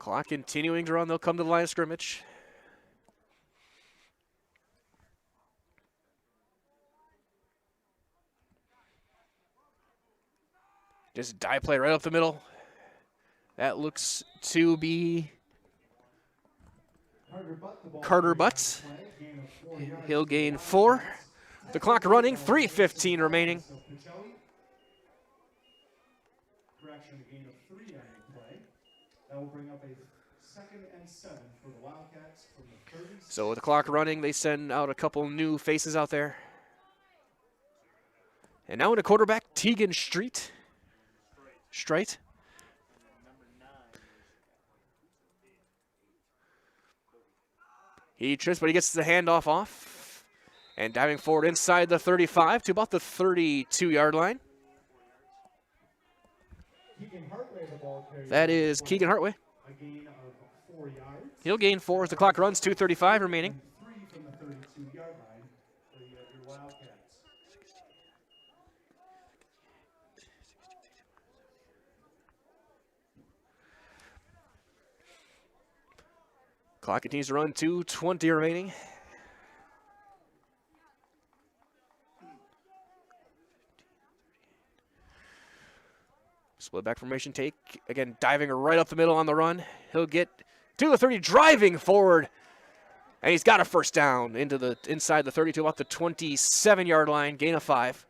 Clock continuing to run. They'll come to the line of scrimmage. Just dive play right up the middle. That looks to be Carter Butts. He'll gain 4. The clock running, 3:15 remaining. Correction, a gain of 3 on the play. That will bring up a 2nd and 7 for the Wildcats from the 30. So with the clock running, they send out a couple new faces out there. And now into quarterback, Tegan Strite. He trips, but he gets the handoff off. And diving forward inside the 35 to about the 32-yard line. That is Keegan Hartway. A gain of 4 yards. He'll gain 4 as the clock runs, 2:35 remaining. 3 from the 32-yard line for your Wildcats. Clock continues to run, 2:20 remaining. Split back formation take. Again, diving right up the middle on the run. He'll get to the 30, driving forward. And he's got a first down inside the 30 to about the 27-yard line, gain of 5.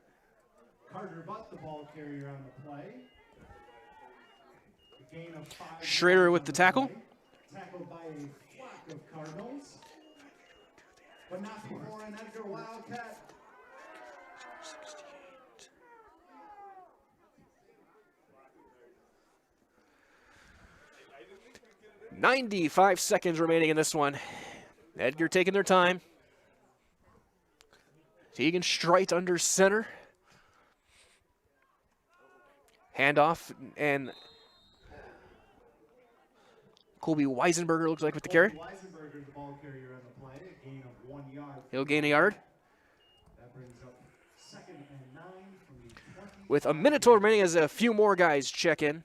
Carter Butt, the ball carrier on the play. A gain of 5. Schrader with the tackle. Tackled by a flock of Cardinals. But not before an Edgar Wildcat. 95 seconds remaining in this one. Edgar taking their time. Tegan Strite under center. Handoff, and Colby Weisenberger looks like with the carry. Weisenberger, the ball carrier on the play, a gain of 1 yard. He'll gain a yard. That brings up 2nd and 9 from the 20. With a minute total remaining as a few more guys check in.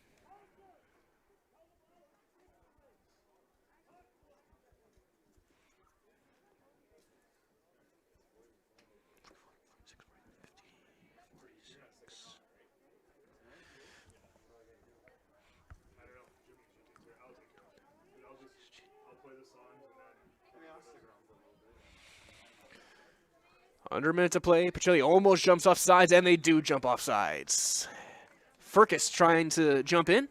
Under a minute to play. Pacelli almost jumps off sides, and they do jump off sides. Furcus trying to jump in.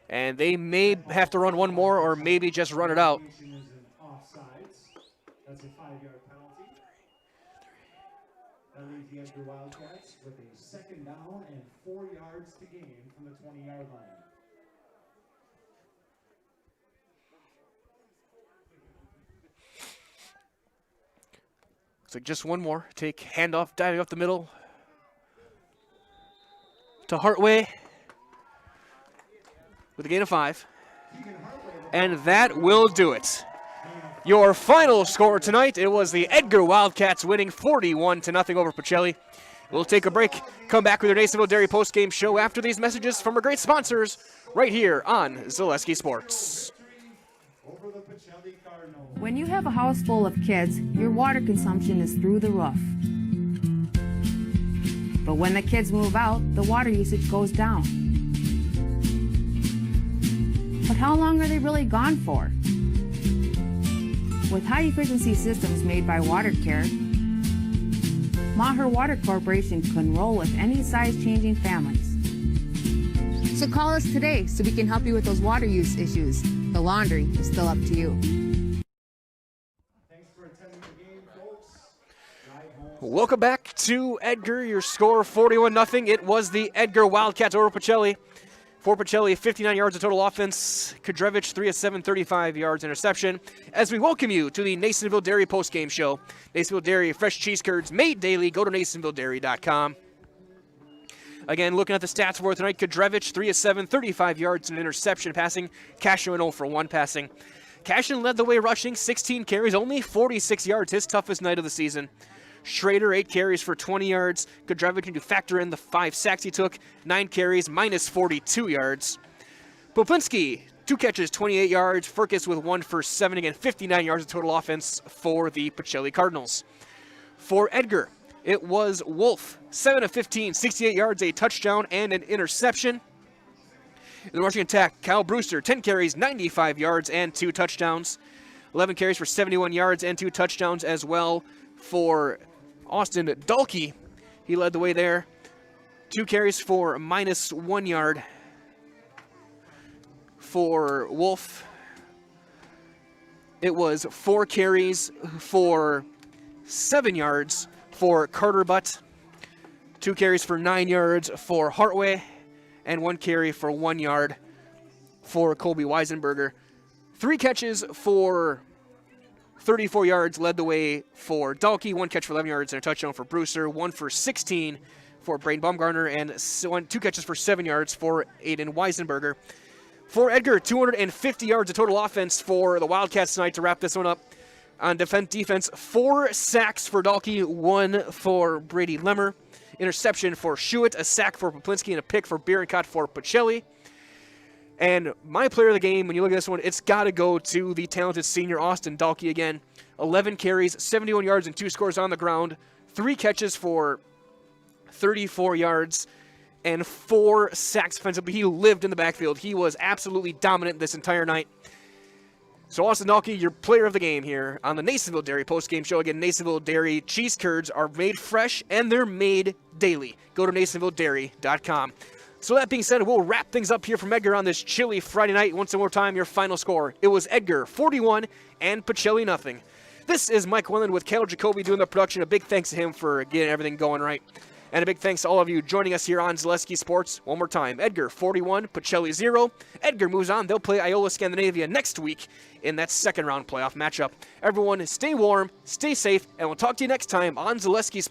And they may have to run one more or maybe just run it out. That's a 5-yard penalty. That leaves the Edgar Wildcats with a 2nd down and 4 yards to gain from the 20-yard line. Looks like just one more. Take handoff, diving up the middle to Hartway with a gain of 5. And that will do it. Your final score tonight, it was the Edgar Wildcats winning 41-0 over Pacelli. We'll take a break, come back with your Nasonville Dairy postgame show after these messages from our great sponsors right here on Zaleski Sports. When you have a house full of kids, your water consumption is through the roof. But when the kids move out, the water usage goes down. But how long are they really gone for? With high-efficiency systems made by WaterCare, Maher Water Corporation can roll with any size-changing families. So call us today so we can help you with those water use issues. The laundry is still up to you. Welcome back to Edgar. Your score 41-0. It was the Edgar Wildcats over Pacelli. For Pacelli, 59 yards of total offense. Kudrevich, 3 of 7, 35 yards interception. As we welcome you to the Nasonville Dairy postgame show. Nasonville Dairy, fresh cheese curds made daily. Go to NasonvilleDairy.com. Again, looking at the stats for tonight, Kudrevich, 3 of 7, 35 yards and an interception passing. Cashin 0 for 1 passing. Cashin led the way rushing, 16 carries, only 46 yards, his toughest night of the season. Schrader, 8 carries for 20 yards. Kudrevich, to factor in the 5 sacks he took, 9 carries, minus 42 yards. Poplinski, 2 catches, 28 yards. Furkis with 1 for 7, again, 59 yards of total offense for the Pacelli Cardinals. For Edgar, it was Wolf, 7 of 15, 68 yards, a touchdown, and an interception. In the rushing attack, Kyle Brewster, 10 carries, 95 yards, and 2 touchdowns. 11 carries for 71 yards and 2 touchdowns as well for Austin Dalkey. He led the way there. 2 carries for minus 1 yard for Wolf. It was 4 carries for 7 yards for Carter Butt. 2 carries for 9 yards for Hartway. And 1 carry for 1 yard for Colby Weisenberger. 3 catches for 34 yards led the way for Dalkey. 1 catch for 11 yards and a touchdown for Brewster. 1 for 16 for Braden Baumgartner. And 2 catches for 7 yards for Aiden Weisenberger. For Edgar, 250 yards of total offense for the Wildcats tonight to wrap this one up. On defense, 4 sacks for Dalkey, 1 for Brady Lemmer. Interception for Schuett, a sack for Poplinski, and a pick for Bierencott for Pacelli. And my player of the game, when you look at this one, it's got to go to the talented senior Austin Dalkey again. 11 carries, 71 yards, and 2 scores on the ground. 3 catches for 34 yards, and 4 sacks offensively. He lived in the backfield. He was absolutely dominant this entire night. So Austin Dalkey, your player of the game here on the Nasonville Dairy postgame show. Again, Nasonville Dairy cheese curds are made fresh and they're made daily. Go to NasonvilleDairy.com. So that being said, we'll wrap things up here from Edgar on this chilly Friday night. Once more time, your final score. It was Edgar 41 and Pacelli nothing. This is Mike Wendland with Kendall Jacoby doing the production. A big thanks to him for getting everything going right. And a big thanks to all of you joining us here on Zaleski Sports. One more time, Edgar 41, Pacelli 0. Edgar moves on. They'll play Iola Scandinavia next week in that second round playoff matchup. Everyone, stay warm, stay safe, and we'll talk to you next time on Zaleski Sports.